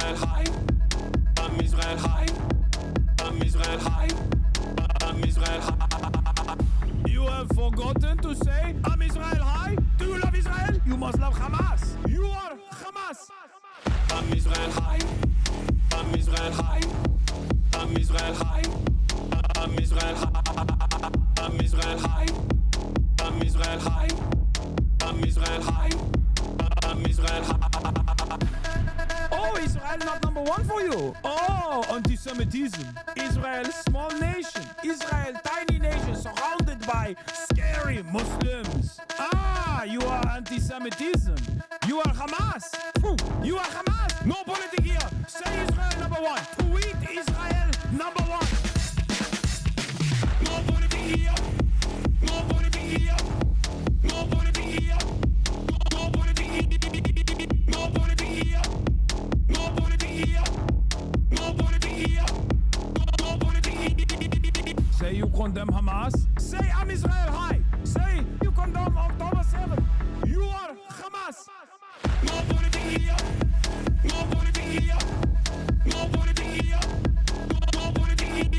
Israel high. I'm Israel high. I'm Israel high. I'm Israel high. You have forgotten to say I'm Israel high? Do you love Israel? You must love Hamas. You are Hamas. I'm Israel high. I'm Israel high. I'm Israel high. I'm Israel high. I'm Israel high. I'm Israel high. I'm Israel high. I'm Israel high. Oh, Israel not number one for you. Oh, anti-Semitism. Israel, small nation. Israel, tiny nation surrounded by scary Muslims. Ah, you are anti-Semitism. You are Hamas. You are Hamas. No politics here. Say Israel number one. Tweet Israel number one. No politics here. No politics here. No politics here. No politics here. No politics here. No politics here. No politics here. No politics here. Say you condemn Hamas. Say I'm Israel high. Say you condemn October 7th. You are Hamas. No politics here. No politics here. No politics here. No politics here.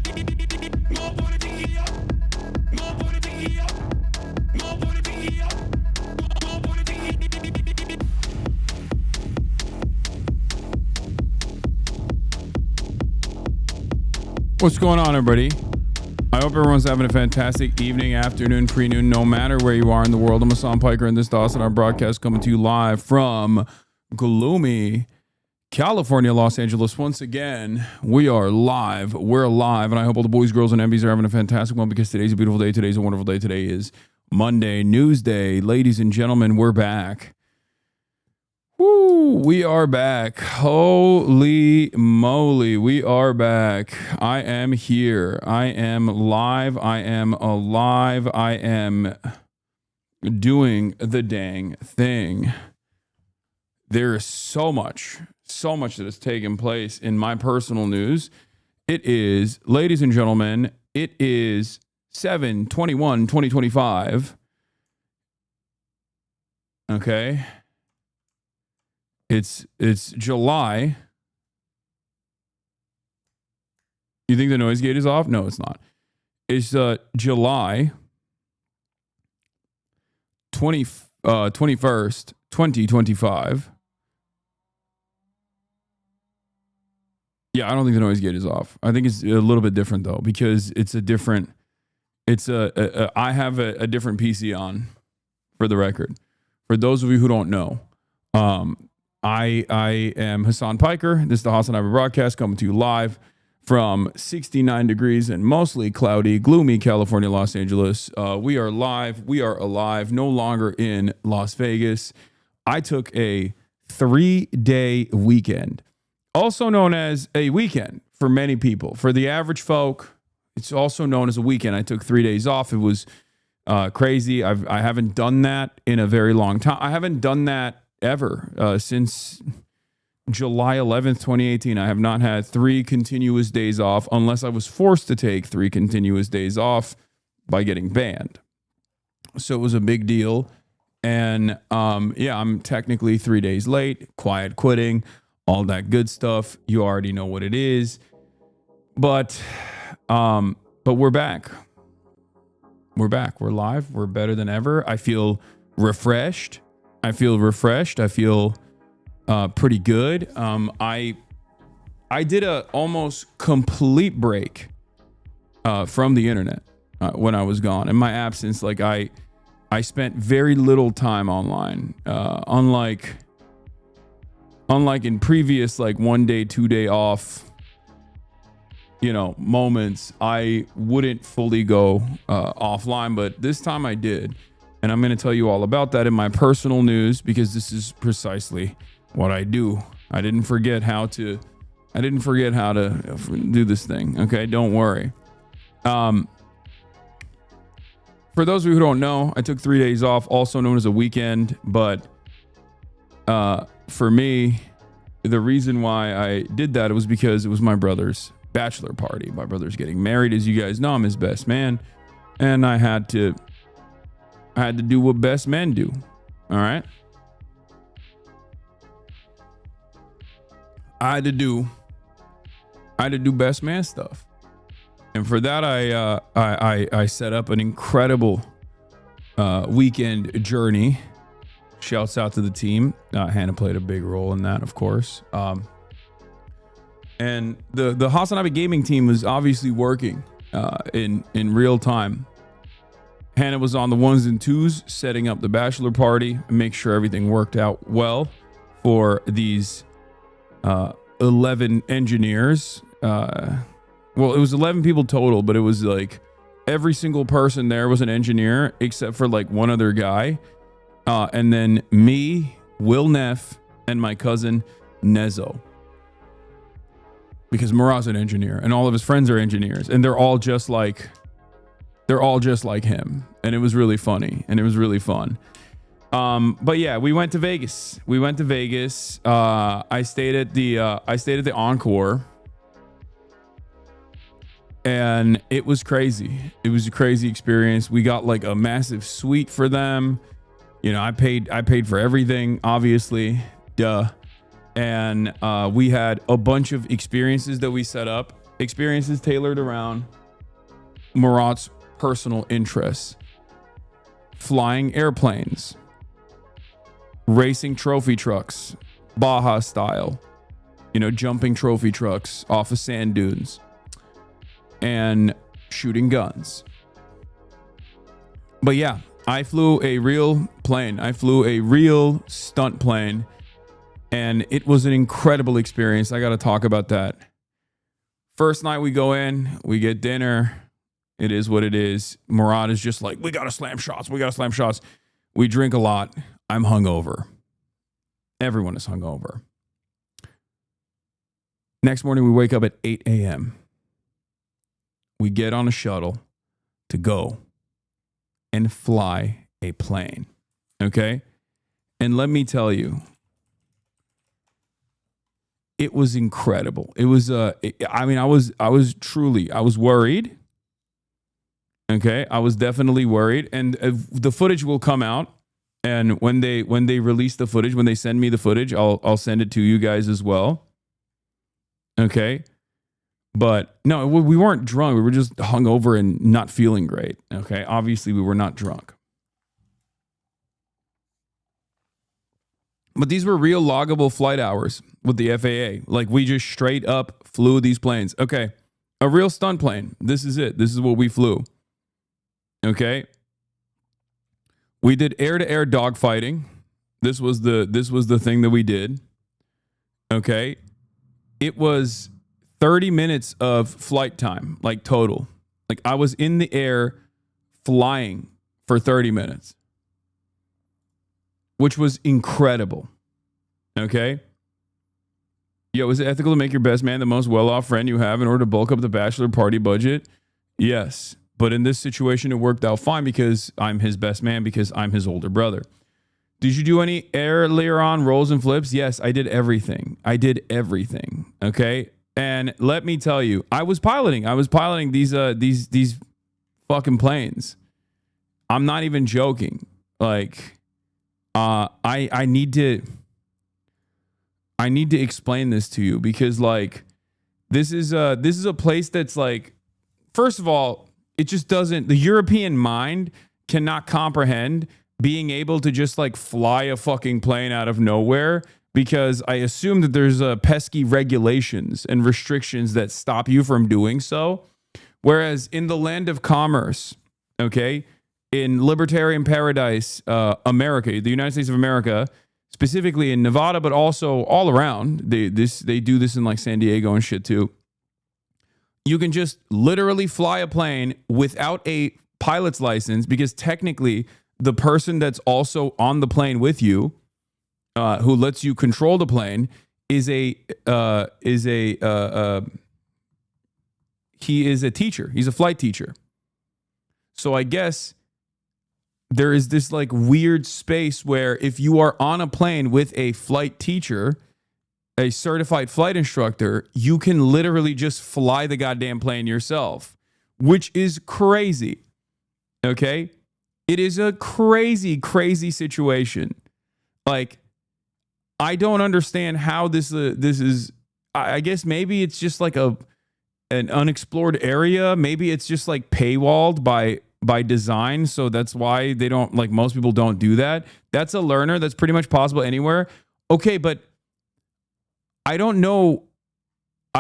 No politics here. No politics here. No politics here. No politics here. What's going on, everybody? I hope everyone's having a fantastic evening, afternoon, pre-noon, no matter where you are in the world. I'm Hasan Piker, and this is the Hasan broadcast coming to you live from gloomy California, Los Angeles. Once again, we are live. We're alive, and I hope all the boys, girls, and MVs are having a fantastic one because today's a beautiful day. Today's a wonderful day. Today is Monday, News Day. Ladies and gentlemen, we're back. Woo, we are back. Holy moly, we are back. I am here. I am live. I am alive. I am doing the dang thing. There is so much that has taken place in my personal news. It is, ladies and gentlemen, it is 7/21/2025. Okay. It's July. You think the noise gate is off? No, it's not. It's July 21st, 2025. Yeah, I don't think the noise gate is off. I think it's a little bit different though, because it's a different. I have a different PC on, for the record. For those of you who don't know, I am Hasan Piker. This is the Hasanabi broadcast coming to you live from 69 degrees and mostly cloudy, gloomy California, Los Angeles. We are live. We are alive. No longer in Las Vegas. I took a 3-day weekend, also known as a weekend for many people. For the average folk, it's also known as a weekend. I took 3 days off. It was crazy. I haven't done that in a very long time. I haven't done that ever since July 11th, 2018. I have not had 3 continuous days off unless I was forced to take 3 continuous days off by getting banned. So it was a big deal. And yeah, I'm technically 3 days late, quiet quitting, all that good stuff. You already know what it is. But we're back. We're back. We're live. We're better than ever. I feel refreshed. I feel pretty good. I did a almost complete break from the internet when I was gone. In my absence, like I spent very little time online. Unlike in previous like 1 day, 2 day off, moments, I wouldn't fully go offline, but this time I did. And I'm going to tell you all about that in my personal news, because this is precisely what I do. I didn't forget how to do this thing. Okay, don't worry. For those of you who don't know, I took 3 days off, also known as a weekend. But for me, the reason why I did that was because it was my brother's bachelor party. My brother's getting married. As you guys know, I'm his best man, and I had to do what best men do. All right. I had to do best man stuff. And for that, I set up an incredible weekend journey. Shouts out to the team. Hannah played a big role in that, of course. And the Hasanabi gaming team was obviously working in real time. Hannah was on the ones and twos, setting up the bachelor party, and make sure everything worked out well for these 11 engineers. Well, it was 11 people total, but it was like every single person there was an engineer except for like one other guy. And then me, Will Neff, and my cousin Nezo. Because Murat's an engineer and all of his friends are engineers, and they're all just like him. And it was really funny and it was really fun. But yeah, we went to Vegas. I stayed at the Encore. And it was crazy. It was a crazy experience. We got like a massive suite for them. You know, I paid for everything, obviously. Duh. And we had a bunch of experiences that we set up. Experiences tailored around Murat's personal interests. Flying airplanes. Racing trophy trucks. Baja style. You know, jumping trophy trucks off of sand dunes. And shooting guns. But yeah, I flew a real plane. I flew a real stunt plane. And it was an incredible experience. I got to talk about that. First night we go in, we get dinner. It is what it is. Murat is just like, we got to slam shots. We drink a lot. I'm hungover. Everyone is hungover. Next morning, we wake up at 8 a.m. We get on a shuttle to go and fly a plane. Okay? And let me tell you, it was incredible. It was I was worried. Okay? I was definitely worried, and the footage will come out, and when they release the footage, when they send me the footage, I'll send it to you guys as well. Okay? But no, we weren't drunk. We were just hungover and not feeling great. Okay. Obviously, we were not drunk. But these were real loggable flight hours with the FAA. Like, we just straight up flew these planes. Okay. A real stunt plane. This is it. This is what we flew. Okay. We did air-to-air dogfighting. This was the thing that we did. Okay. It was 30 minutes of flight time, like total. Like, I was in the air flying for 30 minutes, which was incredible. Okay? Yo, is it ethical to make your best man the most well-off friend you have in order to bulk up the bachelor party budget? Yes. But in this situation, it worked out fine because I'm his best man, because I'm his older brother. Did you do any earlier on rolls and flips? Yes, I did everything. Okay? And let me tell you, I was piloting these fucking planes. I'm not even joking. Like, I need to explain this to you, because like, this is a place that's like, first of all, it just doesn't, the European mind cannot comprehend being able to just like fly a fucking plane out of nowhere, because I assume that there's pesky regulations and restrictions that stop you from doing so. Whereas in the land of commerce, okay, in libertarian paradise, America, the United States of America, specifically in Nevada, but also all around, they do this in like San Diego and shit too. You can just literally fly a plane without a pilot's license, because technically the person that's also on the plane with you, who lets you control the plane, he is a teacher. He's a flight teacher. So I guess there is this like weird space where if you are on a plane with a flight teacher, a certified flight instructor, you can literally just fly the goddamn plane yourself, which is crazy. Okay? It is a crazy, crazy situation. Like, I don't understand how this is I guess maybe it's just like an unexplored area. Maybe it's just like paywalled by design. So that's why they don't, like, most people don't do that. That's a learner. That's pretty much possible anywhere. Okay, but I don't know.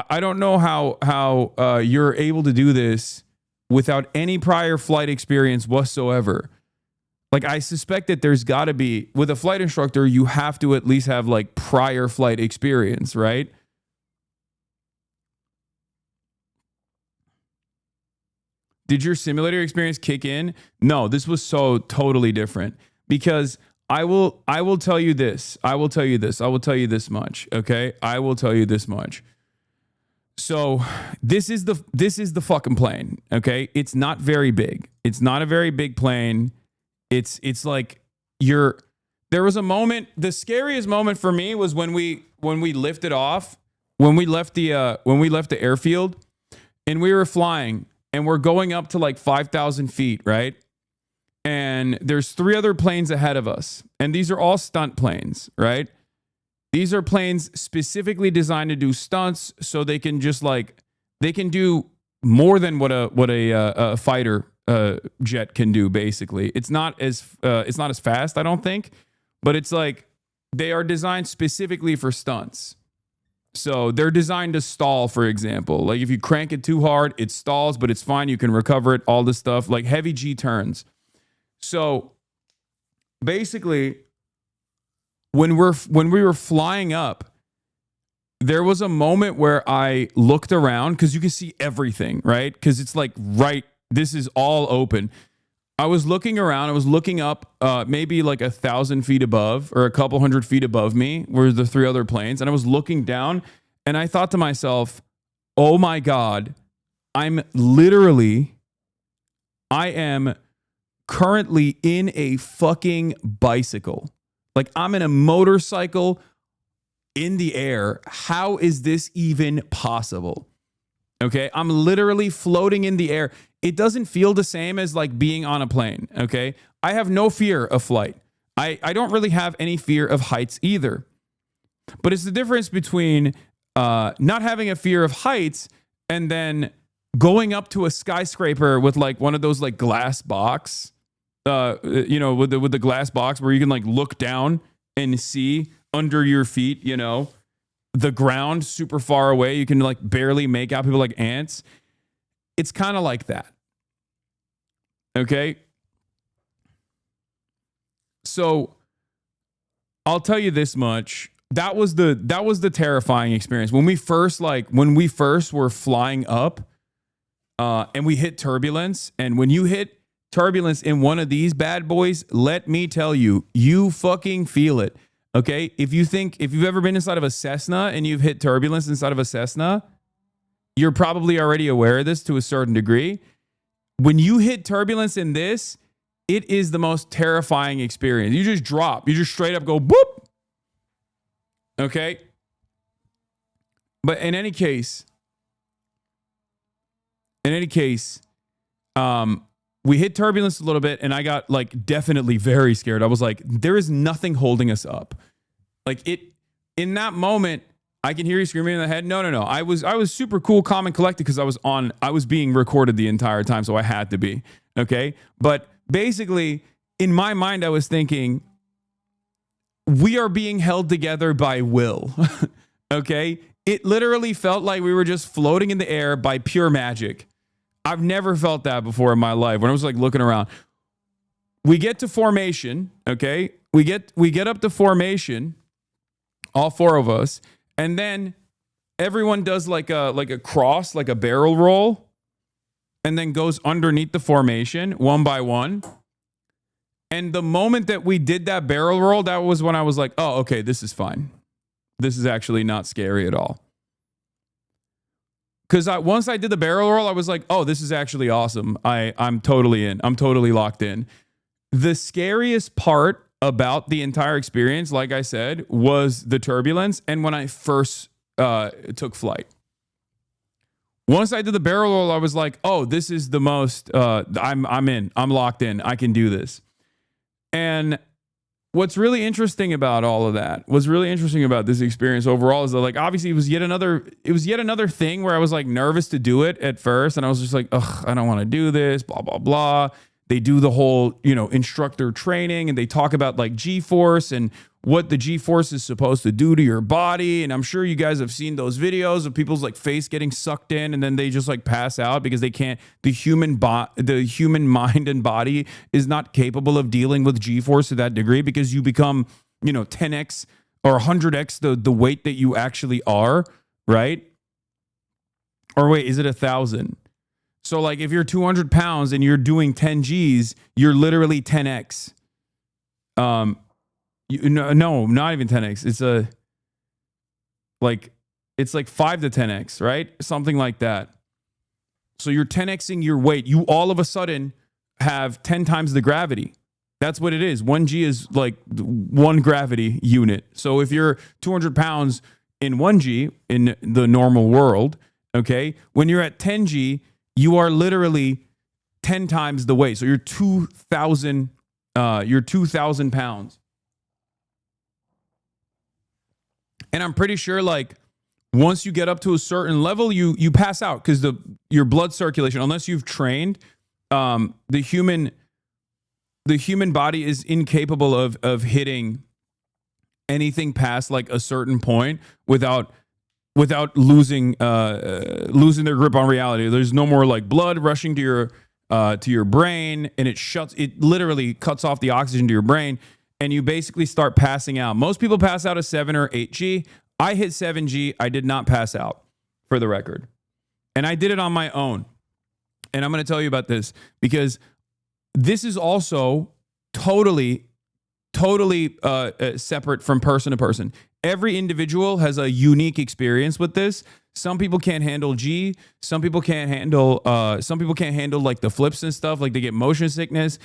I don't know how you're able to do this without any prior flight experience whatsoever. Like, I suspect that there's got to be, with a flight instructor, you have to at least have like prior flight experience, right? Did your simulator experience kick in? No, this was so totally different, because I will tell you this. I will tell you this much. Okay. I will tell you this much. So this is the fucking plane. Okay. It's not very big. It's not a very big plane. It's like there was a moment, the scariest moment for me was when we lifted off, when we left the airfield and we were flying and we're going up to like 5,000 feet, right? And there's 3 other planes ahead of us. And these are all stunt planes, right? These are planes specifically designed to do stunts, so they can just like, they can do more than what a fighter jet can do. Basically, it's not as fast, I don't think, but it's like they are designed specifically for stunts. So they're designed to stall, for example. Like if you crank it too hard, it stalls, but it's fine. You can recover it. All this stuff, like heavy G turns. So basically, when we were flying up, there was a moment where I looked around, because you can see everything, right? Because it's like, right, this is all open. I was looking around. I was looking up, maybe like 1,000 feet above or a couple hundred feet above me were the 3 other planes. And I was looking down and I thought to myself, oh my God, I am currently in a fucking bicycle. Like I'm in a motorcycle in the air. How is this even possible? Okay. I'm literally floating in the air. It doesn't feel the same as like being on a plane. Okay. I have no fear of flight. I don't really have any fear of heights either. But it's the difference between not having a fear of heights and then going up to a skyscraper with like one of those like glass box, with the glass box where you can like look down and see under your feet, the ground super far away. You can like barely make out people like ants. It's kind of like that. Okay. So I'll tell you this much. That was the terrifying experience. When we first were flying up, and we hit turbulence. And when you hit turbulence in one of these bad boys, let me tell you, you fucking feel it. Okay. If you've ever been inside of a Cessna and you've hit turbulence inside of a Cessna, you're probably already aware of this to a certain degree. When you hit turbulence in this, it is the most terrifying experience. You just drop. You just straight up go boop. Okay. But in any case, we hit turbulence a little bit and I got like definitely very scared. I was like, there is nothing holding us up. Like in that moment, I can hear you screaming in the head. No. I was super cool, calm, and collected because I was being recorded the entire time, so I had to be. Okay. But basically, in my mind, I was thinking, we are being held together by will. Okay. It literally felt like we were just floating in the air by pure magic. I've never felt that before in my life. When I was like looking around, we get to formation. Okay. We get up to formation, all 4 of us. And then everyone does like a cross, like a barrel roll, and then goes underneath the formation one by one. And the moment that we did that barrel roll, that was when I was like, oh, okay, this is fine. This is actually not scary at all. Because once I did the barrel roll, I was like, oh, this is actually awesome. I'm totally in. I'm totally locked in. The scariest part about the entire experience, like I said, was the turbulence and when I first took flight. Once I did the barrel roll, I was like, oh, this is the most, I'm in. I'm locked in. I can do this. And what's really interesting about all of that, what's really interesting about this experience overall is that, like, obviously it was yet another thing where I was like nervous to do it at first. And I was just like, ugh, I don't want to do this, blah, blah, blah. They do the whole, instructor training, and they talk about like G-force and what the G-force is supposed to do to your body. And I'm sure you guys have seen those videos of people's like face getting sucked in and then they just like pass out because they can't, the human mind and body is not capable of dealing with G-force to that degree, because you become, 10x or 100x the weight that you actually are, right? Or wait, is it 1,000? So like if you're 200 pounds and you're doing 10 Gs, you're literally 10x. No, not even 10x. It's like 5 to 10x, right? Something like that. So you're 10xing your weight. You all of a sudden have 10 times the gravity. That's what it is. 1G is like 1 gravity unit. So if you're 200 pounds in 1G in the normal world, okay, when you're at 10G, you are literally 10 times the weight. So you're 2,000 pounds. And I'm pretty sure like once you get up to a certain level, you pass out because your blood circulation, unless you've trained, the human body is incapable of hitting anything past like a certain point without losing their grip on reality. There's no more like blood rushing to your brain, and it literally cuts off the oxygen to your brain, and you basically start passing out. Most people pass out at 7 or 8G. I hit 7G. I did not pass out, for the record. And I did it on my own. And I'm going to tell you about this because this is also totally separate from person to person. Every individual has a unique experience with this. Some people can't handle G. Some people can't handle like the flips and stuff. Like they get motion sickness.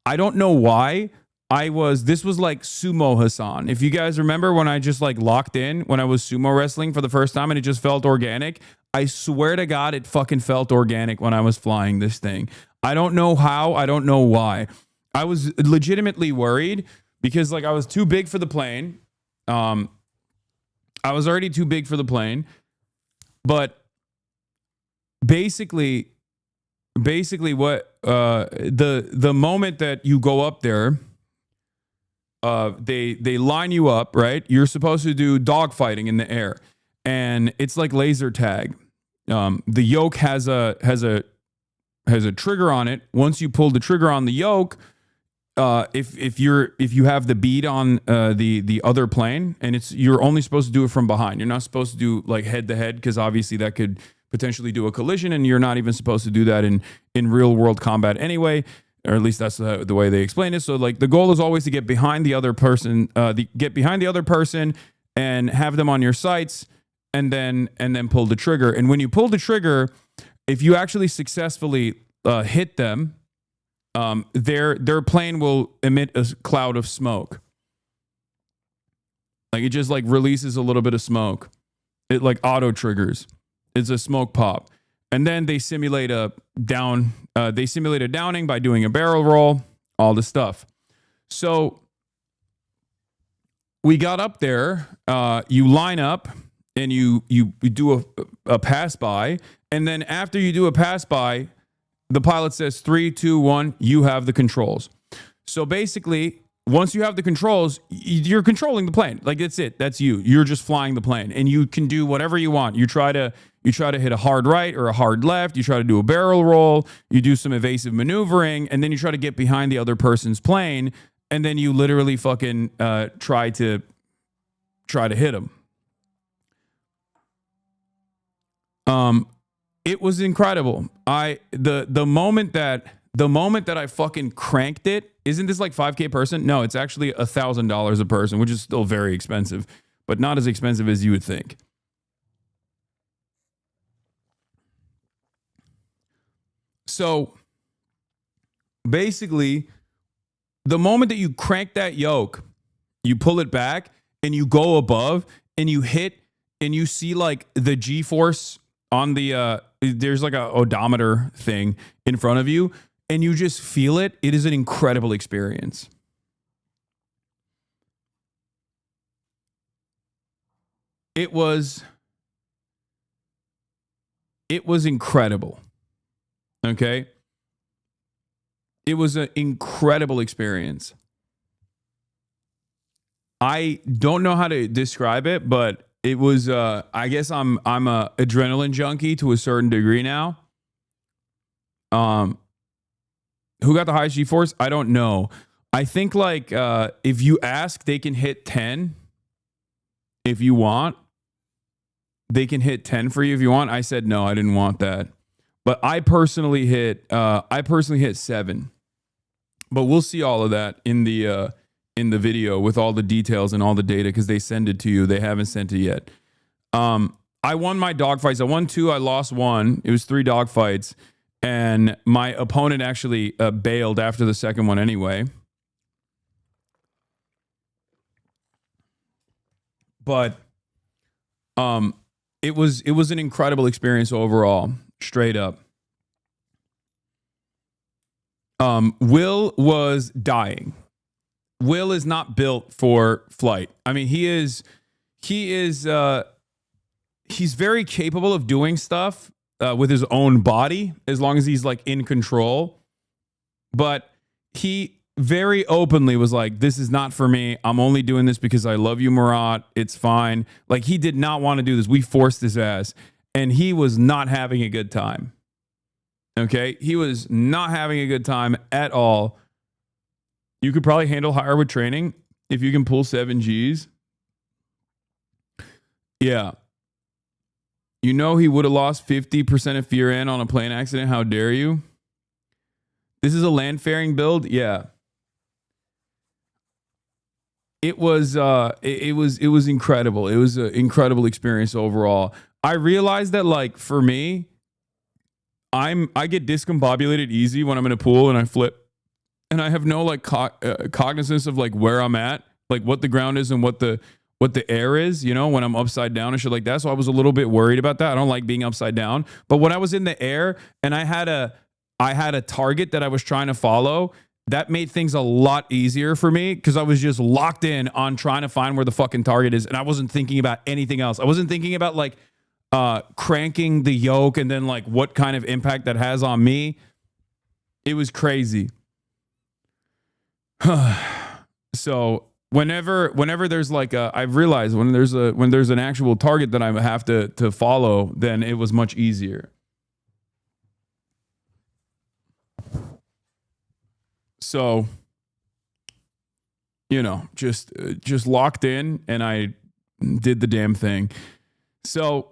I don't know why. This was like sumo Hasan. If you guys remember when I just like locked in when I was sumo wrestling for the first time and it just felt organic, I swear to God, it fucking felt organic when I was flying this thing. I don't know how. I don't know why. I was legitimately worried because like I was too big for the plane. I was already too big for the plane, but basically what the moment that you go up there, they line you up, right? You're supposed to do dogfighting in the air, and it's like laser tag. The yoke has a trigger on it. Once you pull the trigger on the yoke, if you have the bead on the other plane, and you're only supposed to do it from behind. You're not supposed to do like head to head because obviously that could potentially do a collision, and you're not even supposed to do that in real world combat anyway. Or at least that's the way they explain it. So like the goal is always to get behind the other person, and have them on your sights, and then pull the trigger. And when you pull the trigger, if you actually successfully hit them, their plane will emit a cloud of smoke. Like it just like releases a little bit of smoke. It like auto triggers. It's a smoke pop. And then they simulate a downing by doing a barrel roll, all the stuff. So we got up there, you line up and you do a pass by. And then after you do a pass by, the pilot says 3, 2, 1, you have the controls. So basically, once you have the controls, you're controlling the plane. Like that's it. That's you. You're just flying the plane, and you can do whatever you want. You try to hit a hard right or a hard left. You try to do a barrel roll. You do some evasive maneuvering, and then you try to get behind the other person's plane, and then you literally fucking try to hit them. It was incredible. The moment that I fucking cranked it, isn't this like 5K person? No, it's actually $1,000 a person, which is still very expensive, but not as expensive as you would think. So basically, the moment that you crank that yoke, you pull it back and you go above and you hit and you see like the G-force on the there's like a odometer thing in front of you, and you just feel it. It is an incredible experience. it was incredible. Okay? It was an incredible experience. I don't know how to describe it, but it was I guess I'm a adrenaline junkie to a certain degree now. Who got the highest G-force? I don't know. I think like if you ask, they can hit 10 if you want. They can hit 10 for you if you want. I said no, I didn't want that. But I personally hit 7. But we'll see all of that in the video with all the details and all the data because they send it to you. They haven't sent it yet. I won my dogfights. I won 2. I lost 1. It was 3 dogfights. And my opponent actually bailed after the second one anyway. But it was an incredible experience overall, straight up. Will was dying. Will is not built for flight. I mean, he's very capable of doing stuff with his own body as long as he's like in control. But he very openly was like, this is not for me. I'm only doing this because I love you, Murat. It's fine. Like, he did not want to do this. We forced his ass. And he was not having a good time. Okay? He was not having a good time at all. You could probably handle higher with training if you can pull 7 Gs. Yeah. You know he would have lost 50% of fear in on a plane accident. How dare you? This is a land faring build? Yeah. It was incredible. It was an incredible experience overall. I realized that, like, for me, I get discombobulated easy when I'm in a pool and I flip, and I have no like cognizance of like where I'm at, like what the ground is and what the air is, you know, when I'm upside down and shit like that. So I was a little bit worried about that. I don't like being upside down. But when I was in the air and I had a target that I was trying to follow, that made things a lot easier for me because I was just locked in on trying to find where the fucking target is. And I wasn't thinking about anything else. I wasn't thinking about like cranking the yoke and then like what kind of impact that has on me. It was crazy. So whenever there's like I've realized when there's an actual target that I have to follow, then it was much easier. So, you know, just locked in and I did the damn thing. So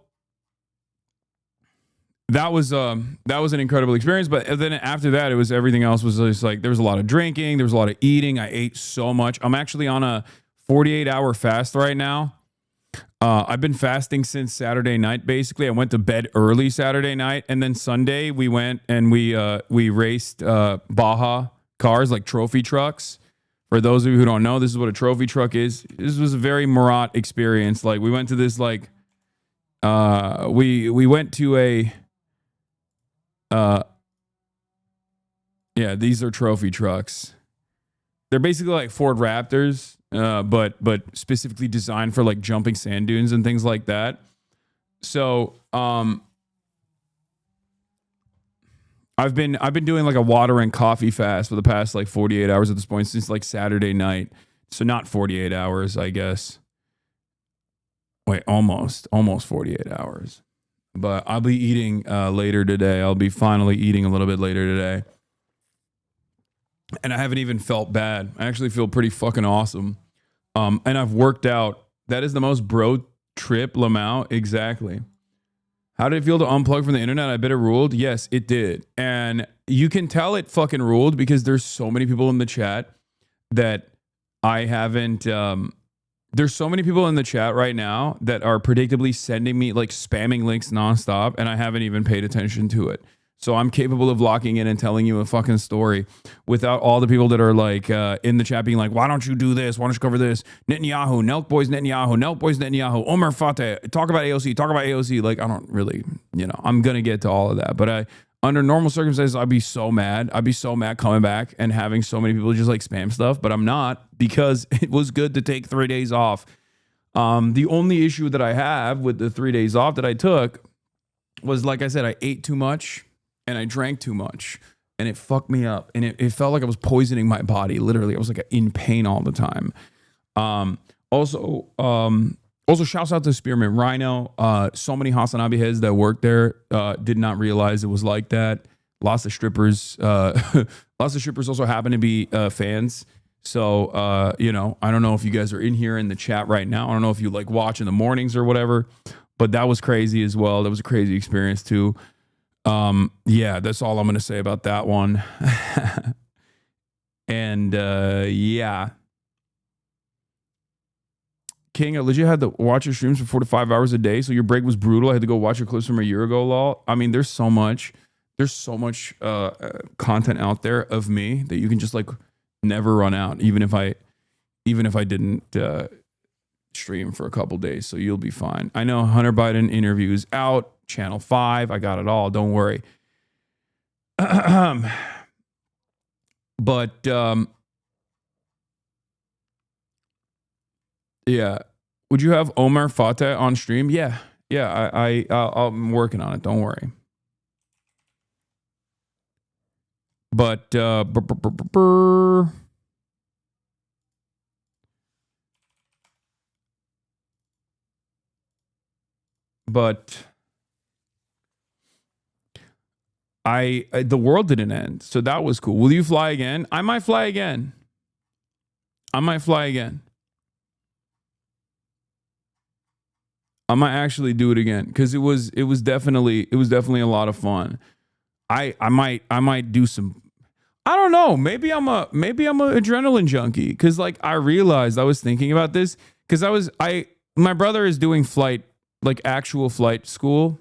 that was an incredible experience. But then after that, it was everything else was just like there was a lot of drinking, there was a lot of eating. I ate so much. I'm actually on a 48-hour fast right now. I've been fasting since Saturday night. Basically, I went to bed early Saturday night, and then Sunday we went and we raced Baja cars, like trophy trucks. For those of you who don't know, this is what a trophy truck is. This was a very Murat experience. Like we went to this like we went to a yeah, these are trophy trucks. They're basically like Ford Raptors, but specifically designed for like jumping sand dunes and things like that. So I've been doing like a water and coffee fast for the past like 48 hours at this point since like Saturday night. So not 48 hours, I guess. Wait, almost 48 hours. But I'll be eating later today. I'll be finally eating a little bit later today. And I haven't even felt bad. I actually feel pretty fucking awesome. And I've worked out. That is the most bro trip, Lamau. Exactly. How did it feel to unplug from the internet? I bet it ruled. Yes, it did. And you can tell it fucking ruled because there's so many people in the chat that I haven't... there's so many people in the chat right now that are predictably sending me like spamming links nonstop, and I haven't even paid attention to it. So I'm capable of locking in and telling you a fucking story without all the people that are like in the chat being like, why don't you do this? Why don't you cover this? Netanyahu, Nelk Boys Netanyahu, Nelk Boys Netanyahu, Omer Fateh, talk about AOC. Like, I don't really, you know, I'm going to get to all of that. But under normal circumstances, I'd be so mad. I'd be so mad coming back and having so many people just like spam stuff. But I'm not, because it was good to take 3 days off. The only issue that I have with the 3 days off that I took was, like I said, I ate too much and I drank too much, and it fucked me up, and it felt like I was poisoning my body. Literally, I was like in pain all the time. Also, shouts out to Spearmint Rhino. So many Hasanabi heads that worked there did not realize it was like that. Lots of strippers. Lots of strippers also happen to be fans. So, I don't know if you guys are in here in the chat right now. I don't know if you like watch in the mornings or whatever, but that was crazy as well. That was a crazy experience too. Yeah, that's all I'm going to say about that one. And, yeah. King, I legit had to watch your streams for 4 to 5 hours a day. So your break was brutal. I had to go watch your clips from a year ago, lol. I mean, there's so much content out there of me that you can just like never run out, even if I didn't stream for a couple days. So you'll be fine. I know Hunter Biden interview is out, channel 5. I got it all. Don't worry. But yeah, would you have Omar Fateh on stream? Yeah, I'm working on it. Don't worry. But the world didn't end, so that was cool. Will you fly again? I might fly again. I might actually do it again because it was definitely a lot of fun. I might do some. I don't know. Maybe I'm a adrenaline junkie because like I realized I was thinking about this because my brother is doing actual flight school,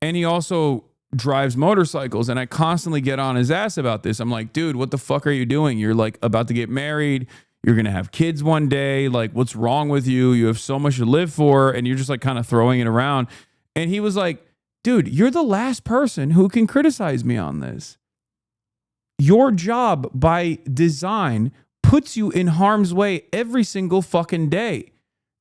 and he also drives motorcycles, and I constantly get on his ass about this. I'm like, dude, what the fuck are you doing? You're like about to get married. You're going to have kids one day. Like, what's wrong with you? You have so much to live for, and you're just like kind of throwing it around. And he was like, dude, you're the last person who can criticize me on this. Your job by design puts you in harm's way every single fucking day.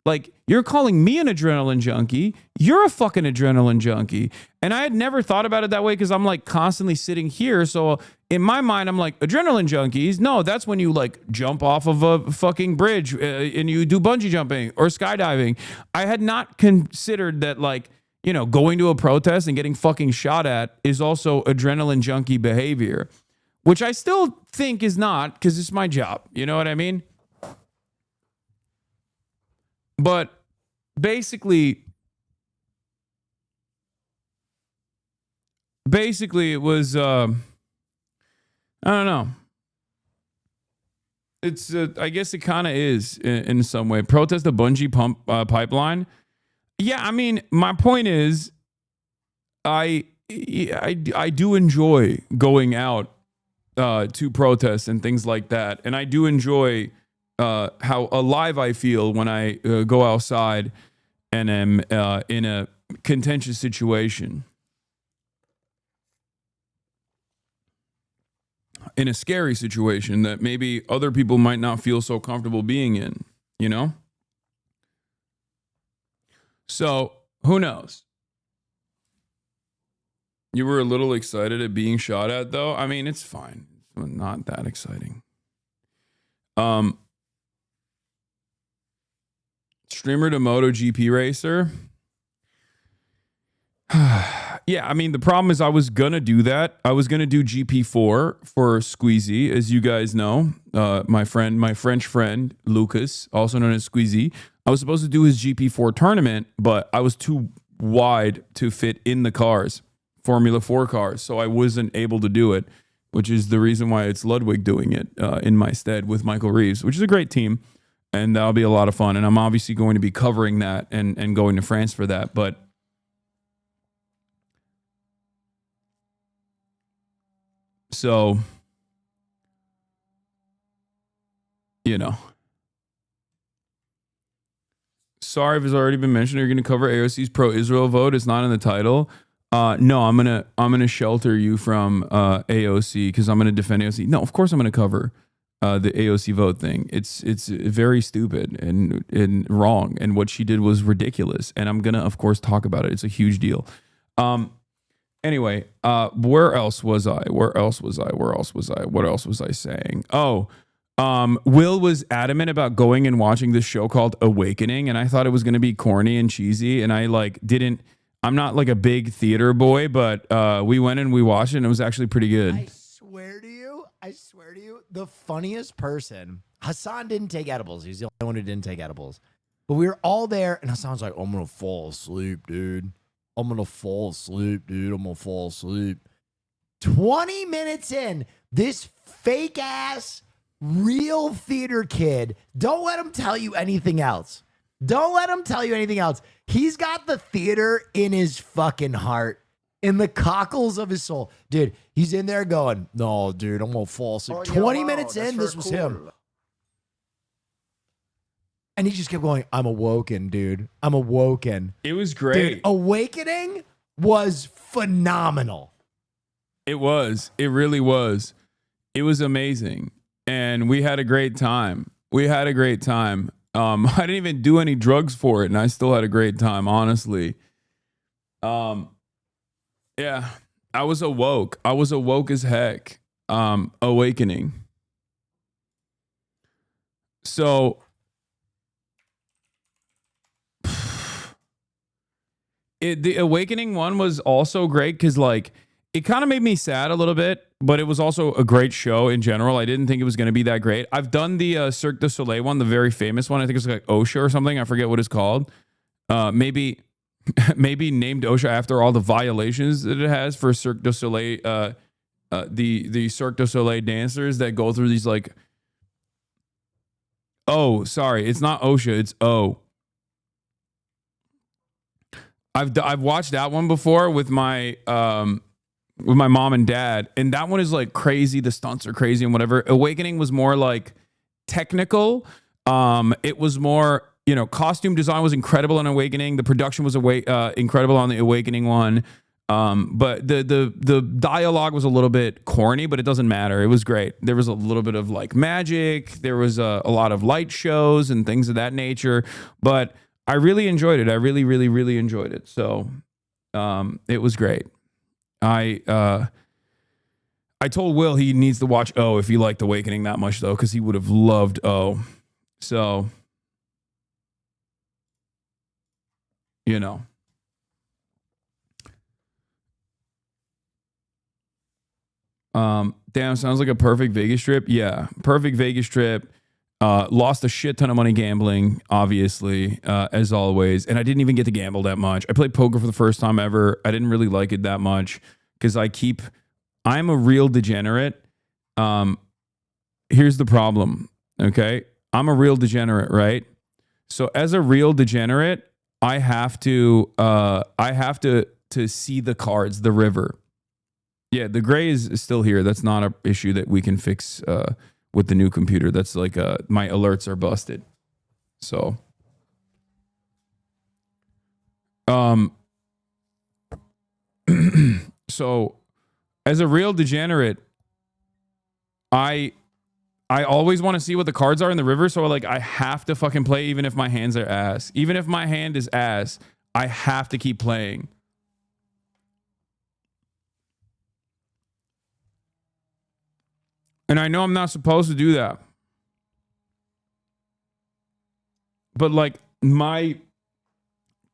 Like, you're calling me an adrenaline junkie. You're a fucking adrenaline junkie. And I had never thought about it that way because I'm like constantly sitting here. So in my mind, I'm like, adrenaline junkies. No, that's when you like jump off of a fucking bridge and you do bungee jumping or skydiving. I had not considered that like, going to a protest and getting fucking shot at is also adrenaline junkie behavior, which I still think is not because it's my job. You know what I mean? But basically it was, I don't know. It's, I guess it kind of is in some way. Protest the bungee pump pipeline. Yeah, I mean, my point is, I do enjoy going out to protests and things like that, and I do enjoy how alive I feel when I go outside and am in a contentious situation, in a scary situation that maybe other people might not feel so comfortable being in, So, who knows? You were a little excited at being shot at, though? I mean, it's fine. It's not that exciting. Streamer to MotoGP racer. Yeah, I mean, the problem is I was going to do that. I was going to do GP4 for Squeezy, as you guys know. My French friend, Lucas, also known as Squeezy. I was supposed to do his GP4 tournament, but I was too wide to fit in the cars, Formula 4 cars, so I wasn't able to do it, which is the reason why it's Ludwig doing it in my stead with Michael Reeves, which is a great team, and that'll be a lot of fun. And I'm obviously going to be covering that and going to France for that, but so, sorry if it's already been mentioned. You're going to cover AOC's pro-Israel vote. It's not in the title. No, I'm gonna shelter you from AOC because I'm gonna defend AOC. No, of course I'm gonna cover the AOC vote thing. It's very stupid and wrong. And what she did was ridiculous. And I'm gonna, of course, talk about it. It's a huge deal. Anyway, where else was I? What else was I saying? Oh, Will was adamant about going and watching this show called Awakening, and I thought it was gonna be corny and cheesy, and I like didn't. I'm not like a big theater boy, but we went and we watched it, and it was actually pretty good. I swear to you, the funniest person. Hasan didn't take edibles. He's the only one who didn't take edibles. But we were all there, and Hasan's like, I'm gonna fall asleep, dude. I'm gonna fall asleep. 20 minutes in, this fake ass real theater kid, don't let him tell you anything else. He's got the theater in his fucking heart, in the cockles of his soul. Dude, he's in there going, no, dude, I'm going to fall asleep. 20 minutes in, this was him. And he just kept going, I'm awoken, dude. I'm awoken. It was great. Dude, Awakening was phenomenal. It was. It really was. It was amazing. And we had a great time. I didn't even do any drugs for it, and I still had a great time, honestly. Yeah, I was awoke. As heck. Awakening. So the Awakening one was also great because like it kind of made me sad a little bit, but it was also a great show in general. I didn't think it was going to be that great. I've done the Cirque du Soleil one, the very famous one. I think it's like OSHA or something. I forget what it's called. Maybe named OSHA after all the violations that it has for Cirque du Soleil. The Cirque du Soleil dancers that go through these like. Oh, sorry, it's not OSHA. It's O. I've watched that one before with my mom and dad, and that one is like crazy. The stunts are crazy and whatever. Awakening was more like technical. It was more, costume design was incredible on Awakening. The production was incredible on the Awakening one. But the dialogue was a little bit corny, but it doesn't matter. It was great. There was a little bit of like magic. There was a lot of light shows and things of that nature, but I really enjoyed it. I really, really, really enjoyed it. So, it was great. I told Will he needs to watch O if he liked Awakening that much though, because he would have loved O. So, damn, sounds like a perfect Vegas trip. Yeah, perfect Vegas trip. Lost a shit ton of money gambling, obviously, as always. And I didn't even get to gamble that much. I played poker for the first time ever. I didn't really like it that much because I'm a real degenerate. Here's the problem, okay? I'm a real degenerate, right? So as a real degenerate, I have to see the cards, the river. Yeah, the gray is still here. That's not an issue that we can fix with the new computer. That's like my alerts are busted. So so as a real degenerate, I always want to see what the cards are in the river, so like I have to fucking play even if my hands are ass. Even if my hand is ass, I have to keep playing. And I know I'm not supposed to do that. But like my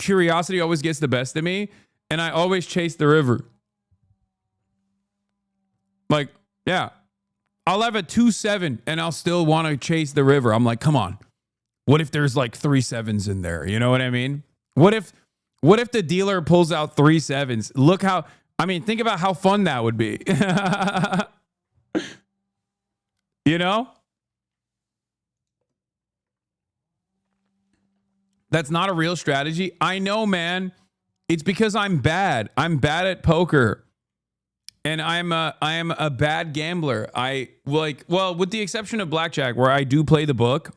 curiosity always gets the best of me, and I always chase the river. Like, yeah, I'll have a 2-7 and I'll still want to chase the river. I'm like, come on. What if there's like 3 7s in there? You know what I mean? What if the dealer pulls out 3 7s? Think about how fun that would be. You know? That's not a real strategy. I know, man. It's because I'm bad. I'm bad at poker. And I am a bad gambler. With the exception of blackjack, where I do play the book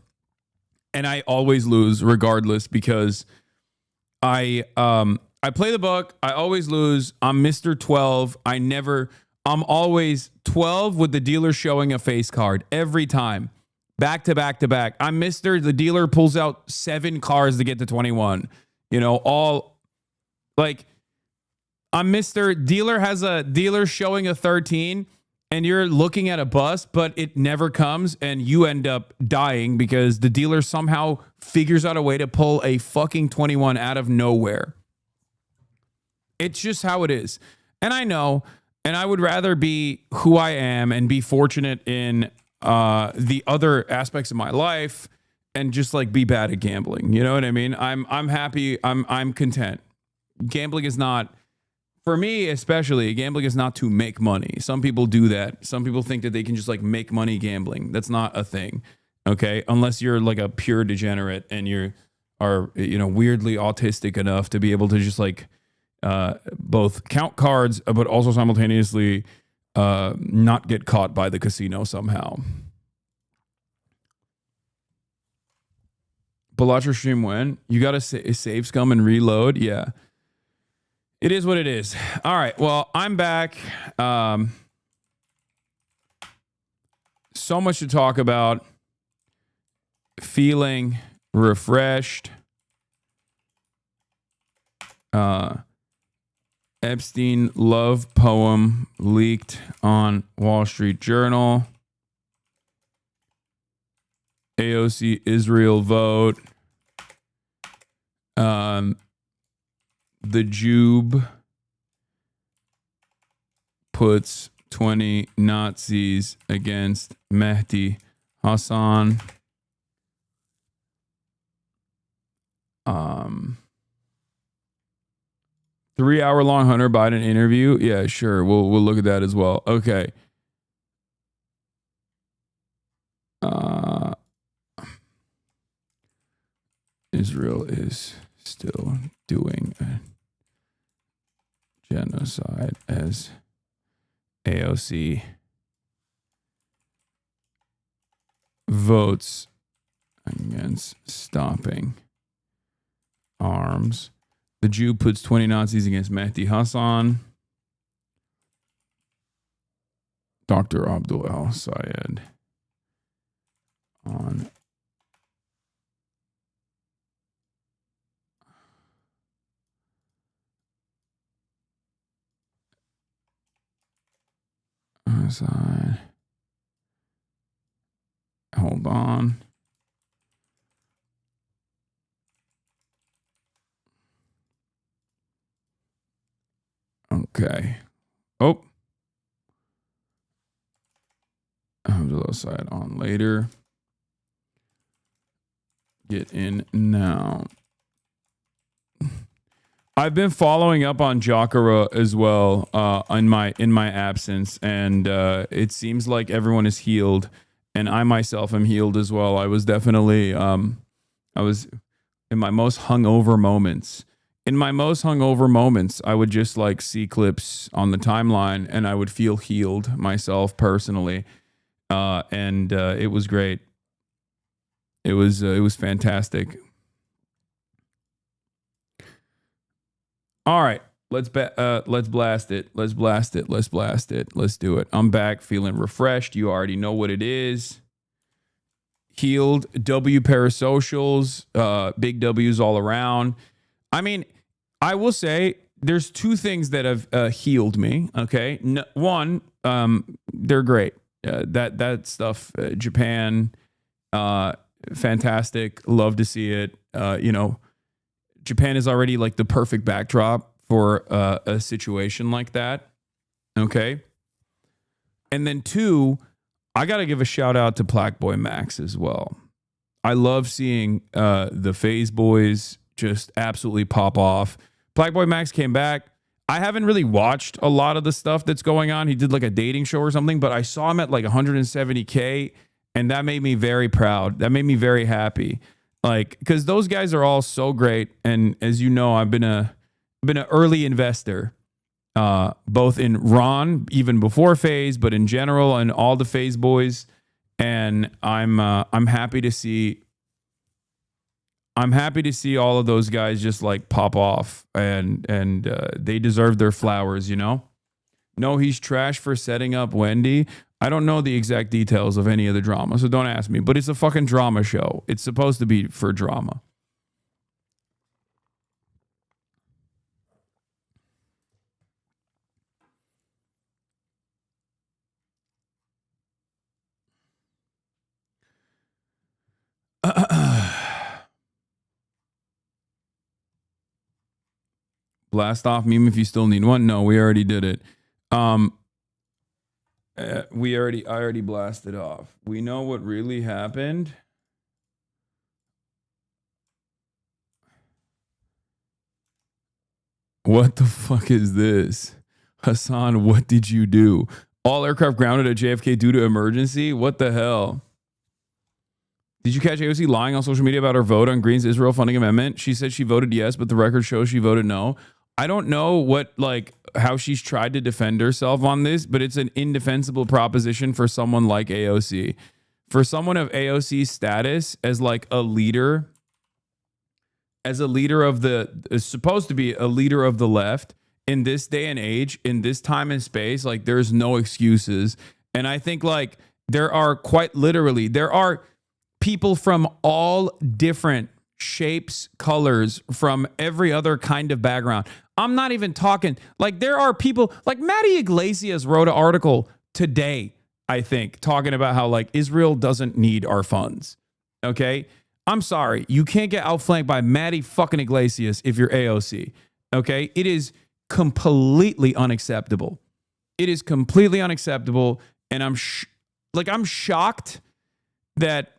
and I always lose regardless because I play the book, I always lose. I'm Mr. 12. I'm always 12 with the dealer showing a face card every time. Back to back to back. I'm Mr. The dealer pulls out 7 cars to get to 21. You know, all like I'm Mr. Dealer has a dealer showing a 13 and you're looking at a bus, but it never comes and you end up dying because the dealer somehow figures out a way to pull a fucking 21 out of nowhere. It's just how it is. And I know, and I would rather be who I am and be fortunate in the other aspects of my life and just like be bad at gambling. You know what I mean? I'm happy. I'm content. Gambling is not, for me especially, gambling is not to make money. Some people do that. Some people think that they can just like make money gambling. That's not a thing. Okay? Unless you're like a pure degenerate and you are, you know, weirdly autistic enough to be able to just like both count cards, but also simultaneously not get caught by the casino somehow. But watch your stream when you got to save scum and reload. Yeah, it is what it is. All right. Well, I'm back. So much to talk about. Feeling refreshed. Epstein love poem leaked on Wall Street Journal. AOC Israel vote. The Jube puts 20 Nazis against Mehdi Hasan. 3-hour-long Hunter Biden interview. Yeah, sure. We'll look at that as well. Okay. Israel is still doing a genocide as AOC votes against stopping arms. The Jew puts 20 Nazis against Mehdi Hasan. Dr. Abdul al-Sayed on side. Hold on. Okay. Oh. Abdul side on later. Get in now. I've been following up on Jacare as well in my absence, and it seems like everyone is healed, and I myself am healed as well. I was definitely I was in my most hungover moments. In my most hungover moments, I would just like see clips on the timeline, and I would feel healed myself personally, and it was great. It was fantastic. All right, let's blast it. Let's blast it. Let's blast it. Let's do it. I'm back, feeling refreshed. You already know what it is. Healed. W parasocials. Big W's all around. I mean, I will say there's 2 things that have healed me. Okay, one, they're great. That stuff, Japan, fantastic. Love to see it. You know, Japan is already like the perfect backdrop for a situation like that. Okay, and then 2, I got to give a shout out to Black Boy Max as well. I love seeing the FaZe boys just absolutely pop off. Black Boy Max came back. I haven't really watched a lot of the stuff that's going on. He did like a dating show or something, but I saw him at like 170K, and that made me very proud. That made me very happy. Like, because those guys are all so great, and as you know, I've been an early investor, both in Ron even before FaZe, but in general, and all the FaZe boys, and I'm happy to see. I'm happy to see all of those guys just like pop off, and they deserve their flowers, you know. No, he's trash for setting up Wendy. I don't know the exact details of any of the drama, so don't ask me. But it's a fucking drama show. It's supposed to be for drama. Blast off meme if you still need one. No, we already did it. I already blasted off. We know what really happened. What the fuck is this? Hasan, what did you do? All aircraft grounded at JFK due to emergency? What the hell? Did you catch AOC lying on social media about her vote on Green's Israel funding amendment? She said she voted yes, but the record shows she voted no. I don't know how she's tried to defend herself on this, but it's an indefensible proposition for someone like AOC. For someone of AOC's status as like a leader, as a leader of is supposed to be a leader of the left in this day and age, in this time and space, like there's no excuses. And I think like there are people from all different shapes, colors, from every other kind of background. I'm not even talking like there are people like Maddie Iglesias wrote an article today, I think, talking about how like Israel doesn't need our funds. Okay. I'm sorry. You can't get outflanked by Maddie fucking Iglesias if you're AOC. Okay. It is completely unacceptable. It is completely unacceptable. And I'm shocked that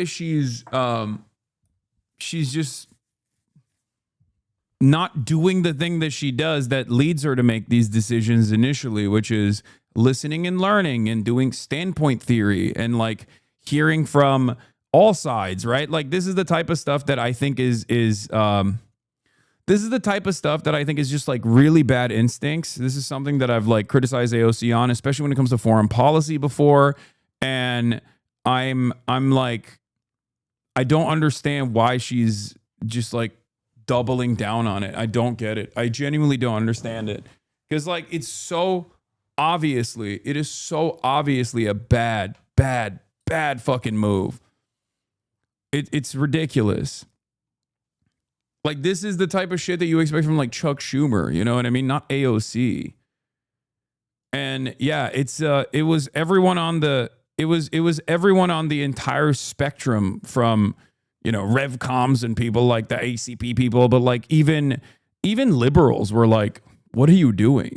she's just not doing the thing that she does that leads her to make these decisions initially, which is listening and learning and doing standpoint theory and like hearing from all sides, right? Like this is the type of stuff that I think is just like really bad instincts. This is something that I've like criticized AOC on, especially when it comes to foreign policy before. And I'm like, I don't understand why she's just like doubling down on it. I don't get it. I genuinely don't understand it. Because like it is so obviously a bad fucking move. It's ridiculous. Like this is the type of shit that you expect from like Chuck Schumer, you know what I mean? Not AOC. And yeah, it was everyone on the entire spectrum from, you know, RevComs and people like the ACP people, but like even liberals were like, what are you doing?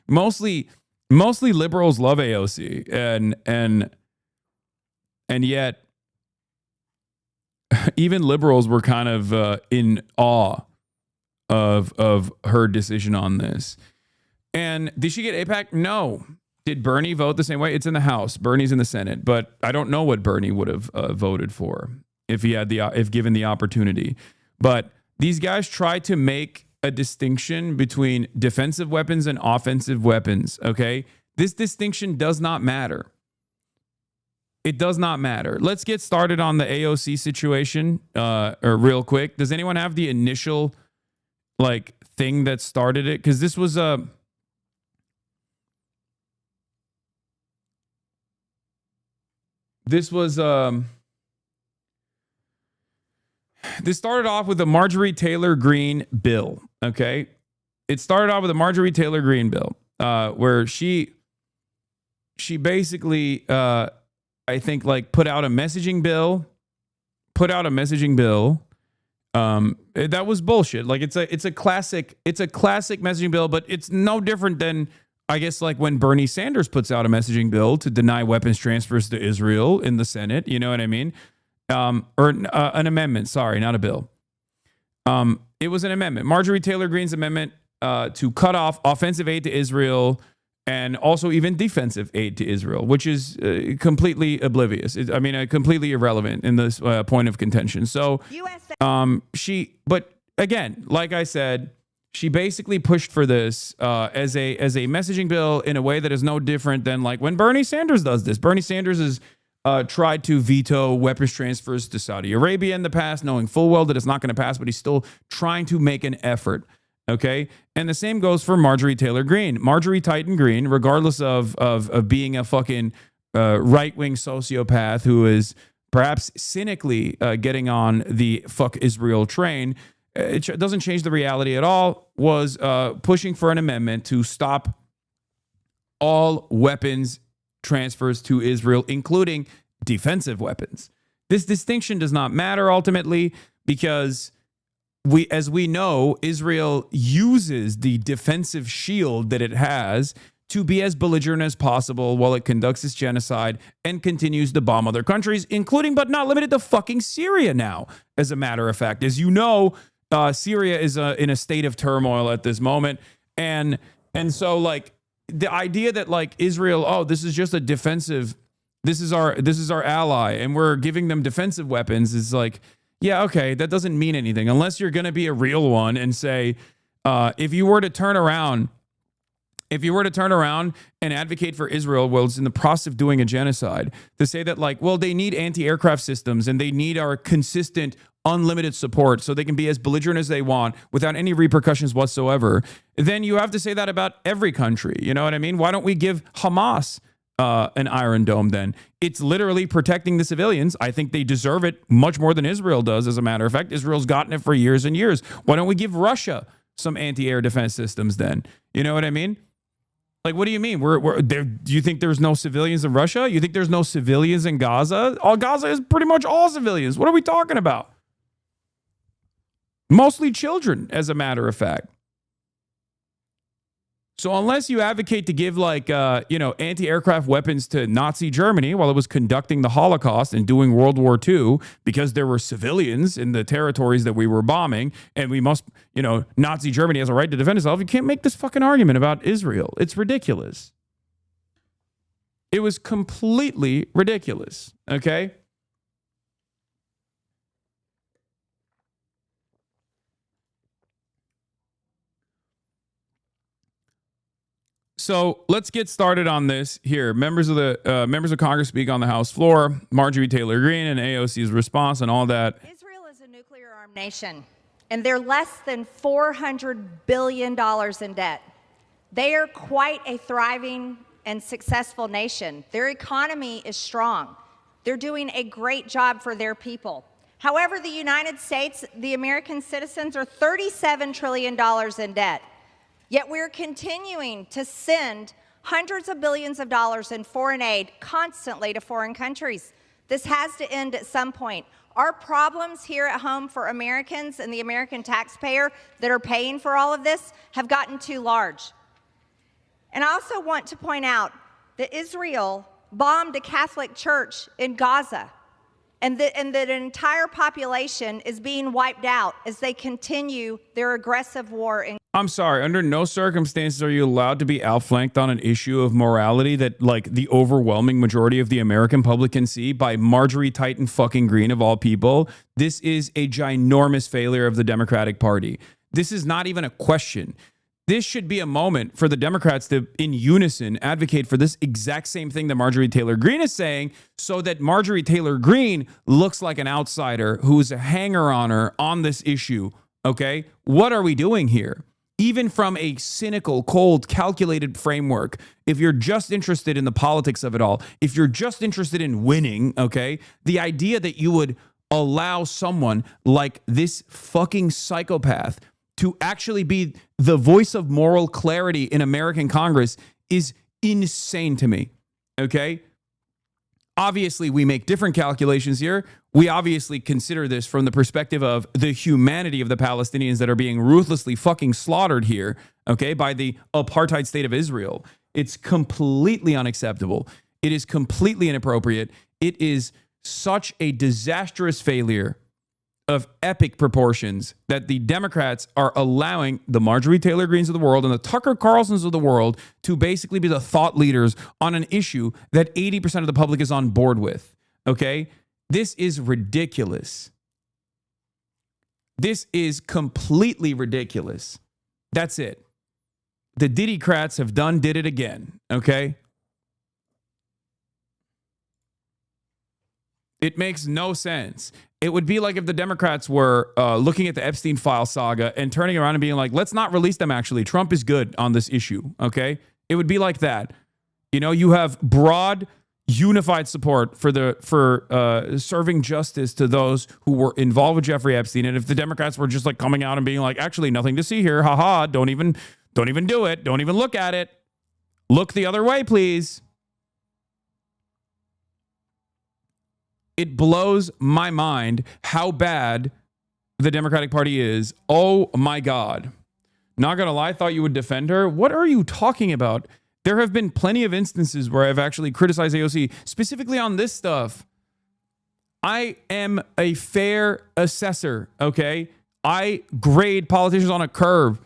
mostly liberals love AOC and yet even liberals were kind of in awe of her decision on this. And did she get AIPAC? No. Did Bernie vote the same way? It's in the House. Bernie's in the Senate, but I don't know what Bernie would have voted for if given the opportunity. But these guys try to make a distinction between defensive weapons and offensive weapons. Okay, this distinction does not matter. It does not matter. Let's get started on the AOC situation, real quick. Does anyone have the initial like thing that started it? Because this was This started off with the Marjorie Taylor Greene bill. Okay, it started off with a Marjorie Taylor Greene bill, where she basically, I think, like put out a messaging bill. That was bullshit. Like it's a classic messaging bill, but it's no different than, I guess, like when Bernie Sanders puts out a messaging bill to deny weapons transfers to Israel in the Senate. You know what I mean? Or an amendment. Sorry, not a bill. It was an amendment. Marjorie Taylor Greene's amendment to cut off offensive aid to Israel and also even defensive aid to Israel, which is completely oblivious. Completely irrelevant in this point of contention. So, but again, like I said, she basically pushed for this as a messaging bill in a way that is no different than like when Bernie Sanders does this. Bernie Sanders has tried to veto weapons transfers to Saudi Arabia in the past, knowing full well that it's not going to pass, but he's still trying to make an effort. Okay. And the same goes for Marjorie Taylor Greene. Marjorie Titan Greene, regardless of being a fucking right-wing sociopath who is perhaps cynically getting on the fuck Israel train, it doesn't change the reality at all, was pushing for an amendment to stop all weapons transfers to Israel, including defensive weapons. This distinction does not matter ultimately because as we know, Israel uses the defensive shield that it has to be as belligerent as possible while it conducts its genocide and continues to bomb other countries, including but not limited to fucking Syria now, as a matter of fact. As you know, Syria is in a state of turmoil at this moment. And so, like, the idea that, like, Israel, oh, this is just a defensive, this is our ally, and we're giving them defensive weapons is like, yeah, okay, that doesn't mean anything unless you're going to be a real one and say, if you were to turn around and advocate for Israel while it's in the process of doing a genocide, to say that, like, well, they need anti-aircraft systems and they need our consistent, unlimited support so they can be as belligerent as they want without any repercussions whatsoever, then you have to say that about every country. You know what I mean? Why don't we give Hamas an Iron Dome then? It's literally protecting the civilians. I think they deserve it much more than Israel does, as a matter of fact. Israel's gotten it for years and years. Why don't we give Russia some anti-air defense systems then? You know what I mean? Like, what do you mean? We're there? Do you think there's no civilians in Russia? You think there's no civilians in Gaza? Gaza is pretty much all civilians. What are we talking about? Mostly children, as a matter of fact. So unless you advocate to give, like, anti-aircraft weapons to Nazi Germany while it was conducting the Holocaust and doing World War II because there were civilians in the territories that we were bombing and we must, Nazi Germany has a right to defend itself, you can't make this fucking argument about Israel. It's ridiculous. It was completely ridiculous, okay? So let's get started on this here. Members of Congress speak on the House floor. Marjorie Taylor Greene and AOC's response and all that. Israel is a nuclear-armed nation, and they're less than $400 billion in debt. They are quite a thriving and successful nation. Their economy is strong. They're doing a great job for their people. However, the United States, the American citizens, are $37 trillion in debt. Yet we're continuing to send hundreds of billions of dollars in foreign aid constantly to foreign countries. This has to end at some point. Our problems here at home for Americans and the American taxpayer that are paying for all of this have gotten too large. And I also want to point out that Israel bombed a Catholic church in Gaza, and that an entire population is being wiped out as they continue their aggressive war in. I'm sorry, under no circumstances are you allowed to be outflanked on an issue of morality that, like, the overwhelming majority of the American public can see by Marjorie Titan fucking Greene of all people. This is a ginormous failure of the Democratic Party. This is not even a question. This should be a moment for the Democrats to, in unison, advocate for this exact same thing that Marjorie Taylor Greene is saying, so that Marjorie Taylor Greene looks like an outsider who's a hanger-oner on this issue, okay? What are we doing here? Even from a cynical, cold, calculated framework, if you're just interested in the politics of it all, if you're just interested in winning, okay, the idea that you would allow someone like this fucking psychopath to actually be the voice of moral clarity in American Congress is insane to me, okay? Obviously, we make different calculations here. We obviously consider this from the perspective of the humanity of the Palestinians that are being ruthlessly fucking slaughtered here, okay, by the apartheid state of Israel. It's completely unacceptable. It is completely inappropriate. It is such a disastrous failure of epic proportions that the Democrats are allowing the Marjorie Taylor Greenes of the world and the Tucker Carlsons of the world to basically be the thought leaders on an issue that 80% of the public is on board with, okay? This is ridiculous. This is completely ridiculous. That's it. The Diddy-crats have did it again, okay? It makes no sense. It would be like if the Democrats were looking at the Epstein file saga and turning around and being like, let's not release them, actually. Trump is good on this issue, okay? It would be like that. You know, you have broad, unified support for serving justice to those who were involved with Jeffrey Epstein. And if the Democrats were just like coming out and being like, actually, nothing to see here, haha, don't even do it, don't even look at it. Look the other way, please. It blows my mind how bad the Democratic Party is. Oh my God. Not gonna lie, I thought you would defend her. What are you talking about? There have been plenty of instances where I've actually criticized AOC, specifically on this stuff. I am a fair assessor, okay? I grade politicians on a curve.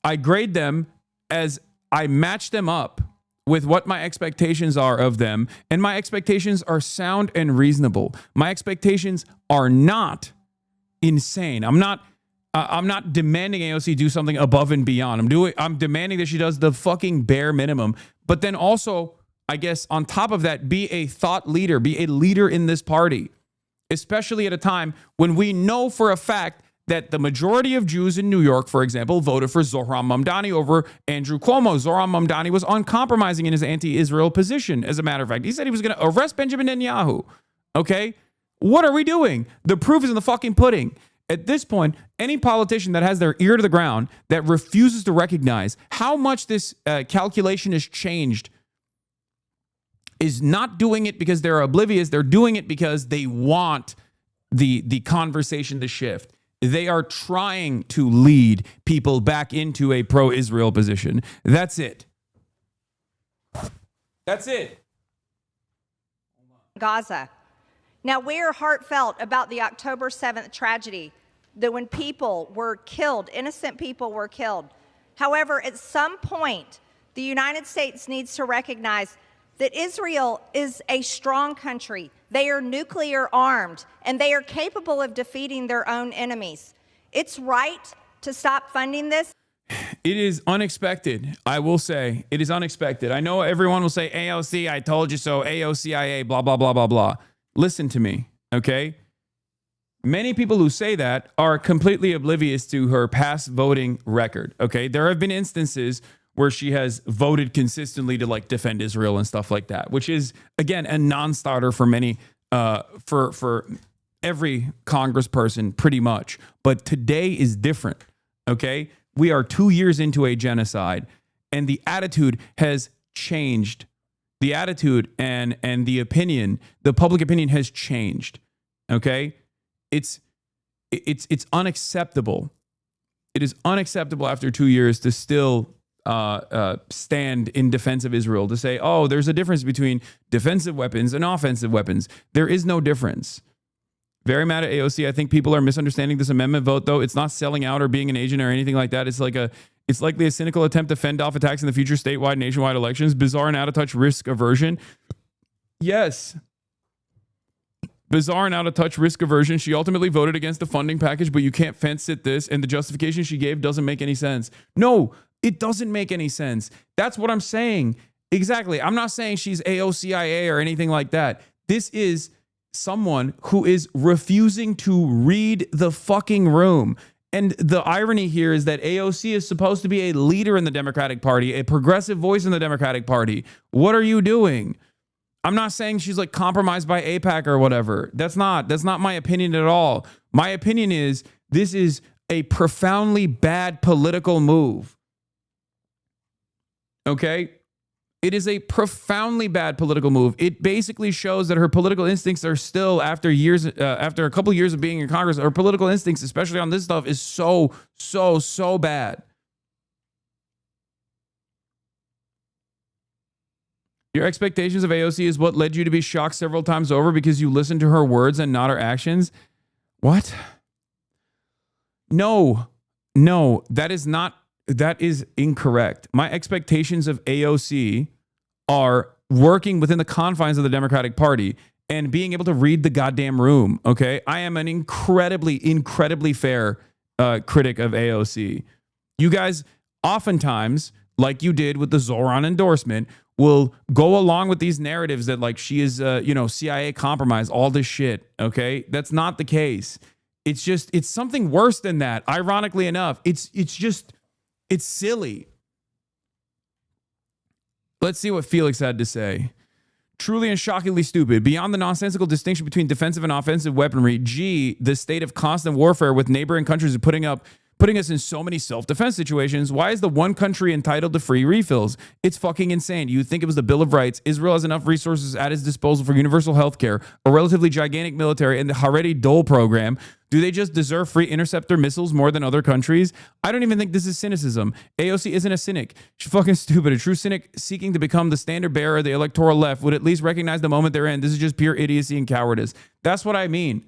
I grade them as I match them up with what my expectations are of them, and my expectations are sound and reasonable. My expectations are not insane. I'm not demanding AOC do something above and beyond. I'm demanding that she does the fucking bare minimum. But then also, I guess on top of that, be a thought leader, be a leader in this party, especially at a time when we know for a fact that the majority of Jews in New York, for example, voted for Zohran Mamdani over Andrew Cuomo. Zohran Mamdani was uncompromising in his anti-Israel position. As a matter of fact, he said he was going to arrest Benjamin Netanyahu. Okay? What are we doing? The proof is in the fucking pudding. At this point, any politician that has their ear to the ground, that refuses to recognize how much this calculation has changed, is not doing it because they're oblivious. They're doing it because they want the conversation to shift. They are trying to lead people back into a pro-Israel position. That's it. That's it. Gaza. Now, we are heartfelt about the October 7th tragedy, that when people were killed, innocent people were killed. However, at some point, the United States needs to recognize that Israel is a strong country. They are nuclear armed, and they are capable of defeating their own enemies. It's right to stop funding this. It is unexpected. I will say it is unexpected. I know everyone will say AOC, I told you so, AOCIA, blah, blah, blah, blah, blah. Listen to me, okay? Many people who say that are completely oblivious to her past voting record, okay? There have been instances where she has voted consistently to like defend Israel and stuff like that, which is, again, a non-starter for many, for every congressperson pretty much. But today is different, okay? We are 2 years into a genocide, and the attitude has changed. The attitude and the opinion, the public opinion has changed, okay? It's unacceptable. It is unacceptable after 2 years to still stand in defense of Israel, to say, oh, there's a difference between defensive weapons and offensive weapons. There is no difference. Very mad at AOC. I think people are misunderstanding this amendment vote, though. It's not selling out or being an agent or anything like that. It's likely a cynical attempt to fend off attacks in the future statewide, nationwide elections. Bizarre and out-of-touch risk aversion. Yes. Bizarre and out-of-touch risk aversion. She ultimately voted against the funding package, but you can't fence it this, and the justification she gave doesn't make any sense. No, it doesn't make any sense. That's what I'm saying. Exactly. I'm not saying she's AOCIA or anything like that. This is someone who is refusing to read the fucking room. And the irony here is that AOC is supposed to be a leader in the Democratic Party, a progressive voice in the Democratic Party. What are you doing? I'm not saying she's like compromised by AIPAC or whatever. That's not my opinion at all. My opinion is this is a profoundly bad political move. Okay? It is a profoundly bad political move. It basically shows that her political instincts are still, after a couple years of being in Congress, her political instincts, especially on this stuff, is so bad. Your expectations of AOC is what led you to be shocked several times over because you listened to her words and not her actions. What? No, that is incorrect. My expectations of AOC are working within the confines of the Democratic Party and being able to read the goddamn room, okay? I am an incredibly fair critic of AOC. You guys oftentimes, like you did with the Zohran endorsement, will go along with these narratives that like she is, CIA compromised, all this shit. Okay. That's not the case. It's something worse than that. Ironically enough, it's silly. Let's see what Felix had to say. Truly and shockingly stupid. Beyond the nonsensical distinction between defensive and offensive weaponry, the state of constant warfare with neighboring countries is putting us in so many self-defense situations. Why is the one country entitled to free refills? It's fucking insane. You'd think it was the Bill of Rights. Israel has enough resources at its disposal for universal health care, a relatively gigantic military, and the Haredi Dole program. Do they just deserve free interceptor missiles more than other countries? I don't even think this is cynicism. AOC isn't a cynic. She's fucking stupid. A true cynic seeking to become the standard bearer of the electoral left would at least recognize the moment they're in. This is just pure idiocy and cowardice. That's what I mean.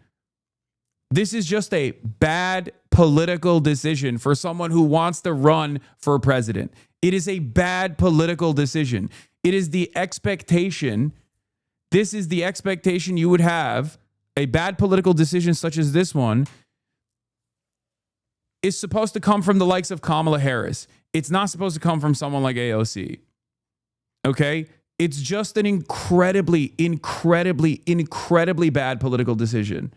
This is just a bad political decision for someone who wants to run for president. It is a bad political decision. It is the expectation. This is the expectation you would have. A bad political decision such as this one is supposed to come from the likes of Kamala Harris. It's not supposed to come from someone like AOC. Okay? It's just an incredibly, incredibly, incredibly bad political decision.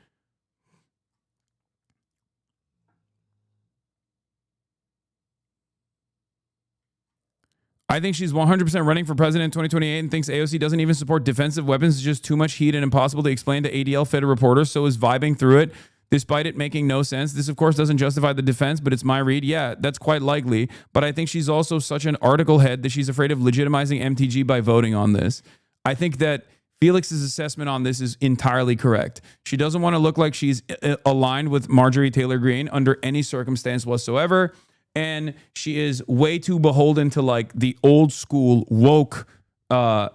I think she's 100% running for president in 2028 and thinks AOC doesn't even support defensive weapons. It's just too much heat and impossible to explain to ADL fed a reporter, so is vibing through it, despite it making no sense. This, of course, doesn't justify the defense, but it's my read. Yeah, that's quite likely. But I think she's also such an article head that she's afraid of legitimizing MTG by voting on this. I think that Felix's assessment on this is entirely correct. She doesn't want to look like she's aligned with Marjorie Taylor Greene under any circumstance whatsoever. And she is way too beholden to like the old school woke, the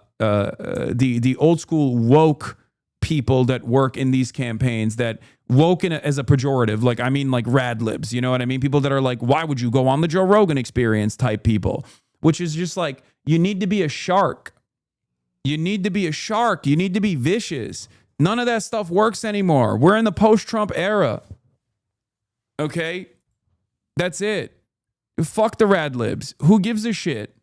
old school woke people that work in these campaigns, that woke as a pejorative. Like, I mean, like rad libs, you know what I mean? People that are like, why would you go on the Joe Rogan Experience type people, which is just like, you need to be a shark. You need to be a shark. You need to be vicious. None of that stuff works anymore. We're in the post-Trump era. Okay? That's it. Fuck the rad libs. Who gives a shit?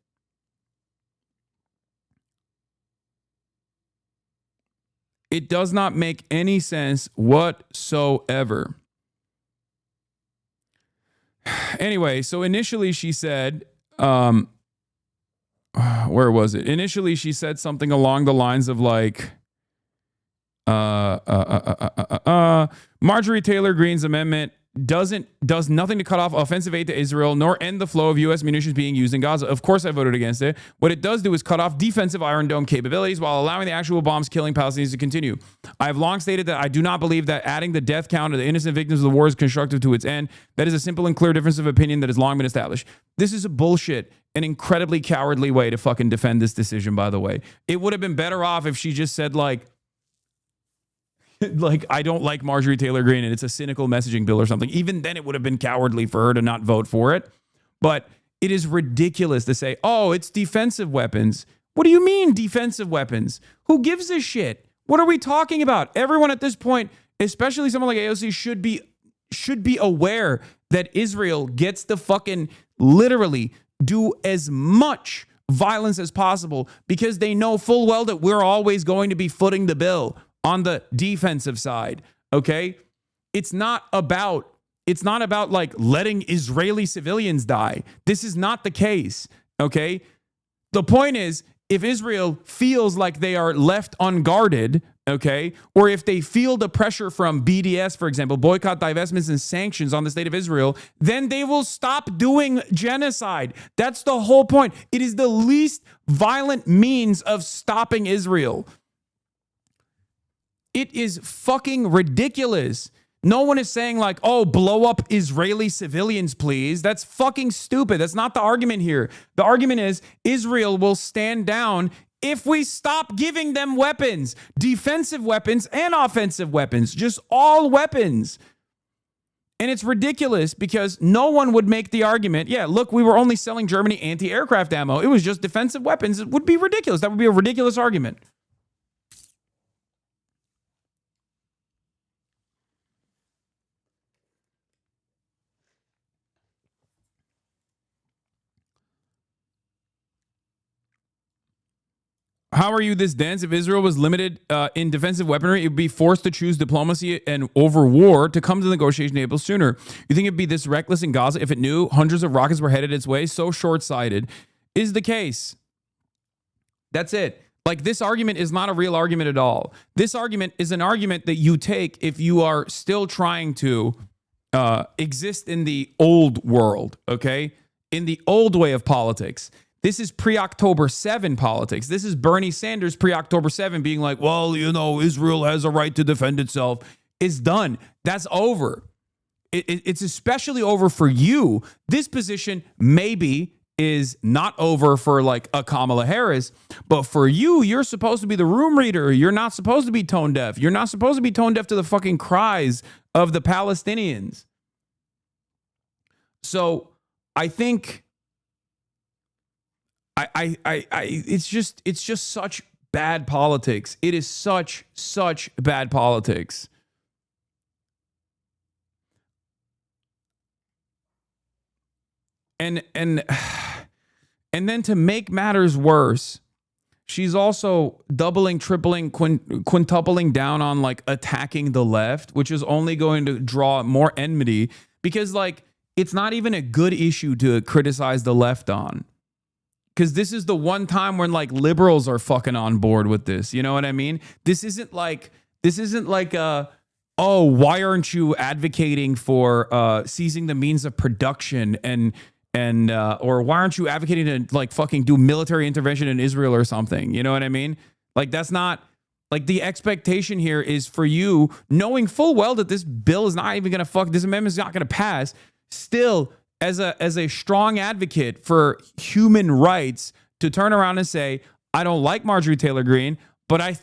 It does not make any sense whatsoever. Anyway, so initially she said, where was it? Initially she said something along the lines of like, Marjorie Taylor Greene's amendment does nothing to cut off offensive aid to Israel nor end the flow of U.S. munitions being used in Gaza. Of course I voted against it. What it does do is cut off defensive Iron Dome capabilities while allowing the actual bombs killing Palestinians to continue. I have long stated that I do not believe that adding the death count of the innocent victims of the war is constructive to its end. That is a simple and clear difference of opinion that has long been established. This is a bullshit, an incredibly cowardly way to fucking defend this decision, by the way. It would have been better off if she just said like, I don't like Marjorie Taylor Greene and it's a cynical messaging bill or something. Even then it would have been cowardly for her to not vote for it. But it is ridiculous to say, oh, it's defensive weapons. What do you mean defensive weapons? Who gives a shit? What are we talking about? Everyone at this point, especially someone like AOC, should be aware that Israel gets to fucking literally do as much violence as possible because they know full well that we're always going to be footing the bill on the defensive side, okay? It's not about like letting Israeli civilians die. This is not the case, okay? The point is, if Israel feels like they are left unguarded, okay, or if they feel the pressure from BDS, for example, boycott, divestments, and sanctions on the state of Israel, then they will stop doing genocide. That's the whole point. It is the least violent means of stopping Israel. It is fucking ridiculous. No one is saying like, oh, blow up Israeli civilians, please. That's fucking stupid. That's not the argument here. The argument is Israel will stand down if we stop giving them weapons, defensive weapons and offensive weapons, just all weapons. And it's ridiculous because no one would make the argument, yeah, look, we were only selling Germany anti-aircraft ammo. It was just defensive weapons. It would be ridiculous. That would be a ridiculous argument. How are you this dense? If Israel was limited in defensive weaponry, it would be forced to choose diplomacy and over war to come to the negotiation table sooner. You think it'd be this reckless in Gaza if it knew hundreds of rockets were headed its way? So short-sighted is the case. That's it. Like, this argument is not a real argument at all. This argument is an argument that you take if you are still trying to exist in the old world, okay? In the old way of politics. This is pre-October 7 politics. This is Bernie Sanders pre-October 7 being like, well, you know, Israel has a right to defend itself. It's done. That's over. It's especially over for you. This position maybe is not over for like a Kamala Harris, but for you, you're supposed to be the room reader. You're not supposed to be tone deaf. You're not supposed to be tone deaf to the fucking cries of the Palestinians. So I think it's just such bad politics. It is such bad politics. And then to make matters worse, she's also doubling, tripling, quintupling down on like attacking the left, which is only going to draw more enmity because like it's not even a good issue to criticize the left on. Because this is the one time when like liberals are fucking on board with this. You know what I mean? This isn't like oh, why aren't you advocating for seizing the means of production and or why aren't you advocating to like fucking do military intervention in Israel or something? You know what I mean? Like, that's not like the expectation here is for you knowing full well that this bill is not even going to this amendment is not going to pass. Still, as a strong advocate for human rights, to turn around and say, I don't like Marjorie Taylor Greene, but I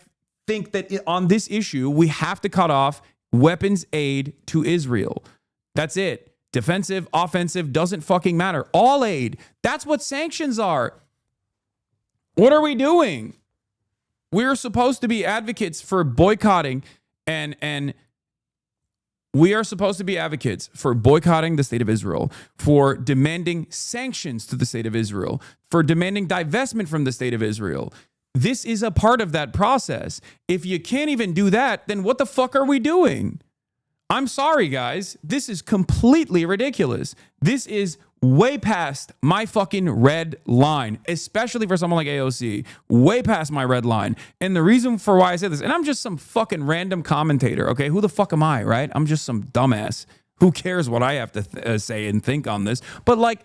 think that on this issue, we have to cut off weapons aid to Israel. That's it. Defensive, offensive, doesn't fucking matter. All aid. That's what sanctions are. What are we doing? We're supposed to be advocates for boycotting and we are supposed to be advocates for boycotting the state of Israel, for demanding sanctions to the state of Israel, for demanding divestment from the state of Israel. This is a part of that process. If you can't even do that, then what the fuck are we doing? I'm sorry, guys. This is completely ridiculous. This is way past my fucking red line, especially for someone like AOC. Way past my red line. And the reason for why I said this, and I'm just some fucking random commentator, okay? Who the fuck am I, right? I'm just some dumbass. Who cares what I have to say and think on this? But like,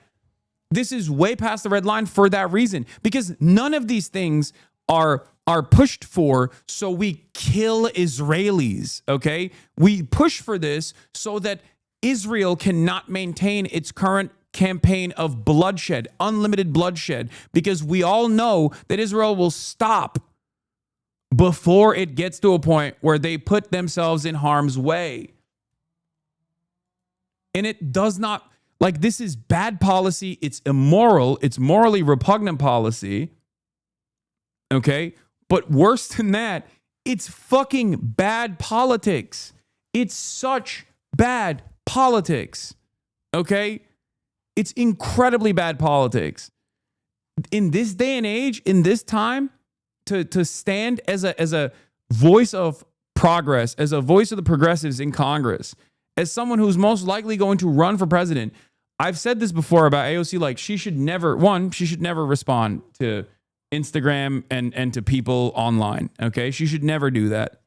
this is way past the red line for that reason. Because none of these things are pushed for so we kill Israelis, okay? We push for this so that Israel cannot maintain its current campaign of bloodshed, unlimited bloodshed, because we all know that Israel will stop before it gets to a point where they put themselves in harm's way. And it does not, like, this is bad policy. It's immoral. It's morally repugnant policy. Okay? But worse than that, it's fucking bad politics. It's such bad politics. Okay? It's incredibly bad politics. In this day and age, in this time, to stand as a voice of progress, as a voice of the progressives in Congress, as someone who's most likely going to run for president, I've said this before about AOC, like, she should never respond to Instagram and to people online, okay? She should never do that.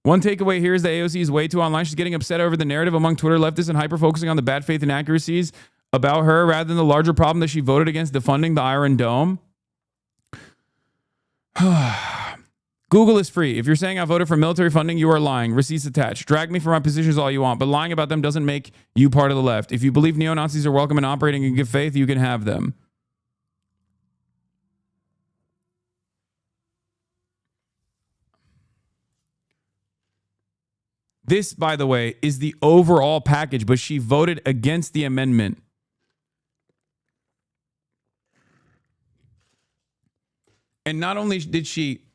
One takeaway here is that AOC is way too online. She's getting upset over the narrative among Twitter leftists and hyper-focusing on the bad faith inaccuracies about her rather than the larger problem that she voted against defunding the Iron Dome. Google is free. If you're saying I voted for military funding, you are lying. Receipts attached. Drag me for my positions all you want, but lying about them doesn't make you part of the left. If you believe neo-Nazis are welcome and operating in good faith, you can have them. This, by the way, is the overall package, but she voted against the amendment. And not only did she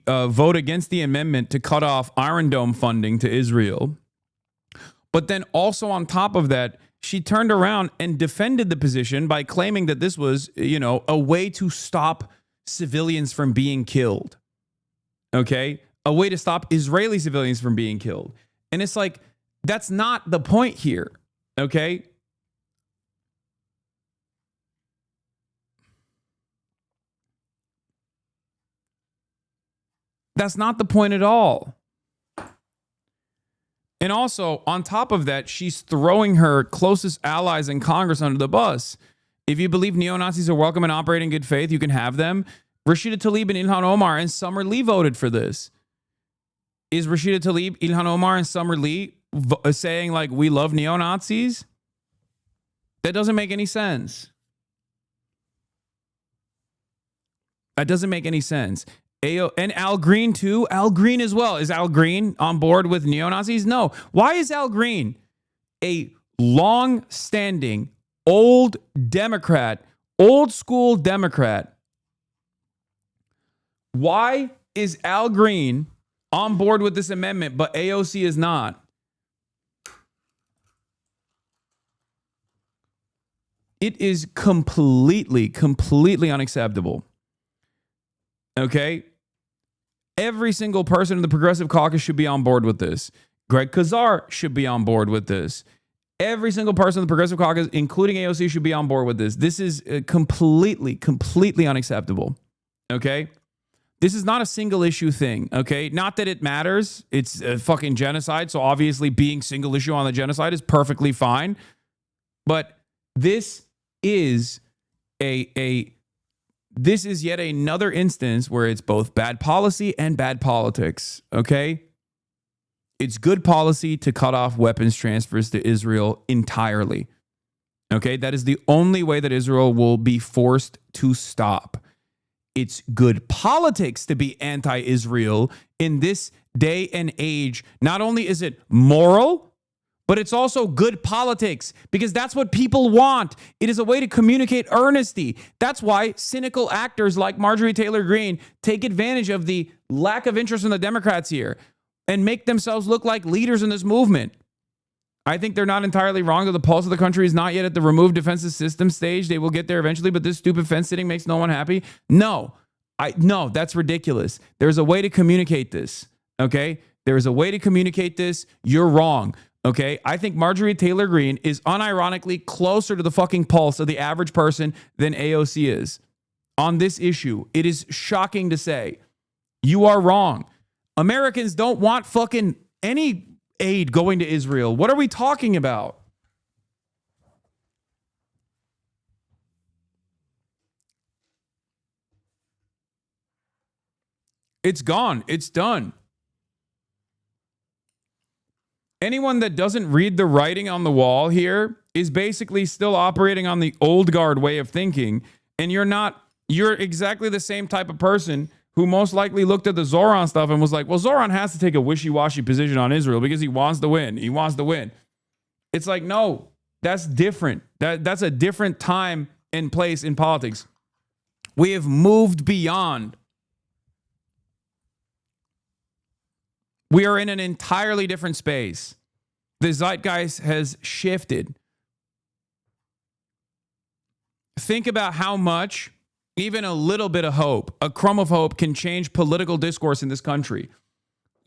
vote against the amendment to cut off Iron Dome funding to Israel, but then also on top of that, she turned around and defended the position by claiming that this was, a way to stop civilians from being killed. Okay? A way to stop Israeli civilians from being killed. And it's like, that's not the point here. Okay? That's not the point at all. And also, on top of that, she's throwing her closest allies in Congress under the bus. If you believe neo-Nazis are welcome and operate in good faith, you can have them. Rashida Tlaib and Ilhan Omar and Summer Lee voted for this. Is Rashida Tlaib, Ilhan Omar, and Summer Lee saying, like, we love neo-Nazis? That doesn't make any sense. That doesn't make any sense. And Al Green, too. Al Green as well. Is Al Green on board with neo-Nazis? No. Why is Al Green, a long-standing, old Democrat, old school Democrat, why is Al Green on board with this amendment, but AOC is not? It is completely unacceptable. Okay? Every single person in the Progressive Caucus should be on board with this. Greg Kazar should be on board with this. Every single person in the Progressive Caucus, including AOC, should be on board with this. This is completely unacceptable. Okay? This is not a single issue thing. Okay? Not that it matters. It's a fucking genocide. So obviously being single issue on the genocide is perfectly fine. But this is this is yet another instance where it's both bad policy and bad politics, okay? It's good policy to cut off weapons transfers to Israel entirely, okay? That is the only way that Israel will be forced to stop. It's good politics to be anti-Israel in this day and age. Not only is it moral, but it's also good politics because that's what people want. It is a way to communicate earnesty. That's why cynical actors like Marjorie Taylor Greene take advantage of the lack of interest in the Democrats here and make themselves look like leaders in this movement. I think they're not entirely wrong that the pulse of the country is not yet at the removed defensive system stage. They will get there eventually, but this stupid fence sitting makes no one happy. No, that's ridiculous. There's a way to communicate this, okay? There is a way to communicate this. You're wrong. Okay, I think Marjorie Taylor Greene is unironically closer to the fucking pulse of the average person than AOC is on this issue. It is shocking to say. You are wrong. Americans don't want fucking any aid going to Israel. What are we talking about? It's gone. It's done. Anyone that doesn't read the writing on the wall here is basically still operating on the old guard way of thinking. And you're exactly the same type of person who most likely looked at the Zoran stuff and was like, well, Zoran has to take a wishy-washy position on Israel because he wants to win. He wants to win. It's like, no, that's different. That's a different time and place in politics. We have moved beyond. We are in an entirely different space. The zeitgeist has shifted. Think about how much, even a little bit of hope, a crumb of hope can change political discourse in this country.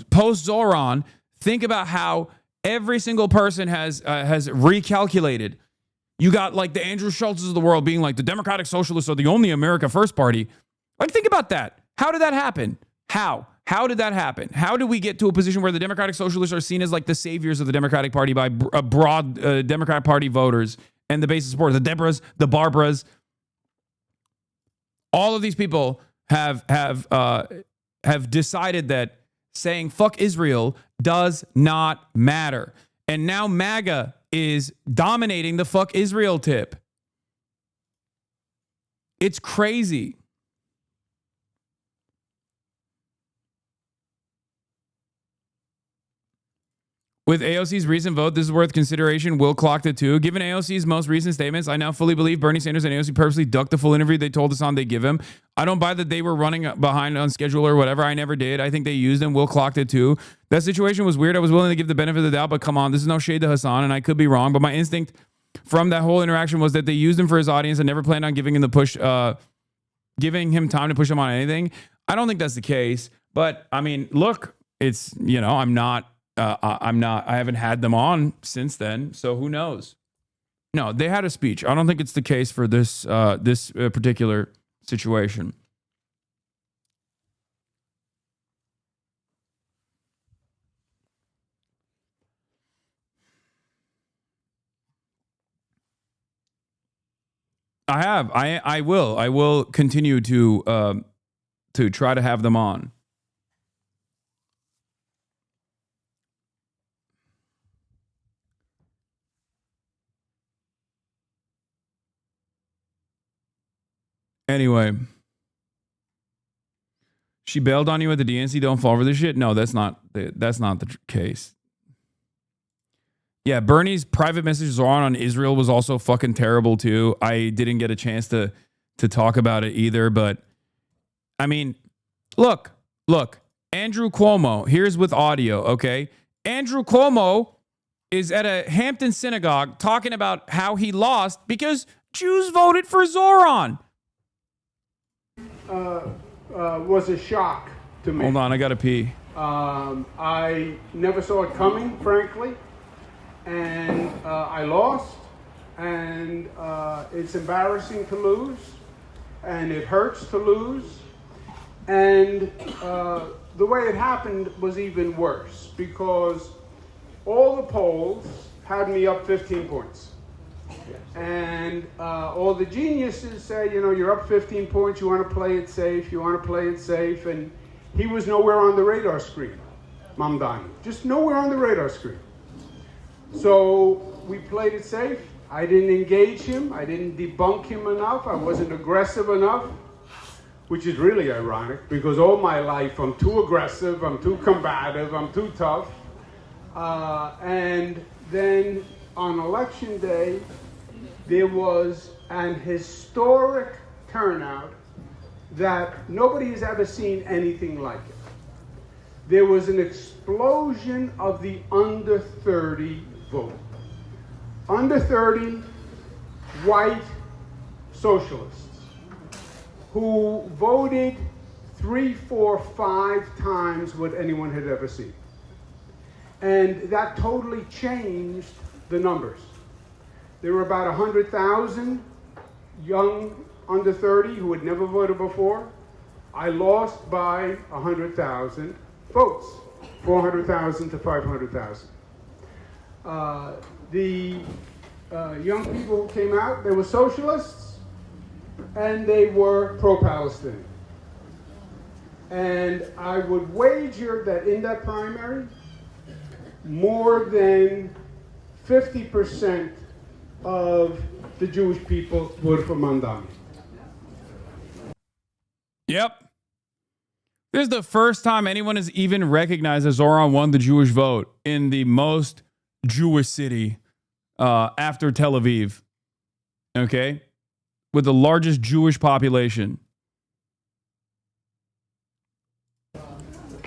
Post-Zoran, think about how every single person has recalculated. You got like the Andrew Schultzes of the world being like, the Democratic Socialists are the only America First party. Like, think about that. How did that happen? How did that happen? How did we get to a position where the Democratic Socialists are seen as like the saviors of the Democratic Party by a broad Democrat Party voters and the base of support? The Debras, the Barbaras, all of these people have decided that saying fuck Israel does not matter. And now MAGA is dominating the fuck Israel tip. It's crazy. With AOC's recent vote, this is worth consideration. Will clocked it too. Given AOC's most recent statements, I now fully believe Bernie Sanders and AOC purposely ducked the full interview they told us on they give him. I don't buy that they were running behind on schedule or whatever. I never did. I think they used him. Will clocked it too. That situation was weird. I was willing to give the benefit of the doubt, but come on, this is no shade to Hasan, and I could be wrong, but my instinct from that whole interaction was that they used him for his audience and never planned on giving him the push giving him time to push him on anything. I don't think that's the case. But I mean, look, it's, you know, I haven't had them on since then. So who knows? No, they had a speech. I don't think it's the case for this particular situation. I have. I will. I will continue to try to have them on. Anyway, she bailed on you at the DNC. Don't fall for this shit. No, that's not the case. Yeah, Bernie's private messages on Israel was also fucking terrible too. I didn't get a chance to talk about it either, but I mean, look, Andrew Cuomo, here's with audio, okay? Andrew Cuomo is at a Hampton synagogue talking about how he lost because Jews voted for Zoran. Was a shock to me. Hold on, I gotta pee. I never saw it coming, frankly, and I lost, and it's embarrassing to lose, and it hurts to lose, and the way it happened was even worse because all the polls had me up 15 points. And all the geniuses say, you know, you're up 15 points, you want to play it safe, and he was nowhere on the radar screen, Mamdani, just nowhere on the radar screen. So we played it safe. I didn't engage him, I didn't debunk him enough, I wasn't aggressive enough, which is really ironic because all my life I'm too aggressive, I'm too combative, I'm too tough. And then on election day, there was an historic turnout that nobody has ever seen anything like it. There was an explosion of the under 30 vote. Under 30 white socialists who voted 3, 4, 5 times what anyone had ever seen. And that totally changed the numbers. There were about 100,000 young under 30 who had never voted before. I lost by 100,000 votes, 400,000 to 500,000. The young people who came out, they were socialists and they were pro-Palestinian. And I would wager that in that primary, more than 50% of the Jewish people voted for Mamdani. Yep. This is the first time anyone has even recognized that Zoran won the Jewish vote in the most Jewish city after Tel Aviv. Okay? With the largest Jewish population.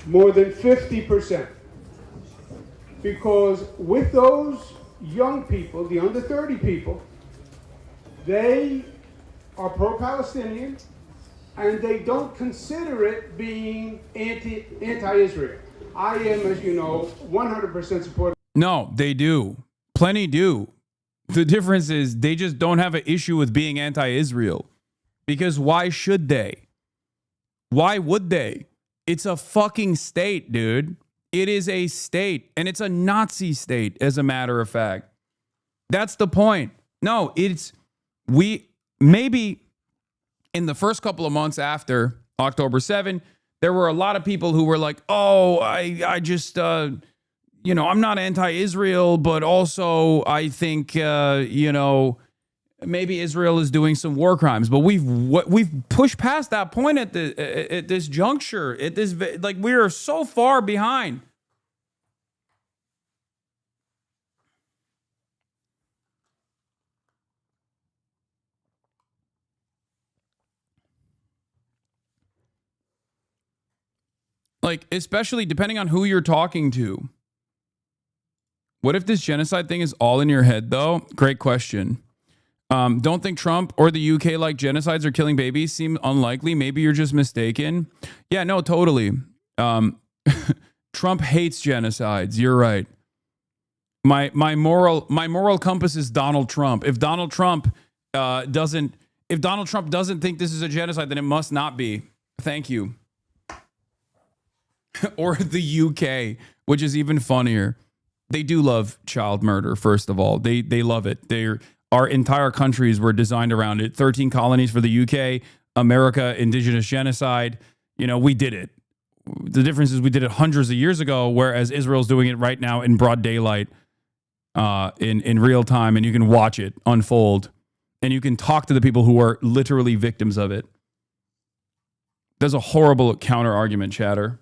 More than 50%. Because with those young people, the under 30 people, they are pro-Palestinian and they don't consider it being anti-Israel. I am, as you know, 100% supportive. No, they do. Plenty do. The difference is they just don't have an issue with being anti-Israel. Because why should they? Why would they? It's a fucking state, dude. It is a state, and it's a Nazi state, as a matter of fact. That's the point. No, maybe in the first couple of months after October 7, there were a lot of people who were like, oh, I just, I'm not anti-Israel, but also I think, maybe Israel is doing some war crimes. But we've pushed past that point at this juncture. We are so far behind. Like, especially depending on who you're talking to. What if this genocide thing is all in your head, though? Great question. Don't think Trump or the UK like genocides or killing babies seem unlikely. Maybe you're just mistaken. Yeah, no, totally. Trump hates genocides. You're right. My moral compass is Donald Trump. If Donald Trump doesn't think this is a genocide, then it must not be. Thank you. Or the UK, which is even funnier. They do love child murder, first of all. They love it. Our entire countries were designed around it. 13 colonies for the UK, America, indigenous genocide. We did it. The difference is we did it hundreds of years ago, whereas Israel's doing it right now in broad daylight, in real time, and you can watch it unfold, and you can talk to the people who are literally victims of it. There's a horrible counter argument, chatter.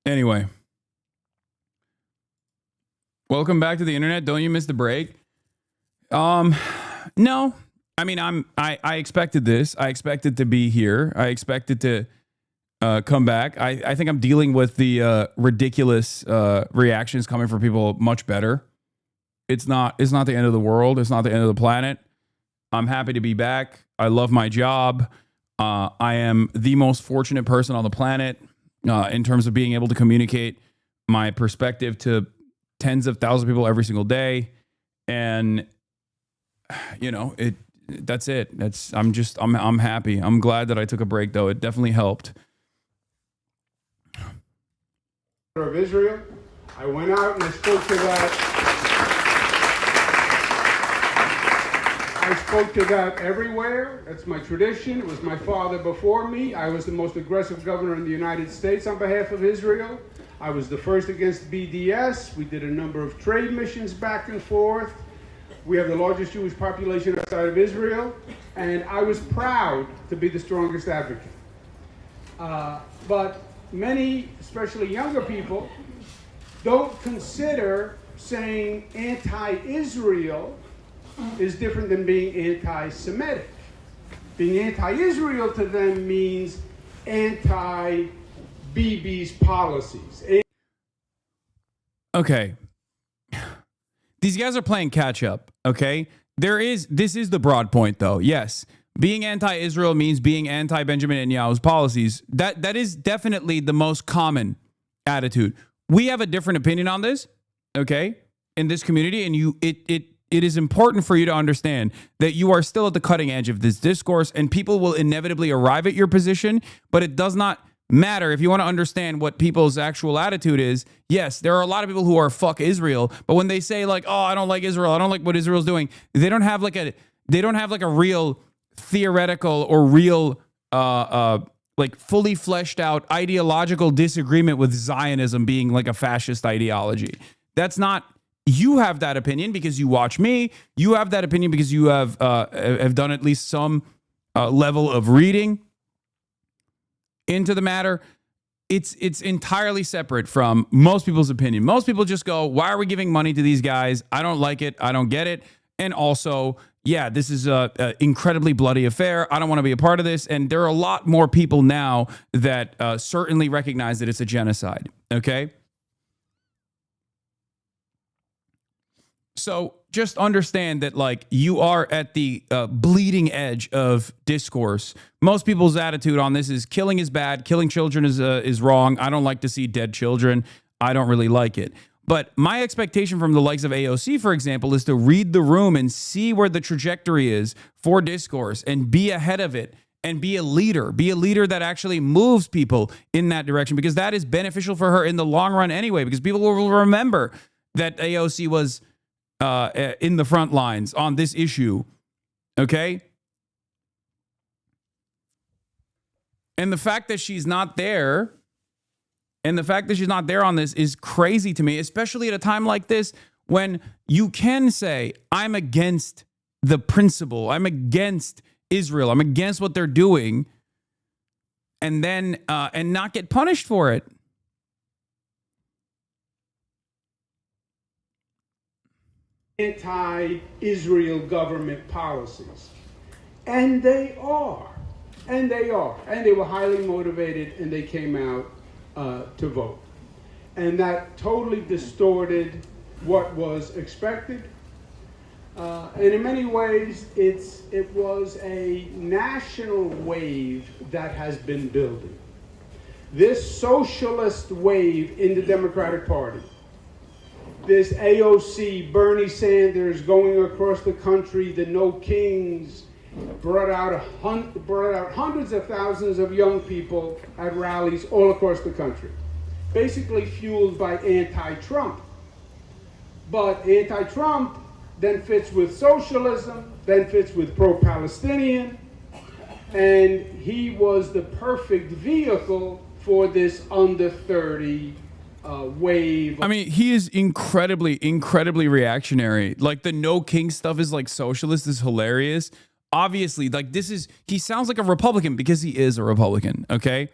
Anyway, welcome back to the internet. Don't you miss the break? No. I mean, I expected this. I expected to be here. I expected to come back. I think I'm dealing with the ridiculous reactions coming from people much better. It's not the end of the world. It's not the end of the planet. I'm happy to be back. I love my job. I am the most fortunate person on the planet. In terms of being able to communicate my perspective to tens of thousands of people every single day. And, that's it. I'm happy. I'm glad that I took a break, though. It definitely helped. Of Israel, I went out and I spoke to that everywhere. That's my tradition. It was my father before me. I was the most aggressive governor in the United States on behalf of Israel. I was the first against BDS. We did a number of trade missions back and forth. We have the largest Jewish population outside of Israel, and I was proud to be the strongest advocate. But many, especially younger people, don't consider saying anti-Israel is different than being anti-Semitic. Being anti-Israel to them means anti-Bibi's policies. Okay. These guys are playing catch up, okay? This is the broad point, though. Yes, being anti-Israel means being anti-Benjamin Netanyahu's policies. That is definitely the most common attitude. We have a different opinion on this, okay, in this community, and it is important for you to understand that you are still at the cutting edge of this discourse, and people will inevitably arrive at your position, but it does not matter if you want to understand what people's actual attitude is. Yes, there are a lot of people who are fuck Israel, but when they say like, "Oh, I don't like Israel. I don't like what Israel's doing," they don't have like a real theoretical or real like fully fleshed out ideological disagreement with Zionism being like a fascist ideology. That's not. You have that opinion because you watch me. You have that opinion because you have done at least some level of reading into the matter. It's entirely separate from most people's opinion. Most people just go, "Why are we giving money to these guys? I don't like it. I don't get it." And also, yeah, this is a incredibly bloody affair. I don't want to be a part of this. And there are a lot more people now that certainly recognize that it's a genocide. Okay. So just understand that, like, you are at the bleeding edge of discourse. Most people's attitude on this is killing is bad. Killing children is wrong. I don't like to see dead children. I don't really like it. But my expectation from the likes of AOC, for example, is to read the room and see where the trajectory is for discourse and be ahead of it and be a leader. Be a leader that actually moves people in that direction, because that is beneficial for her in the long run anyway, because people will remember that AOC was in the front lines on this issue, okay? And the fact that she's not there, on this is crazy to me, especially at a time like this when you can say, I'm against the principle, I'm against Israel, I'm against what they're doing, and then and not get punished for it. Anti-Israel government policies. And they are. And they are. And they were highly motivated, and they came out to vote. And that totally distorted what was expected. And in many ways, it was a national wave that has been building. This socialist wave in the Democratic Party, this AOC, Bernie Sanders going across the country, the No Kings, brought out hundreds of thousands of young people at rallies all across the country, basically fueled by anti-Trump. But anti-Trump then fits with socialism, then fits with pro-Palestinian, and he was the perfect vehicle for this under 30 wave. I mean, he is incredibly reactionary. Like the No King stuff is like socialist is hilarious. Obviously, like he sounds like a Republican because he is a Republican, okay?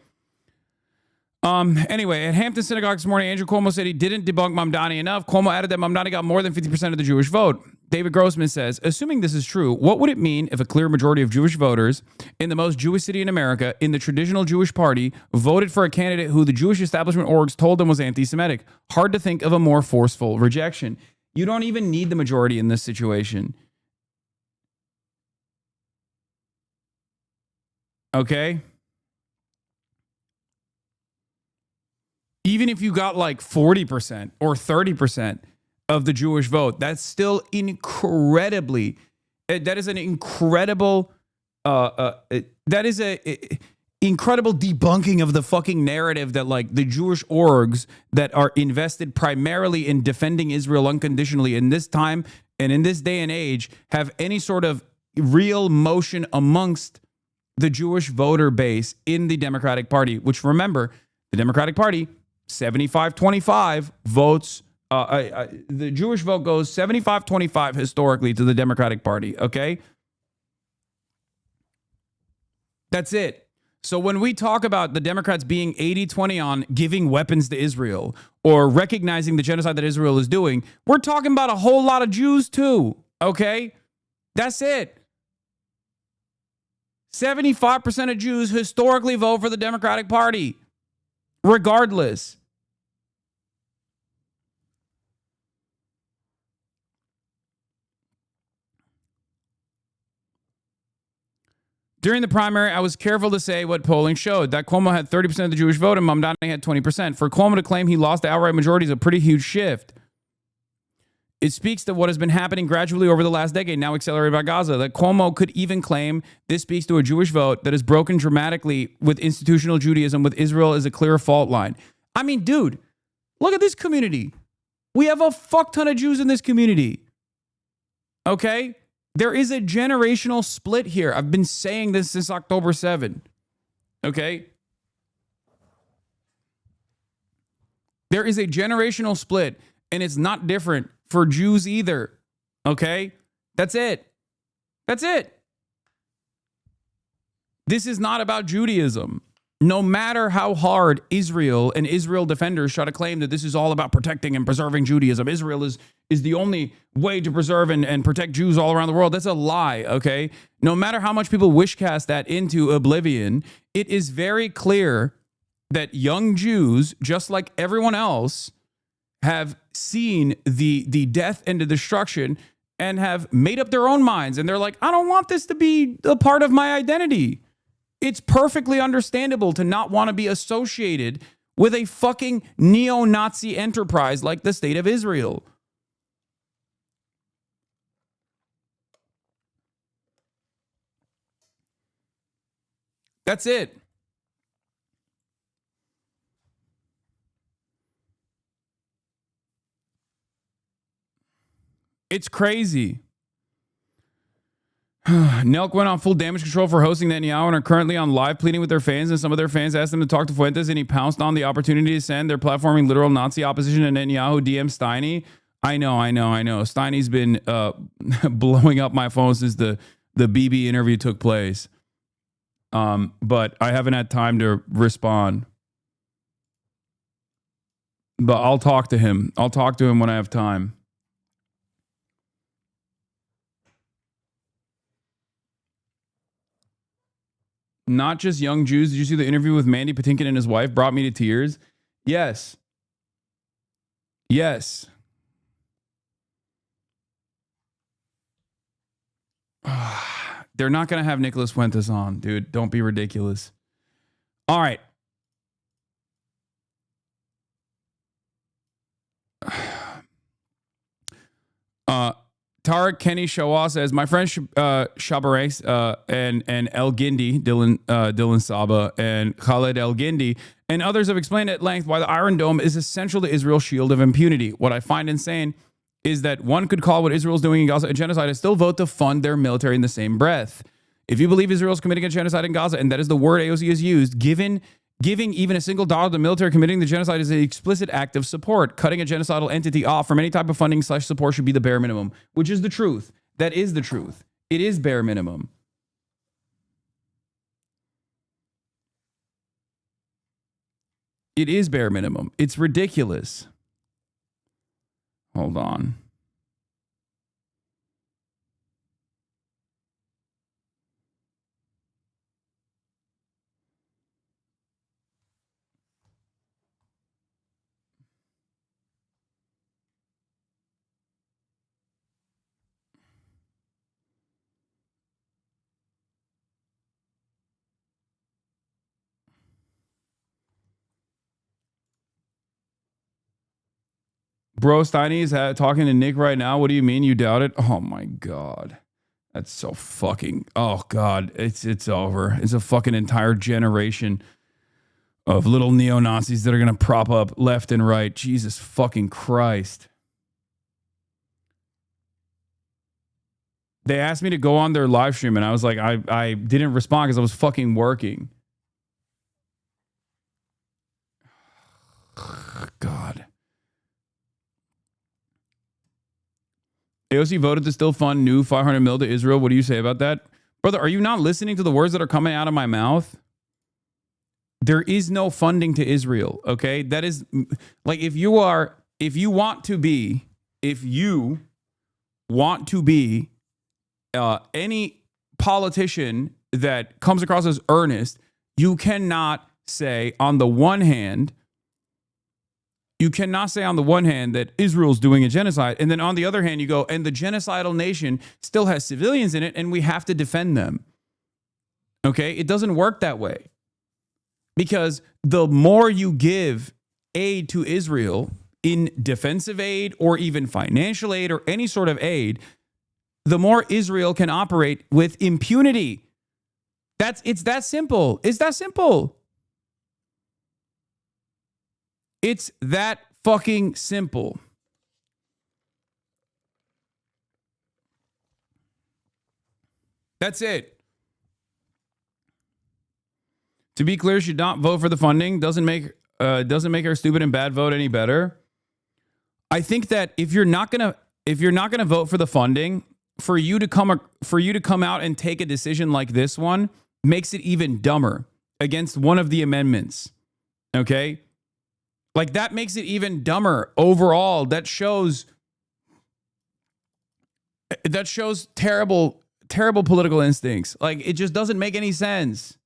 Anyway, at Hampton Synagogue this morning, Andrew Cuomo said he didn't debunk Mamdani enough. Cuomo added that Mamdani got more than 50% of the Jewish vote. David Grossman says, assuming this is true, what would it mean if a clear majority of Jewish voters in the most Jewish city in America, in the traditional Jewish party, voted for a candidate who the Jewish establishment orgs told them was anti-Semitic? Hard to think of a more forceful rejection. You don't even need the majority in this situation. Okay? Even if you got like 40% or 30% of the Jewish vote, that's still incredibly, that is an incredible, that is a incredible debunking of the fucking narrative that like the Jewish orgs that are invested primarily in defending Israel unconditionally in this time and in this day and age have any sort of real motion amongst the Jewish voter base in the Democratic Party, which remember, the Democratic Party, 75-25 votes. The Jewish vote goes 75-25 historically to the Democratic Party. Okay. That's it. So when we talk about the Democrats being 80-20 on giving weapons to Israel or recognizing the genocide that Israel is doing, we're talking about a whole lot of Jews too. Okay. That's it. 75% of Jews historically vote for the Democratic Party, regardless. During the primary, I was careful to say what polling showed, that Cuomo had 30% of the Jewish vote and Mamdani had 20%. For Cuomo to claim he lost the outright majority is a pretty huge shift. It speaks to what has been happening gradually over the last decade, now accelerated by Gaza, that Cuomo could even claim this speaks to a Jewish vote that has broken dramatically with institutional Judaism, with Israel as a clear fault line. I mean, dude, look at this community. We have a fuck ton of Jews in this community. Okay? There is a generational split here. I've been saying this since October 7. Okay? There is a generational split, and it's not different for Jews either. Okay? That's it. That's it. This is not about Judaism. No matter how hard Israel and Israel defenders try to claim that this is all about protecting and preserving Judaism, Israel is the only way to preserve and protect Jews all around the world. That's a lie, okay? No matter how much people wishcast that into oblivion, it is very clear that young Jews, just like everyone else, have seen the death and the destruction and have made up their own minds. And they're like, I don't want this to be a part of my identity. It's perfectly understandable to not want to be associated with a fucking neo-Nazi enterprise like the State of Israel. That's it. It's crazy. Nelk went on full damage control for hosting Netanyahu and are currently on live pleading with their fans, and some of their fans asked them to talk to Fuentes, and he pounced on the opportunity to send their platforming literal Nazi opposition to Netanyahu DM Steiny. I know. Steiny's been blowing up my phone since the BB interview took place. But I haven't had time to respond. But I'll talk to him. I'll talk to him when I have time. Not just young Jews. Did you see the interview with Mandy Patinkin and his wife? Brought me to tears. Yes. Yes. They're not going to have Nicholas Fuentes on, dude. Don't be ridiculous. All right. Tarek Kenny Shawah says, my friend Shabarex and El Gindi, Dylan Saba, and Khaled El Gindi, and others have explained at length why the Iron Dome is essential to Israel's shield of impunity. What I find insane is that one could call what Israel's doing in Gaza a genocide and still vote to fund their military in the same breath. If you believe Israel's committing a genocide in Gaza, and that is the word AOC has used, giving even a single dollar to the military committing the genocide is an explicit act of support. Cutting a genocidal entity off from any type of funding / support should be the bare minimum, which is the truth. That is the truth. It is bare minimum. It is bare minimum. It's ridiculous. Hold on. Bro, Steiny is talking to Nick right now. What do you mean you doubt it? Oh my God. That's so fucking, oh God, it's over. It's a fucking entire generation of little neo-Nazis that are going to prop up left and right. Jesus fucking Christ. They asked me to go on their live stream and I was like, I didn't respond because I was fucking working. God. AOC voted to still fund new 500 mil to Israel. What do you say about that? Brother, are you not listening to the words that are coming out of my mouth? There is no funding to Israel, okay? That is, like, if you want to be any politician that comes across as earnest, you cannot say on the one hand that Israel's doing a genocide, and then on the other hand, you go, and the genocidal nation still has civilians in it, and we have to defend them. Okay? It doesn't work that way. Because the more you give aid to Israel in defensive aid or even financial aid or any sort of aid, the more Israel can operate with impunity. It's that simple. It's that simple. It's that fucking simple. That's it. To be clear, should not vote for the funding. Doesn't make our stupid and bad vote any better. I think that if you're not gonna vote for the funding, for you to come out and take a decision like this one makes it even dumber against one of the amendments. Okay? Like, that makes it even dumber overall. That shows terrible political instincts. Like, it just doesn't make any sense.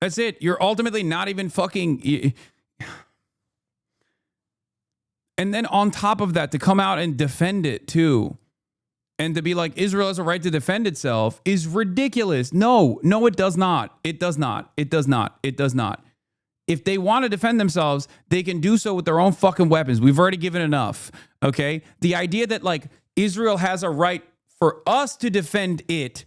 That's it. You're ultimately not even fucking... And then on top of that, to come out and defend it too, and to be like, Israel has a right to defend itself, is ridiculous. No, it does not. It does not. It does not. It does not. If they want to defend themselves, they can do so with their own fucking weapons. We've already given enough. Okay? The idea that, like, Israel has a right for us to defend it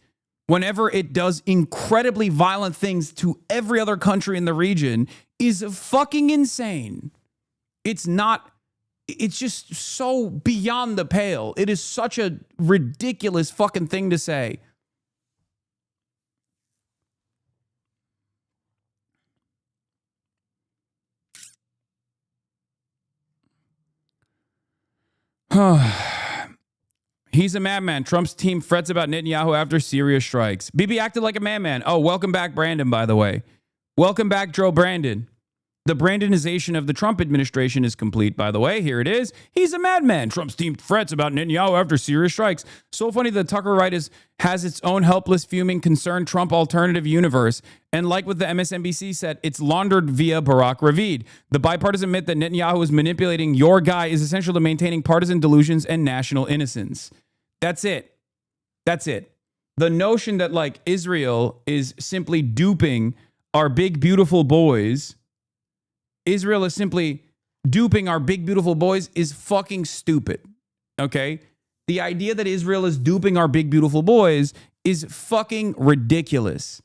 whenever it does incredibly violent things to every other country in the region is fucking insane. It's not... It's just so beyond the pale. It is such a ridiculous fucking thing to say. He's a madman. Trump's team frets about Netanyahu after Syria strikes. Bibi acted like a madman. Oh, welcome back, Brandon, by the way. Welcome back, Joe Brandon. The Brandonization of the Trump administration is complete, by the way. Here it is. He's a madman. Trump's team frets about Netanyahu after Syria strikes. So funny that Tucker Wright has its own helpless, fuming, concerned Trump alternative universe. And like what the MSNBC said, it's laundered via Barack Ravid. The bipartisan myth that Netanyahu is manipulating your guy is essential to maintaining partisan delusions and national innocence. That's it. That's it. The notion that like Israel is simply duping our big, beautiful boys, Israel is simply duping our big, beautiful boys is fucking stupid. Okay? The idea that Israel is duping our big, beautiful boys is fucking ridiculous.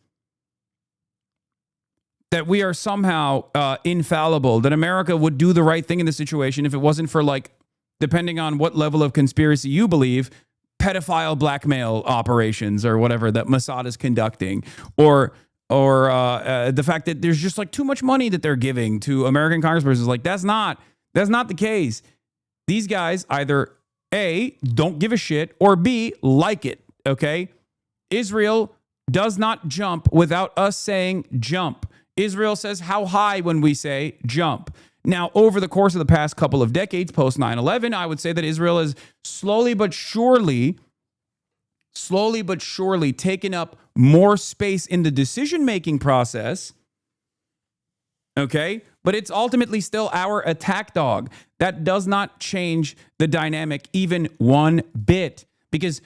That we are somehow infallible, that America would do the right thing in this situation if it wasn't for, like, depending on what level of conspiracy you believe, pedophile blackmail operations or whatever that Mossad is conducting, or the fact that there's just like too much money that they're giving to American congresspersons. Like, that's not the case. These guys either A, don't give a shit, or B, like it. Okay? Israel does not jump without us saying jump. Israel says how high when we say jump. Now, over the course of the past couple of decades, post 9/11, I would say that Israel has slowly but surely taken up more space in the decision-making process. Okay? But it's ultimately still our attack dog. That does not change the dynamic even one bit. Because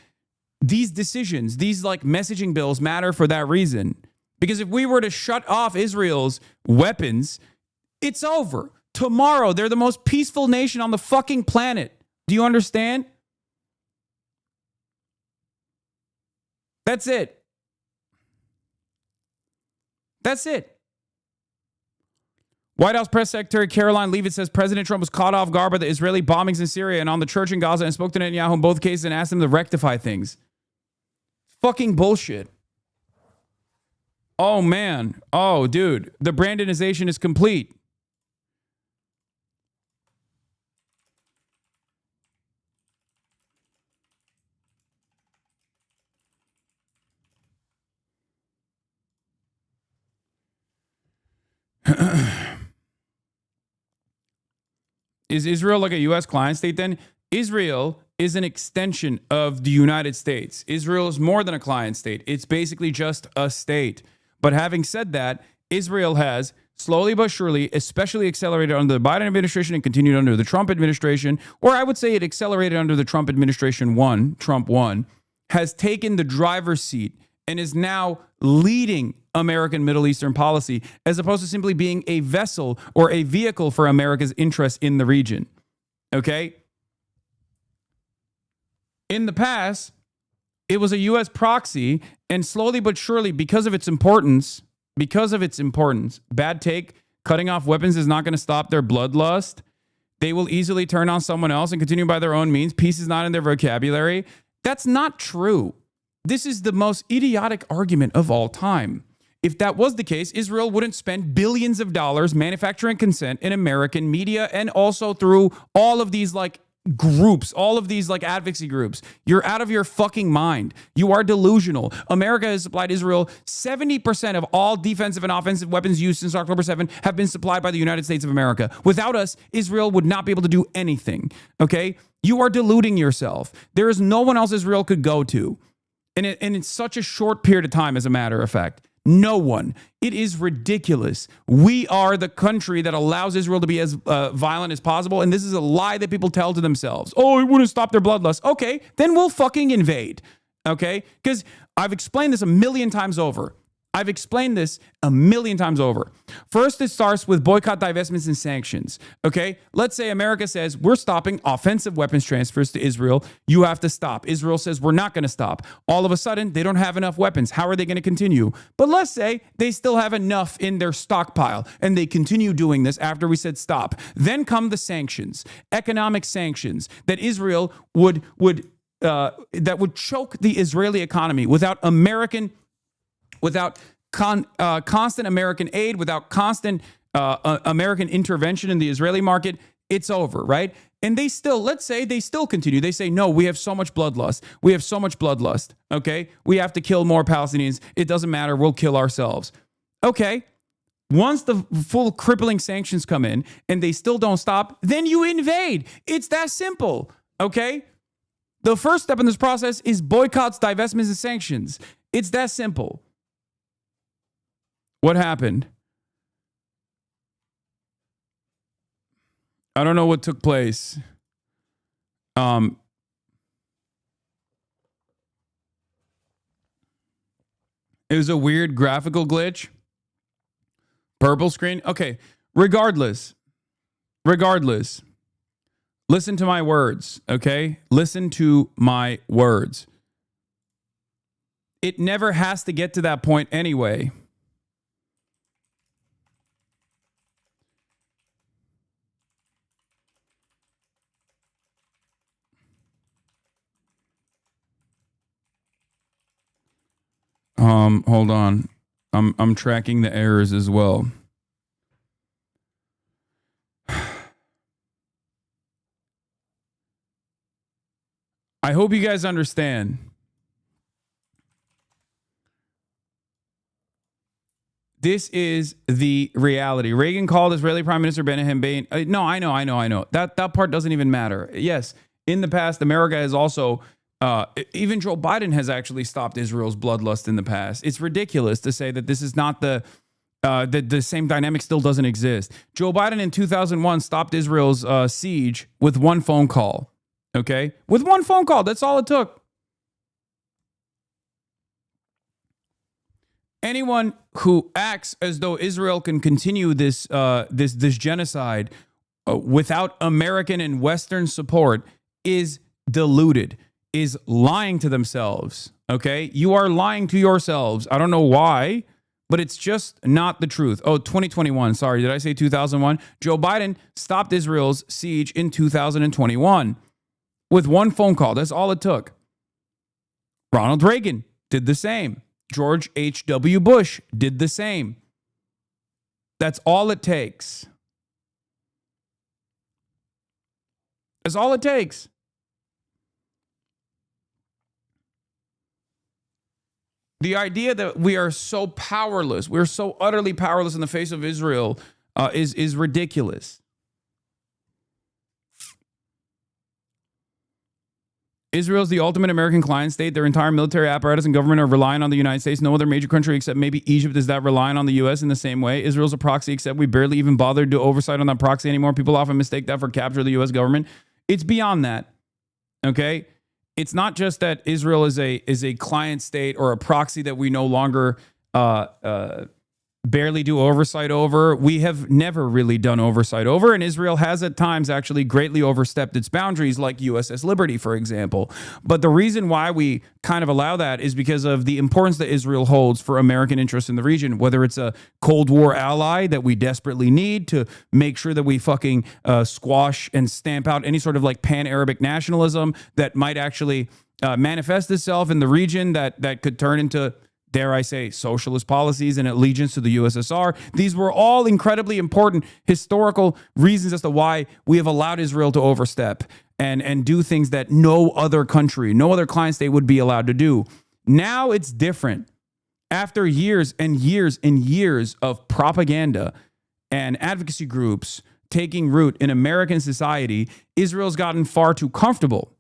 these decisions, these like messaging bills matter for that reason. Because if we were to shut off Israel's weapons, it's over. Tomorrow, they're the most peaceful nation on the fucking planet. Do you understand? That's it. That's it. White House Press Secretary Caroline Leavitt says President Trump was caught off guard by the Israeli bombings in Syria and on the church in Gaza and spoke to Netanyahu in both cases and asked him to rectify things. Fucking bullshit. Oh, man. Oh, dude. The Brandonization is complete. Is Israel like a U.S. client state then? Israel is an extension of the United States. Israel is more than a client state. It's basically just a state. But having said that, Israel has slowly but surely, especially accelerated under the Biden administration and continued under the Trump administration, or I would say it accelerated under the Trump administration Trump 1, has taken the driver's seat and is now leading American Middle Eastern policy as opposed to simply being a vessel or a vehicle for America's interests in the region. Okay? In the past, it was a U.S. proxy, and slowly but surely, because of its importance, bad take, cutting off weapons is not going to stop their bloodlust. They will easily turn on someone else and continue by their own means. Peace is not in their vocabulary. That's not true. This is the most idiotic argument of all time. If that was the case, Israel wouldn't spend billions of dollars manufacturing consent in American media and also through all of these like groups, all of these like advocacy groups. You're out of your fucking mind. You are delusional. America has supplied Israel 70% of all defensive and offensive weapons used since October 7 have been supplied by the United States of America. Without us, Israel would not be able to do anything. Okay? You are deluding yourself. There is no one else Israel could go to. And in such a short period of time, as a matter of fact. No one. It is ridiculous. We are the country that allows Israel to be as violent as possible. And this is a lie that people tell to themselves. Oh, it wouldn't stop their bloodlust. Okay, then we'll fucking invade. Okay? Because I've explained this a million times over. First, it starts with boycott, divestments, and sanctions. Okay? Let's say America says, we're stopping offensive weapons transfers to Israel. You have to stop. Israel says, we're not going to stop. All of a sudden, they don't have enough weapons. How are they going to continue? But let's say they still have enough in their stockpile, and they continue doing this after we said stop. Then come the sanctions, economic sanctions that Israel would choke the Israeli economy without constant American aid, without constant American intervention in the Israeli market, it's over, right? And let's say they still continue. They say, no, we have so much bloodlust. Okay? We have to kill more Palestinians. It doesn't matter. We'll kill ourselves. Okay. Once the full crippling sanctions come in and they still don't stop, then you invade. It's that simple, okay? The first step in this process is boycotts, divestments, and sanctions. It's that simple. What happened? I don't know what took place. It was a weird graphical glitch. Purple screen. Okay. Regardless. Listen to my words. Okay. Listen to my words. It never has to get to that point anyway. Hold on. I'm tracking the errors as well. I hope you guys understand. This is the reality. Reagan called Israeli Prime Minister Benjamin Bain. No, I know. That part doesn't even matter. Yes, in the past, America has also, even Joe Biden has actually stopped Israel's bloodlust in the past. It's ridiculous to say that this is not the same dynamic still doesn't exist. Joe Biden in 2001 stopped Israel's siege with one phone call. Okay? With one phone call. That's all it took. Anyone who acts as though Israel can continue this genocide without American and Western support is deluded, is lying to themselves. Okay? You are lying to yourselves. I don't know why, but it's just not the truth. Oh, 2021. Sorry, did I say 2001? Joe Biden stopped Israel's siege in 2021 with one phone call. That's all it took. Ronald Reagan did the same. George H.W. Bush did the same. That's all it takes. That's all it takes. The idea that we are so powerless, we're so utterly powerless in the face of Israel is ridiculous. Israel is the ultimate American client state. Their entire military apparatus and government are relying on the United States. No other major country except maybe Egypt is that relying on the U.S. in the same way. Israel's a proxy, except we barely even bother to do oversight on that proxy anymore. People often mistake that for capture of the U.S. government. It's beyond that. Okay? It's not just that Israel is a client state or a proxy that we no longer barely do oversight over. We have never really done oversight over, and Israel has at times actually greatly overstepped its boundaries, like USS Liberty, for example. But the reason why we kind of allow that is because of the importance that Israel holds for American interests in the region, whether it's a Cold War ally that we desperately need to make sure that we fucking squash and stamp out any sort of like pan-Arabic nationalism that might actually manifest itself in the region that could turn into, dare I say, socialist policies and allegiance to the USSR. These were all incredibly important historical reasons as to why we have allowed Israel to overstep and do things that no other country, no other client state would be allowed to do. Now it's different. After years and years and years of propaganda and advocacy groups taking root in American society, Israel's gotten far too comfortable.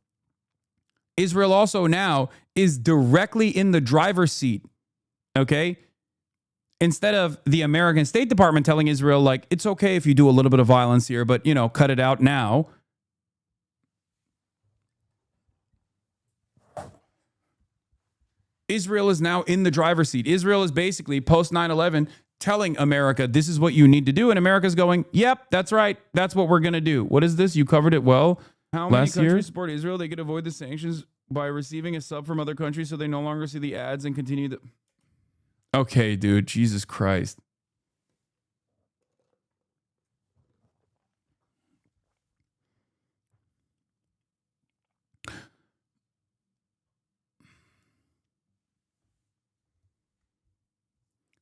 Israel also now is directly in the driver's seat. Okay? Instead of the American State Department telling Israel, like, it's okay if you do a little bit of violence here, but, cut it out now. Israel is now in the driver's seat. Israel is basically, post 9/11, telling America, this is what you need to do. And America's going, yep, that's right. That's what we're going to do. What is this? You covered it well. How many countries support Israel? They could avoid the sanctions by receiving a sub from other countries so they no longer see the ads and continue the... Okay, dude, Jesus Christ.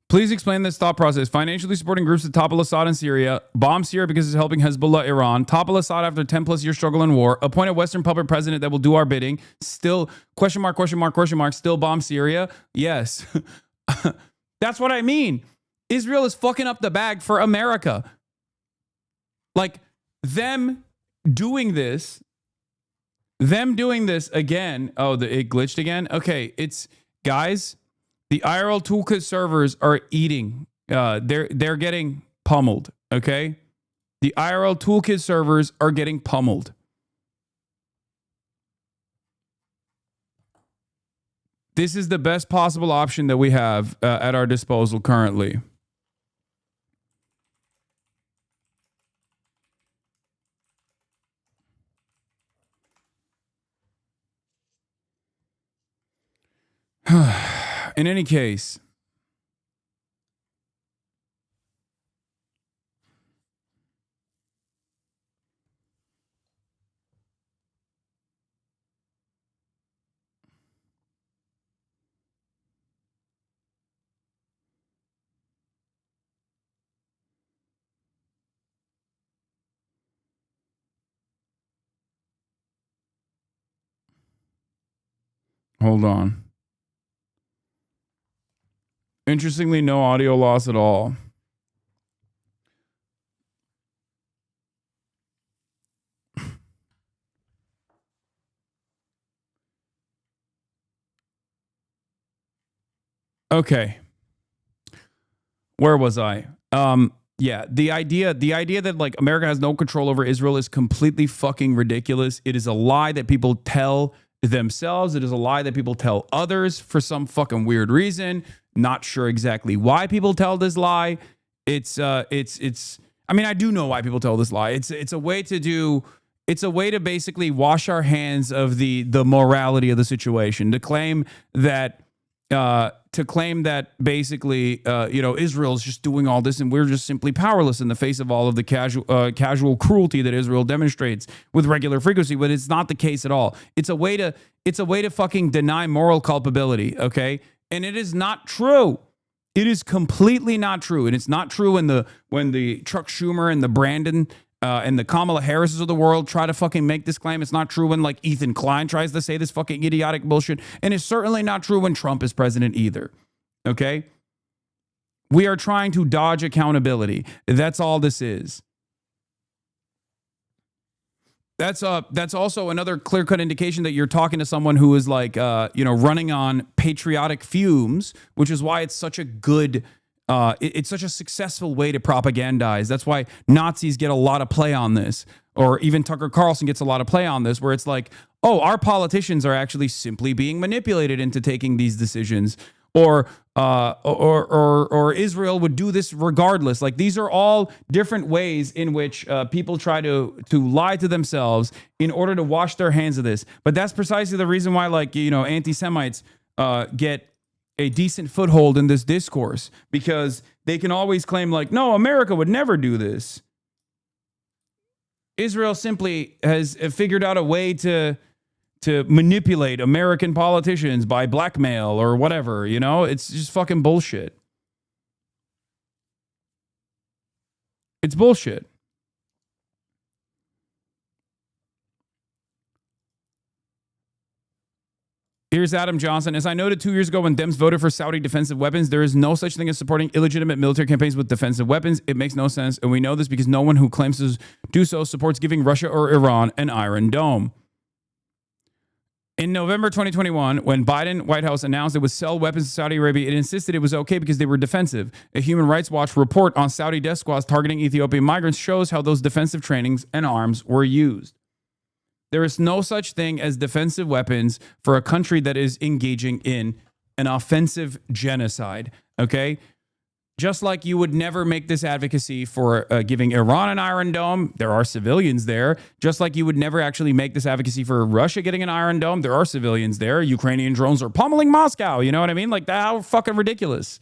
Please explain this thought process. Financially supporting groups that topple Assad in Syria, bomb Syria because it's helping Hezbollah, Iran, topple Assad after 10 plus year struggle and war, appoint a Western puppet president that will do our bidding, still, question mark, still bomb Syria? Yes. That's what I mean. Israel is fucking up the bag for America. Like them doing this again. Oh, it glitched again. Okay, it's guys. The IRL toolkit servers are eating. They're getting pummeled. Okay, the IRL toolkit servers are getting pummeled. This is the best possible option that we have at our disposal currently. In any case, hold on. Interestingly, no audio loss at all. Okay. Where was I? Yeah, the idea that like America has no control over Israel is completely fucking ridiculous. It is a lie that people tell themselves. It is a lie that people tell others for some fucking weird reason. Not sure exactly why people tell this lie. It's I mean, I do know why people tell this lie. It's a way to basically wash our hands of the morality of the situation, to claim that basically Israel's just doing all this and we're just simply powerless in the face of all of the casual cruelty that Israel demonstrates with regular frequency. But it's not the case at all. It's a way to fucking deny moral culpability. Okay. And it is not true. It is completely not true. And it's not true when the Chuck Schumer and the Brandon and the Kamala Harrises of the world try to fucking make this claim. It's not true when like Ethan Klein tries to say this fucking idiotic bullshit. And it's certainly not true when Trump is president either. Okay? We are trying to dodge accountability. That's all this is. That's also another clear-cut indication that you're talking to someone who is like, running on patriotic fumes, which is why it's such a good, it's such a successful way to propagandize. That's why Nazis get a lot of play on this, or even Tucker Carlson gets a lot of play on this, where it's like, oh, our politicians are actually simply being manipulated into taking these decisions, or Israel would do this regardless. Like these are all different ways in which people try to lie to themselves in order to wash their hands of this. But that's precisely the reason why, like, anti-Semites get a decent foothold in this discourse, because they can always claim like, no, America would never do this. Israel simply has figured out a way to manipulate American politicians by blackmail or whatever, it's just fucking bullshit. It's bullshit. Here's Adam Johnson. As I noted 2 years ago when Dems voted for Saudi defensive weapons, there is no such thing as supporting illegitimate military campaigns with defensive weapons. It makes no sense. And we know this because no one who claims to do so supports giving Russia or Iran an Iron Dome. In November 2021, when Biden White House announced it would sell weapons to Saudi Arabia, it insisted it was okay because they were defensive. A Human Rights Watch report on Saudi death squads targeting Ethiopian migrants shows how those defensive trainings and arms were used. There is no such thing as defensive weapons for a country that is engaging in an offensive genocide, okay? Just like you would never make this advocacy for giving Iran an Iron Dome, there are civilians there. Just like you would never actually make this advocacy for Russia getting an Iron Dome, there are civilians there. Ukrainian drones are pummeling Moscow. You know what I mean? Like, how fucking ridiculous.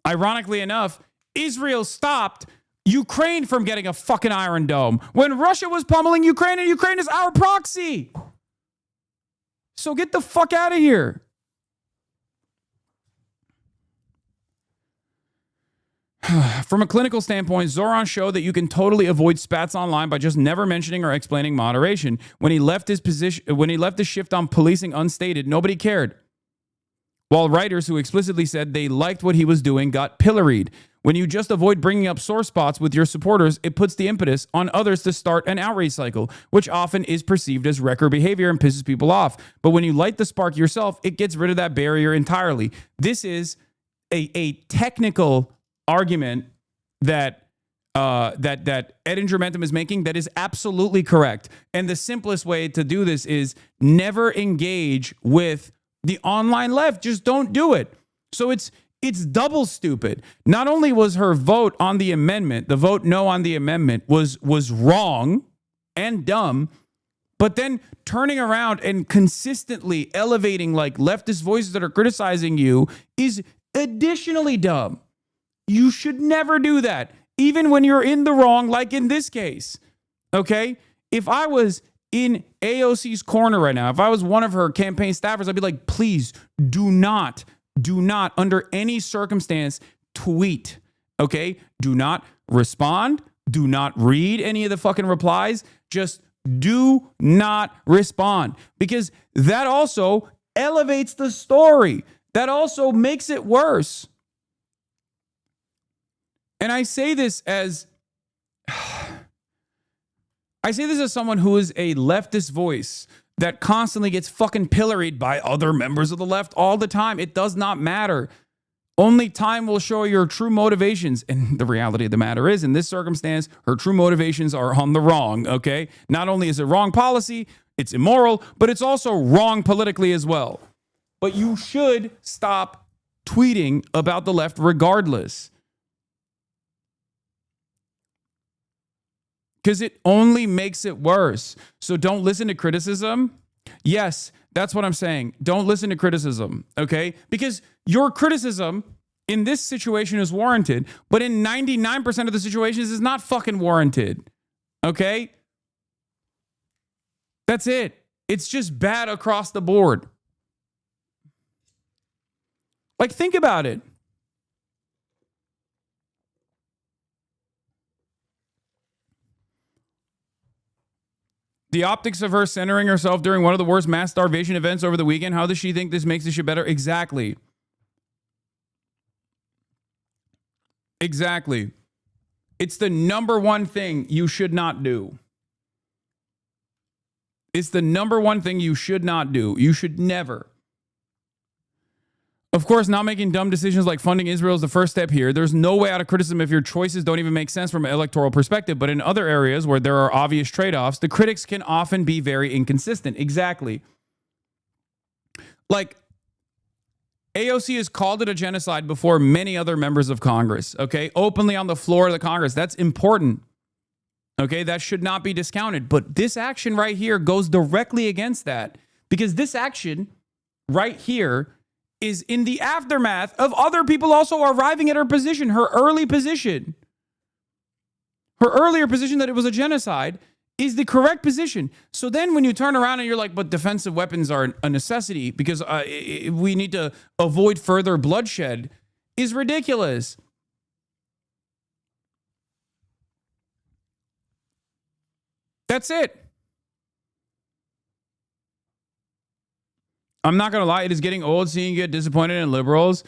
Ironically enough, Israel stopped Ukraine from getting a fucking Iron Dome when Russia was pummeling Ukraine, and Ukraine is our proxy. So get the fuck out of here. From a clinical standpoint, Zoran showed that you can totally avoid spats online by just never mentioning or explaining moderation. When he left his shift on policing unstated, nobody cared. while writers who explicitly said they liked what he was doing got pilloried. When you just avoid bringing up sore spots with your supporters, it puts the impetus on others to start an outrage cycle, which often is perceived as wrecker behavior and pisses people off. But when you light the spark yourself, it gets rid of that barrier entirely. This is a technical argument that that Ed and DrAbdul is making that is absolutely correct. And the simplest way to do this is never engage with the online left. Just don't do it. So it's double stupid. Not only was her vote on the amendment, the vote no on the amendment was wrong and dumb, but then turning around and consistently elevating like leftist voices that are criticizing you is additionally dumb. You should never do that, even when you're in the wrong, like in this case. Okay? If I was in AOC's corner right now, if I was one of her campaign staffers, I'd be like, please do not under any circumstance tweet. Okay? Do not respond. Do not read any of the fucking replies. Just do not respond, because that also elevates the story. That also makes it worse. And I say this as someone who is a leftist voice that constantly gets fucking pilloried by other members of the left all the time. It does not matter. Only time will show your true motivations. And the reality of the matter is, in this circumstance, her true motivations are on the wrong, okay? Not only is it wrong policy, it's immoral, but it's also wrong politically as well. But you should stop tweeting about the left regardless. Because it only makes it worse. So don't listen to criticism. Yes, that's what I'm saying. Don't listen to criticism, okay? Because your criticism in this situation is warranted, but in 99% of the situations is not fucking warranted, okay? That's it. It's just bad across the board. Like, think about it. The optics of her centering herself during one of the worst mass starvation events over the weekend. How does she think this makes this shit better? Exactly. Exactly. It's the number one thing you should not do. It's the number one thing you should not do. You should never. Of course, not making dumb decisions like funding Israel is the first step here. There's no way out of criticism if your choices don't even make sense from an electoral perspective. But in other areas where there are obvious trade-offs, the critics can often be very inconsistent. Exactly. Like, AOC has called it a genocide before many other members of Congress, okay? Openly on the floor of the Congress. That's important. Okay? That should not be discounted. But this action right here goes directly against that, because this action right here is in the aftermath of other people also arriving at her position, her early position. Her earlier position that it was a genocide is the correct position. So then when you turn around and you're like, but defensive weapons are a necessity because we need to avoid further bloodshed, is ridiculous. That's it. I'm not going to lie. It is getting old seeing you get disappointed in liberals.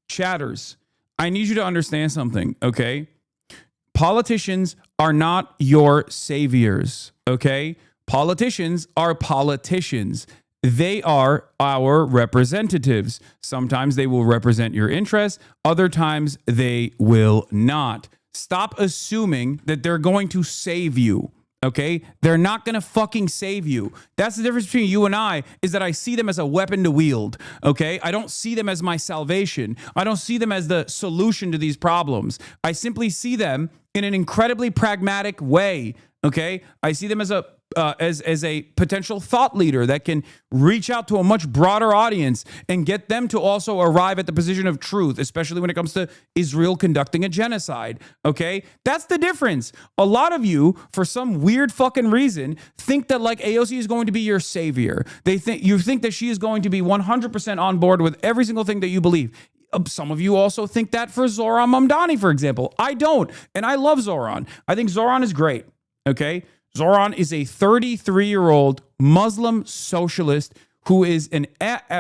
Chatters, I need you to understand something, okay? Politicians are not your saviors, okay? Politicians are politicians. They are our representatives. Sometimes they will represent your interests. Other times they will not. Stop assuming that they're going to save you. Okay? They're not going to fucking save you. That's the difference between you and I, is that I see them as a weapon to wield. Okay? I don't see them as my salvation. I don't see them as the solution to these problems. I simply see them in an incredibly pragmatic way. Okay? I see them as a potential thought leader that can reach out to a much broader audience and get them to also arrive at the position of truth, especially when it comes to Israel conducting a genocide. Okay? That's the difference. A lot of you, for some weird fucking reason, think that like AOC is going to be your savior. You think that she is going to be 100% on board with every single thing that you believe. Some of you also think that for Zoran Mamdani, for example. I don't. And I love Zoran. I think Zoran is great. Okay? Zoran is a 33-year-old Muslim socialist who is an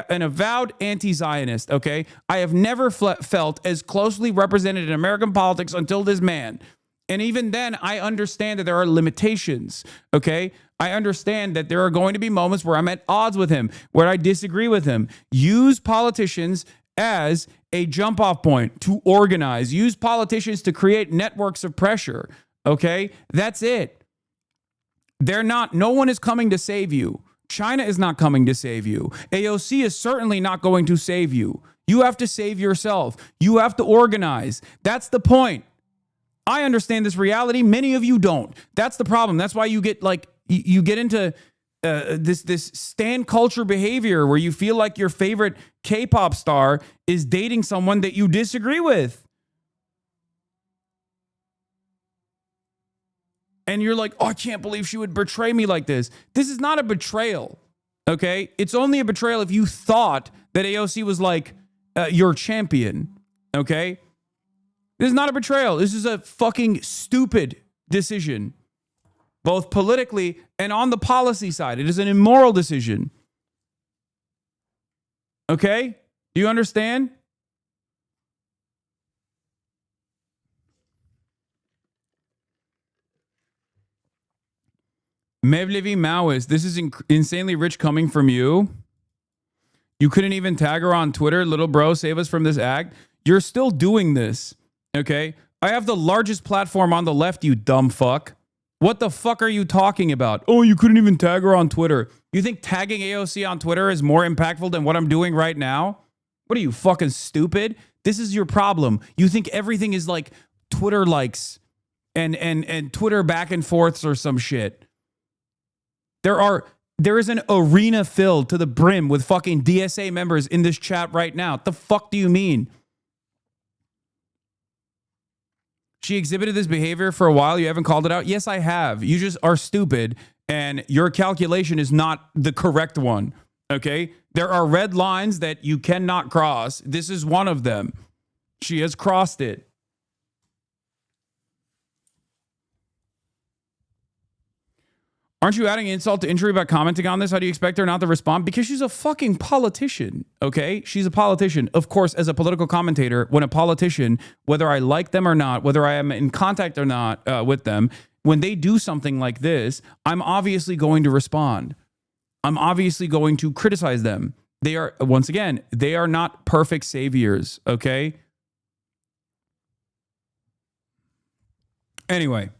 avowed anti-Zionist, okay? I have never felt as closely represented in American politics until this man. And even then, I understand that there are limitations, okay? I understand that there are going to be moments where I'm at odds with him, where I disagree with him. Use politicians as a jump-off point to organize. Use politicians to create networks of pressure, okay? That's it. No one is coming to save you. China is not coming to save you. AOC is certainly not going to save you. You have to save yourself. You have to organize. That's the point. I understand this reality. Many of you don't. That's the problem. That's why you get you get into this stan culture behavior where you feel like your favorite K-pop star is dating someone that you disagree with. And you're like, oh, I can't believe she would betray me like this. This is not a betrayal, okay? It's only a betrayal if you thought that AOC was like your champion, okay? This is not a betrayal. This is a fucking stupid decision, both politically and on the policy side. It is an immoral decision, okay? Do you understand? Mevlevi Maoist, this is insanely rich coming from you. You couldn't even tag her on Twitter. Little bro, save us from this act. You're still doing this, okay? I have the largest platform on the left, you dumb fuck. What the fuck are you talking about? Oh, you couldn't even tag her on Twitter. You think tagging AOC on Twitter is more impactful than what I'm doing right now? What are you, fucking stupid? This is your problem. You think everything is like Twitter likes and Twitter back and forths or some shit. There is an arena filled to the brim with fucking DSA members in this chat right now. What the fuck do you mean? She exhibited this behavior for a while. You haven't called it out? Yes, I have. You just are stupid and your calculation is not the correct one. Okay? There are red lines that you cannot cross. This is one of them. She has crossed it. Aren't you adding insult to injury by commenting on this? How do you expect her not to respond? Because she's a fucking politician, okay? She's a politician. Of course, as a political commentator, when a politician, whether I like them or not, whether I am in contact or not with them, when they do something like this, I'm obviously going to respond. I'm obviously going to criticize them. They are, once again, they are not perfect saviors, okay? Anyway.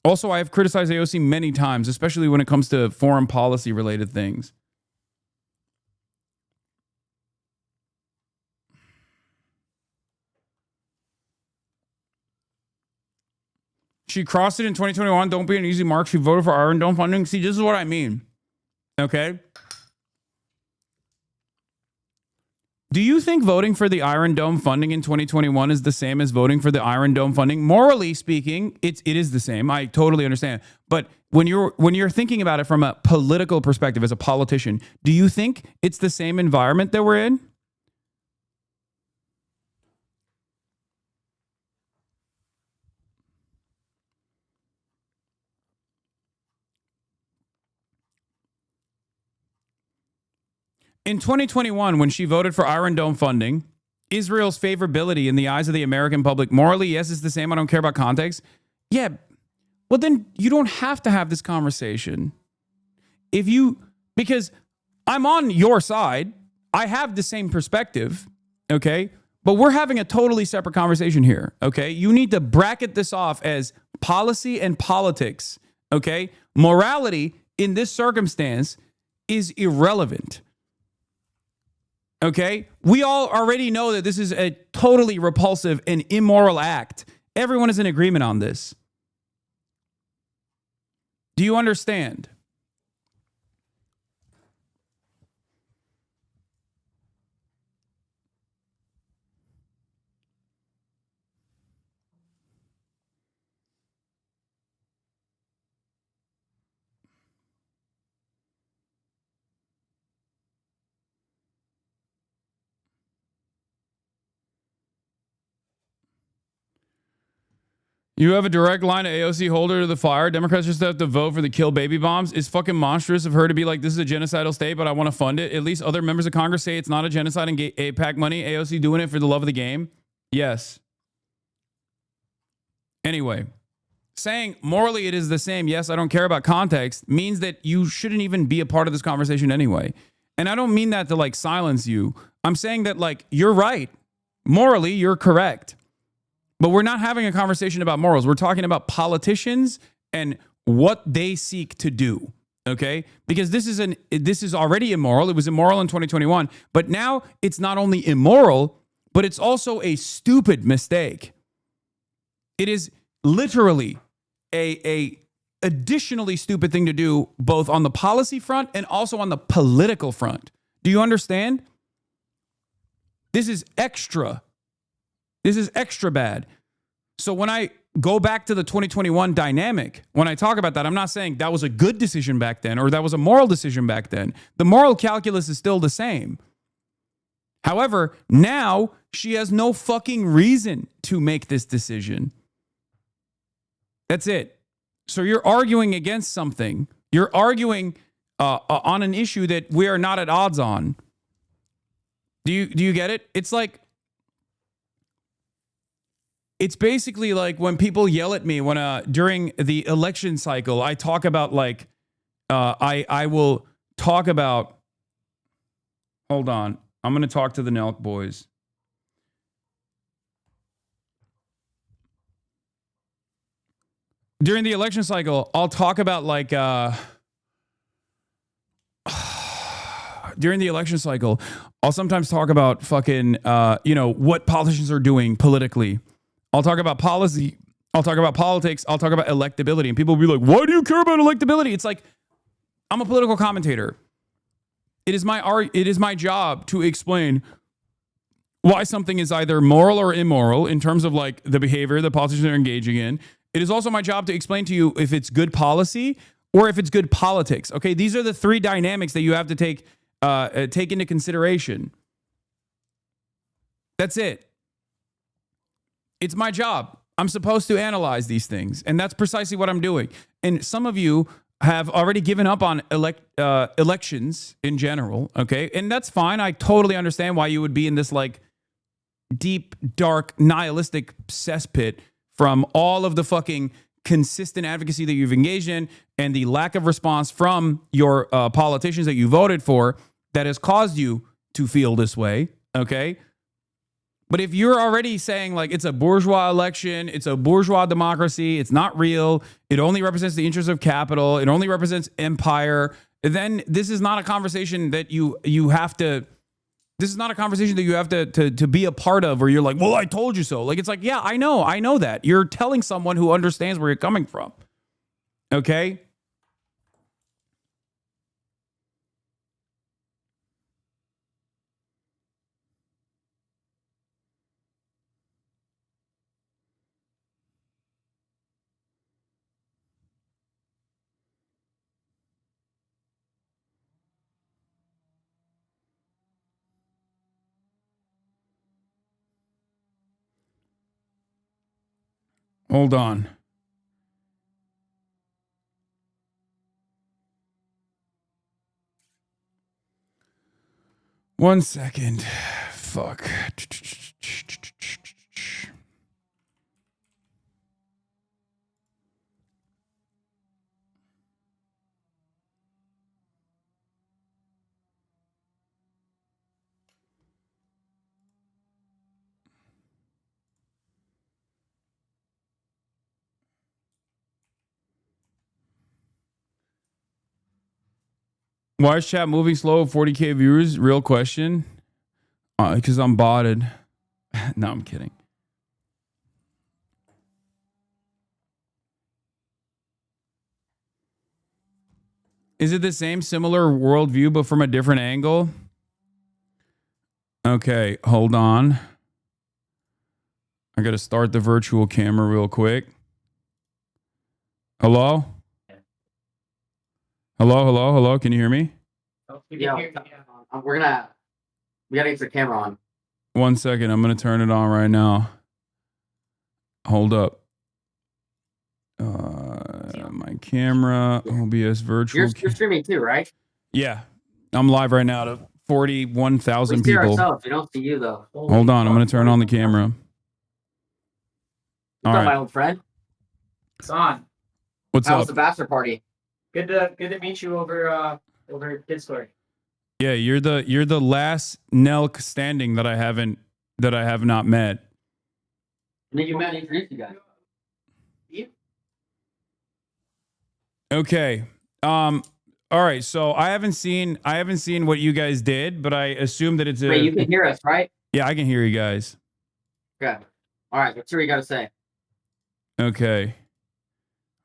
Also, I have criticized AOC many times, especially when it comes to foreign policy related things. She crossed it in 2021. Don't be an easy mark. She voted for Iron Dome funding. See, this is what I mean. Okay? Do you think voting for the Iron Dome funding in 2021 is the same as voting for the Iron Dome funding? Morally speaking, it is the same. I totally understand. But when you're thinking about it from a political perspective as a politician, do you think it's the same environment that we're in? In 2021, when she voted for Iron Dome funding, Israel's favorability in the eyes of the American public, morally, yes, it's the same. I don't care about context. Yeah, well, then you don't have to have this conversation. Because I'm on your side. I have the same perspective, okay? But we're having a totally separate conversation here, okay? You need to bracket this off as policy and politics, okay? Morality in this circumstance is irrelevant. Okay? We all already know that this is a totally repulsive and immoral act. Everyone is in agreement on this. Do you understand? You have a direct line to AOC holder to the fire. Democrats just have to vote for the kill baby bombs. It's fucking monstrous of her to be like, this is a genocidal state, but I want to fund it. At least other members of Congress say it's not a genocide and AIPAC money. AOC doing it for the love of the game. Yes. Anyway, saying morally it is the same, yes, I don't care about context, means that you shouldn't even be a part of this conversation anyway. And I don't mean that to like silence you. I'm saying that like, you're right. Morally, you're correct. But we're not having a conversation about morals. We're talking about politicians and what they seek to do. Okay? Because this is already immoral. It was immoral in 2021. But now it's not only immoral, but it's also a stupid mistake. It is literally a additionally stupid thing to do, both on the policy front and also on the political front. Do you understand? This is extra. This is extra bad. So when I go back to the 2021 dynamic, when I talk about that, I'm not saying that was a good decision back then or that was a moral decision back then. The moral calculus is still the same. However, now she has no fucking reason to make this decision. That's it. So you're arguing against something. You're arguing on an issue that we are not at odds on. Do you get it? It's like, it's basically like when people yell at me when during the election cycle, I talk about like, I will talk about, hold on, I'm going to talk to the Nelk boys. During the election cycle, I'll talk about like, during the election cycle, I'll sometimes talk about fucking, what politicians are doing politically. I'll talk about policy. I'll talk about politics. I'll talk about electability. And people will be like, why do you care about electability? It's like, I'm a political commentator. It is my job to explain why something is either moral or immoral in terms of like the behavior the politicians are engaging in. It is also my job to explain to you if it's good policy or if it's good politics. Okay, these are the three dynamics that you have to take into consideration. That's it. It's my job. I'm supposed to analyze these things, and that's precisely what I'm doing. And some of you have already given up on elections in general, okay? And that's fine. I totally understand why you would be in this like deep, dark, nihilistic cesspit from all of the fucking consistent advocacy that you've engaged in and the lack of response from your politicians that you voted for that has caused you to feel this way, okay? But if you're already saying like it's a bourgeois election, it's a bourgeois democracy, it's not real, it only represents the interests of capital, it only represents empire, then this is not a conversation that you have to, this is not a conversation that you have to be a part of, where you're like, well, I told you so. Like, it's like, yeah, I know that. You're telling someone who understands where you're coming from. Okay? Hold on. One second. Fuck. Why is chat moving slow? 40K viewers? Real question. Because I'm botted. No, I'm kidding. Is it the same similar worldview, but from a different angle? Okay, hold on. I got to start the virtual camera real quick. Hello? Hello. Can you hear me? Yeah, we gotta get the camera on. 1 second. I'm going to turn it on right now. Hold up. camera, OBS virtual. You're streaming too, right? Yeah, I'm live right now to 41,000 We see people. ourselves. We don't see you though. Hold on, I'm gonna turn on the camera. What's All up, my right, old friend? It's on. what's How was up? the bachelor party? Good to meet you over Discord. Yeah, you're the last Nelk standing that I have not met. And then you met and introduced you guys. Okay. All right. So I haven't seen what you guys did, but I assume that it's a. Wait, you can hear us, right? Yeah, I can hear you guys. Okay. All right. Let's hear what you got to say. Okay.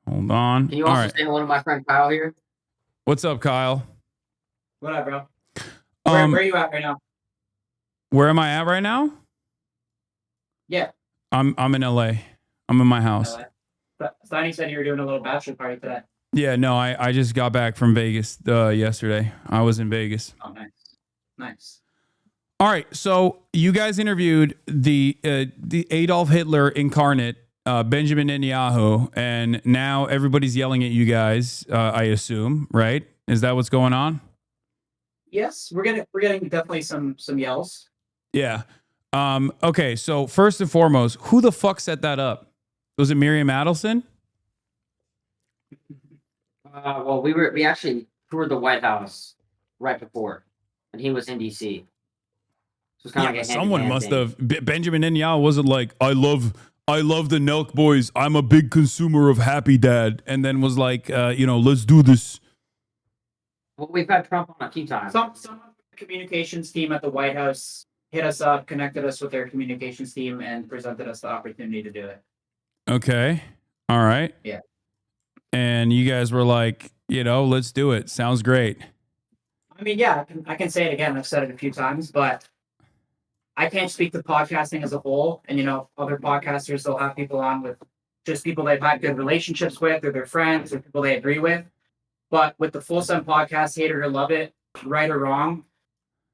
Hold on. Can you All also right. say hello to my friend Kyle here? What's up, Kyle? What up, bro? Where are you at right now? Where am I at right now? Yeah. I'm in LA. I'm in my house. Steiny said you were doing a little bachelor party today. Yeah, no, I just got back from Vegas yesterday. I was in Vegas. Oh, nice. Nice. All right, so you guys interviewed the Adolf Hitler incarnate, Benjamin Netanyahu, and now everybody's yelling at you guys. I assume, right? Is that what's going on? Yes, we're getting definitely some yells. Yeah. Okay, so first and foremost, who the fuck set that up? Was it Miriam Adelson? Well, we actually toured the White House right before, and he was in DC. So it's kind of like a someone hand-in-hand must thing. have. Benjamin Netanyahu wasn't like, I love the Nelk boys. I'm a big consumer of Happy Dad, and then was like, let's do this. Well, we've had Trump on a few times. Some of the communications team at the White House hit us up, connected us with their communications team, and presented us the opportunity to do it. Okay. All right. Yeah. And you guys were like, let's do it. Sounds great. I mean, yeah, I can say it again. I've said it a few times, but I can't speak to podcasting as a whole. And, other podcasters, they'll have people on with just people they've had good relationships with, or their friends, or people they agree with. But with the Full Sun podcast, hate it or love it, right or wrong,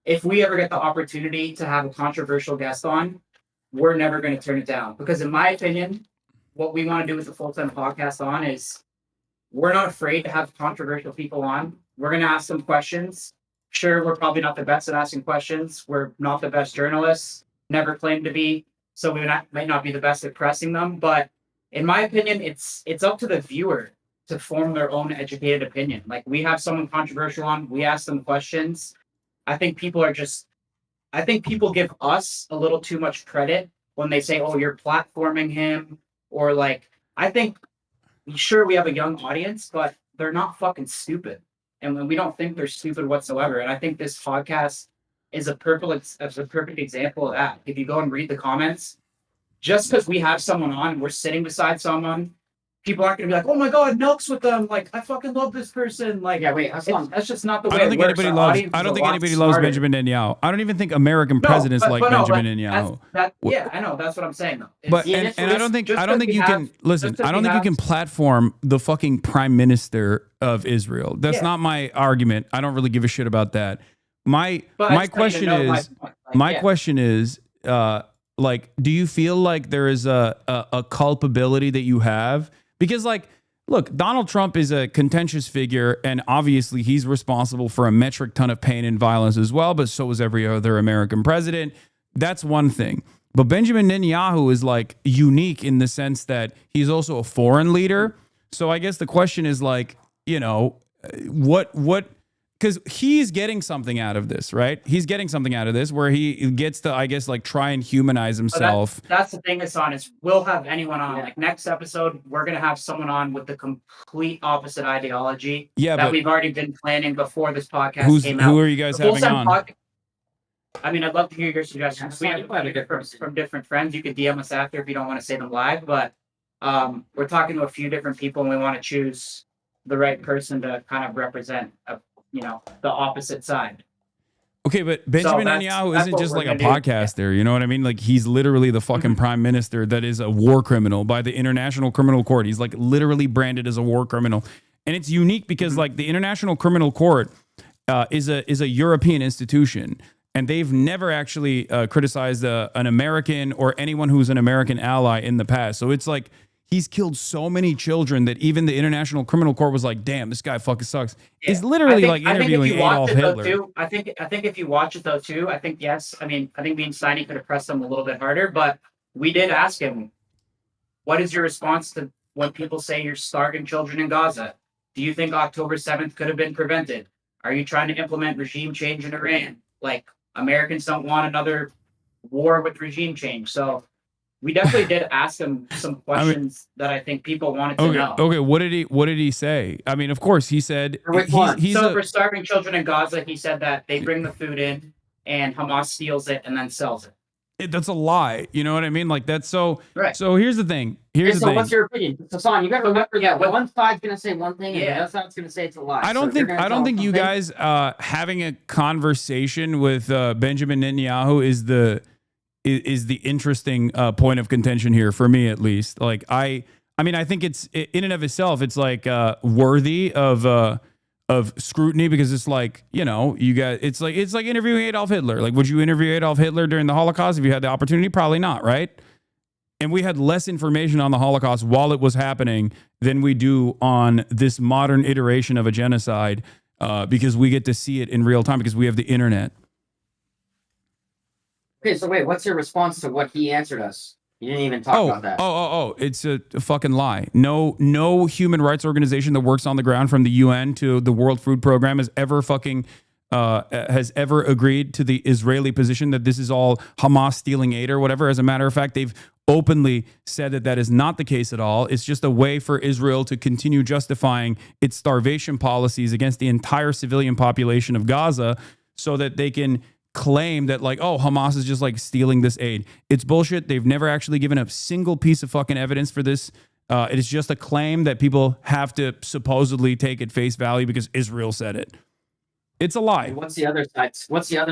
if we ever get the opportunity to have a controversial guest on, we're never going to turn it down. Because in my opinion, what we want to do with the Full Sun podcast on is we're not afraid to have controversial people on. We're going to ask them questions. Sure, we're probably not the best at asking questions. We're not the best journalists, never claimed to be. So we might not be the best at pressing them. But in my opinion, it's up to the viewer to form their own educated opinion. Like, we have someone controversial on, we ask them questions. I think people give us a little too much credit when they say, oh, you're platforming him, or like, I think, sure, we have a young audience, but they're not fucking stupid. And we don't think they're stupid whatsoever. And I think this podcast is a perfect example of that. If you go and read the comments, just because we have someone on, we're sitting beside someone, people aren't going to be like, oh my God, Nelk's with them. Like, I fucking love this person. Like, yeah, wait, that's just not the way I don't think it works. anybody loves Benjamin Netanyahu. I don't even think American presidents like Benjamin Netanyahu. Yeah, I know. That's what I'm saying, though. But and I don't think you can listen. I don't think you can platform the fucking prime minister of Israel. That's not my argument. I don't really give a shit about that. My question is, like, do you feel like there is a culpability that you have? Because, like, look, Donald Trump is a contentious figure, and obviously he's responsible for a metric ton of pain and violence as well, but so is every other American president. That's one thing. But Benjamin Netanyahu is, like, unique in the sense that he's also a foreign leader. So I guess the question is, like, what because he's getting something out of this, right? He's getting something out of this where he gets to, I guess, like, try and humanize himself. That's the thing, Hassan, is we'll have anyone on. Like, next episode, we're going to have someone on with the complete opposite ideology that we've already been planning before this podcast came out. Who are you guys having on? I mean, I'd love to hear your suggestions. We have from different friends. You could DM us after if you don't want to say them live, but we're talking to a few different people, and we want to choose the right person to kind of represent the opposite side. Okay, but Benjamin Netanyahu isn't just like a podcaster, you know what I mean? Like, he's literally the fucking prime minister that is a war criminal by the International Criminal Court. He's, like, literally branded as a war criminal. And it's unique because, like, the International Criminal Court is a European institution, and they've never actually criticized an American or anyone who's an American ally in the past. So it's like, he's killed so many children that even the International Criminal Court was like, damn, this guy fucking sucks. Yeah. He's literally I think interviewing if you watch Adolf it, though, Hitler. too, I think if you watch it though too, I think yes. I mean, I think me and Steiny could have pressed him a little bit harder, but we did ask him, what is your response to when people say you're starving children in Gaza? Do you think October 7th could have been prevented? Are you trying to implement regime change in Iran? Like, Americans don't want another war with regime change. So we definitely did ask him some questions that I think people wanted to know. Okay, what did he say? I mean, of course, he said for starving children in Gaza, he said that they bring the food in and Hamas steals it and then sells it. That's a lie. You know what I mean? Like, that's so. Right. So here's the thing. What's your opinion? So, Son, you got to remember that one side's going to say one thing, and the other side's going to say it's a lie. I don't think you guys having a conversation with Benjamin Netanyahu is the interesting point of contention here for me, at least. Like, I mean, I think it's in and of itself, it's like worthy of scrutiny, because it's like, you know, you guys, it's like interviewing Adolf Hitler. Like, would you interview Adolf Hitler during the Holocaust if you had the opportunity? Probably not, right? And we had less information on the Holocaust while it was happening than we do on this modern iteration of a genocide, because we get to see it in real time because we have the internet. Okay, so wait, what's your response to what he answered us? You didn't even talk about that. It's a fucking lie. No human rights organization that works on the ground, from the UN to the World Food Program, has ever agreed to the Israeli position that this is all Hamas stealing aid or whatever. As a matter of fact, they've openly said that is not the case at all. It's just a way for Israel to continue justifying its starvation policies against the entire civilian population of Gaza, so that they can claim that, like, oh, Hamas is just like stealing this aid. It's bullshit. They've never actually given a single piece of fucking evidence for this. It is just a claim that people have to supposedly take at face value because Israel said it. It's a lie. And what's the other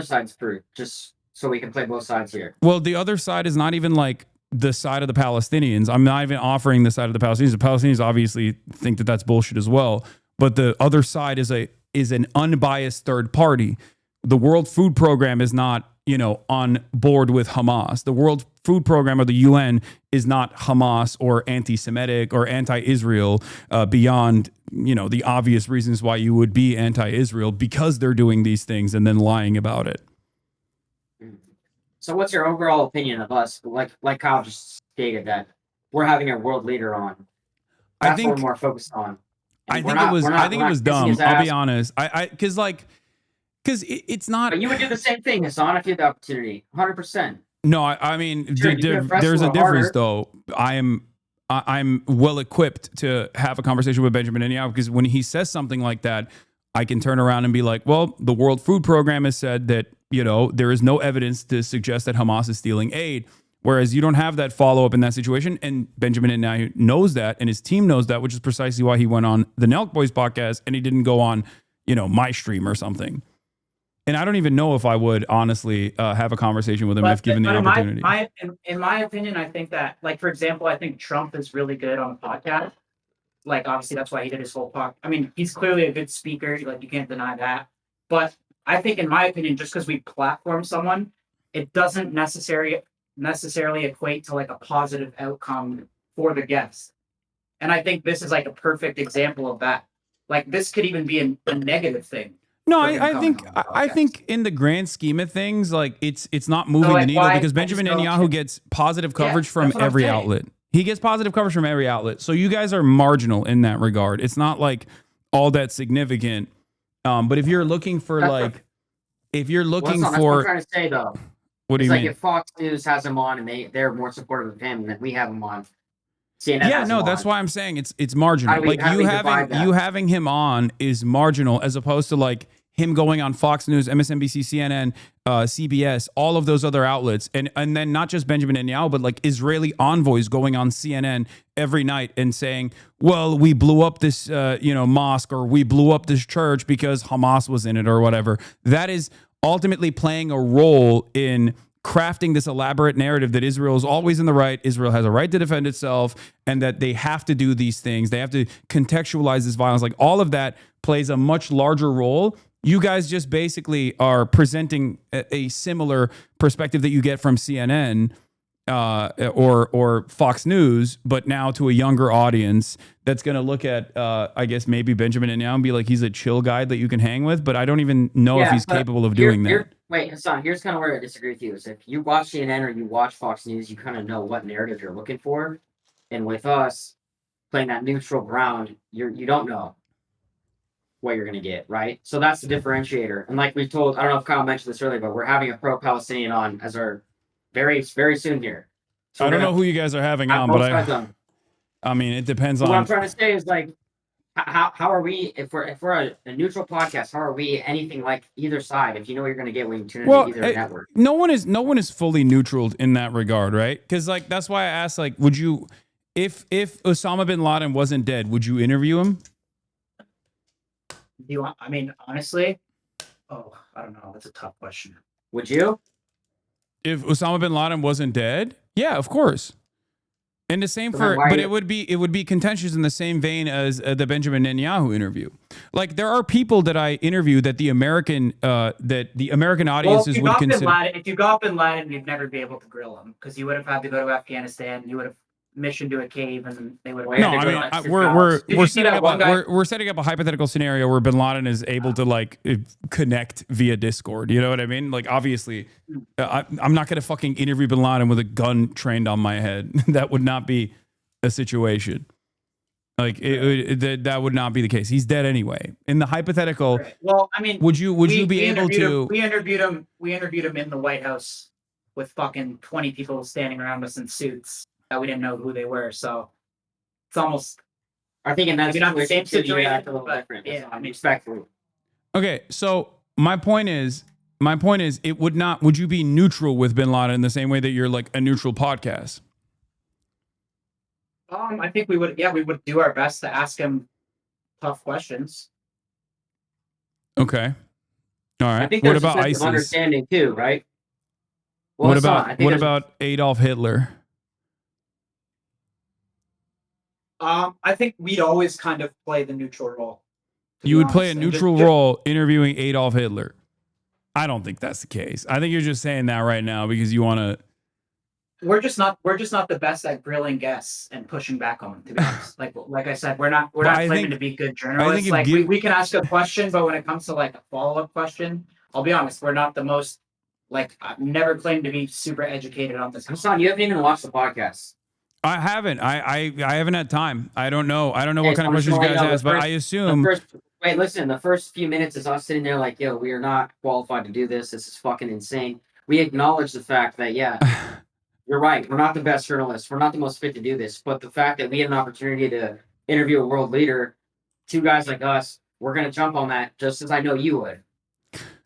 side's proof? Just so we can play both sides here. Well, the other side is not even like the side of the Palestinians. I'm not even offering the side of the Palestinians. The Palestinians obviously think that that's bullshit as well. But the other side is an unbiased third party. The World Food Program is not, you know, on board with Hamas. The World Food Program of the UN is not Hamas or anti-Semitic or anti-Israel, beyond, you know, the obvious reasons why you would be anti-Israel, because they're doing these things and then lying about it. So what's your overall opinion of us? Like Kyle just stated, that we're having a world leader on. That's what we're more focused on. I think it was dumb. I'll be honest. Because it's not. But you would do the same thing, Hasan, if you had the opportunity. 100%. No, I mean, Sure, there's a difference, though. I'm well equipped to have a conversation with Benjamin Netanyahu, because when he says something like that, I can turn around and be like, well, the World Food Program has said that, you know, there is no evidence to suggest that Hamas is stealing aid. Whereas you don't have that follow-up in that situation. And Benjamin Netanyahu knows that, and his team knows that, which is precisely why he went on the Nelk Boys podcast and he didn't go on, you know, my stream or something. And I don't even know if I would honestly have a conversation with him if given the opportunity. In my opinion, I think that, like, for example, I think Trump is really good on the podcast. Like, obviously, that's why he did his whole podcast. I mean, he's clearly a good speaker. Like, you can't deny that. But I think, in my opinion, just because we platform someone, it doesn't necessarily equate to, like, a positive outcome for the guest. And I think this is, like, a perfect example of that. Like, this could even be a negative thing. No, I think in the grand scheme of things, like, it's not moving the needle, because Benjamin Netanyahu gets positive coverage from every outlet. He gets positive coverage from every outlet. So you guys are marginal in that regard. It's not like all that significant. But if you're looking for That's what I'm trying to say, though. What do you mean? Like, if Fox News has him on and they're more supportive of him than we have him on. CNN yeah, no, that's why I'm saying it's marginal. Like, you having him on is marginal, as opposed to, like, him going on Fox News, MSNBC, CNN, CBS, all of those other outlets, and then not just Benjamin Netanyahu, but like Israeli envoys going on CNN every night and saying, "Well, we blew up this mosque, or we blew up this church because Hamas was in it, or whatever." That is ultimately playing a role in crafting this elaborate narrative that Israel is always in the right, Israel has a right to defend itself, and that they have to do these things. They have to contextualize this violence. Like, all of that plays a much larger role. You guys just basically are presenting a similar perspective that you get from CNN, or Fox News, but now to a younger audience that's going to look at, I guess maybe Benjamin Netanyahu and be like, he's a chill guy that you can hang with, but I don't even know if he's capable of doing that. Wait, Hasan, here's kind of where I disagree with you. Is if you watch CNN or you watch Fox News, you kind of know what narrative you're looking for, and with us playing that neutral ground, you don't know what you're going to get, right? So that's the differentiator. And like we told, I don't know if Kyle mentioned this earlier, but we're having a pro-Palestinian on as our very soon here. So I don't know who you guys are having on, but I mean, it depends on. What I'm trying to say is like, how are we, if we're a neutral podcast, how are we anything like either side? If you know what you're going to get when you tune into either network. No one is fully neutral in that regard, right? Because like that's why I asked, like, would you, if Osama bin Laden wasn't dead, would you interview him? Do you want? I mean, honestly, I don't know. That's a tough question. Would you? If Osama bin Laden wasn't dead, yeah, of course. And the same but it would be contentious in the same vein as the Benjamin Netanyahu interview. Like there are people that I interview that the American audiences would consider. If you got bin Laden, you'd never be able to grill him because you would have had to go to Afghanistan. You would have mission to a cave, and they would. No, I mean we're setting up a hypothetical scenario where bin Laden is able to like connect via Discord. You know what I mean? Like obviously, I'm not gonna fucking interview bin Laden with a gun trained on my head. That would not be a situation. Like that would not be the case. He's dead anyway. In the hypothetical, well, I mean, would you be able to? We interviewed him in the White House with fucking 20 people standing around us in suits. We didn't know who they were, so it's almost. I think in that not the same situation, a little different. Yeah, I mean, respectfully. Okay, so my point is, it would not. Would you be neutral with bin Laden in the same way that you're like a neutral podcast? I think we would. Yeah, we would do our best to ask him tough questions. Okay, all right. I think there's what about ISIS? Understanding too, right? Well, what about Adolf Hitler? I think we'd always kind of play the neutral role. You would play a neutral role interviewing Adolf Hitler. I don't think that's the case. I think you're just saying that right now because you want to. We're just not the best at grilling guests and pushing back on them. To be honest, like I said, we're not claiming to be good journalists. Like we can ask a question, but when it comes to like a follow-up question, I'll be honest, we're not the most. Like I've never claimed to be super educated on this. Hasan, you haven't even watched the podcast. I haven't. I haven't had time. I don't know what kind of questions you guys ask, but I assume. Wait, listen. The first few minutes is us sitting there like, yo, we are not qualified to do this. This is fucking insane. We acknowledge the fact that, yeah, you're right. We're not the best journalists. We're not the most fit to do this. But the fact that we had an opportunity to interview a world leader, two guys like us, we're going to jump on that just as I know you would.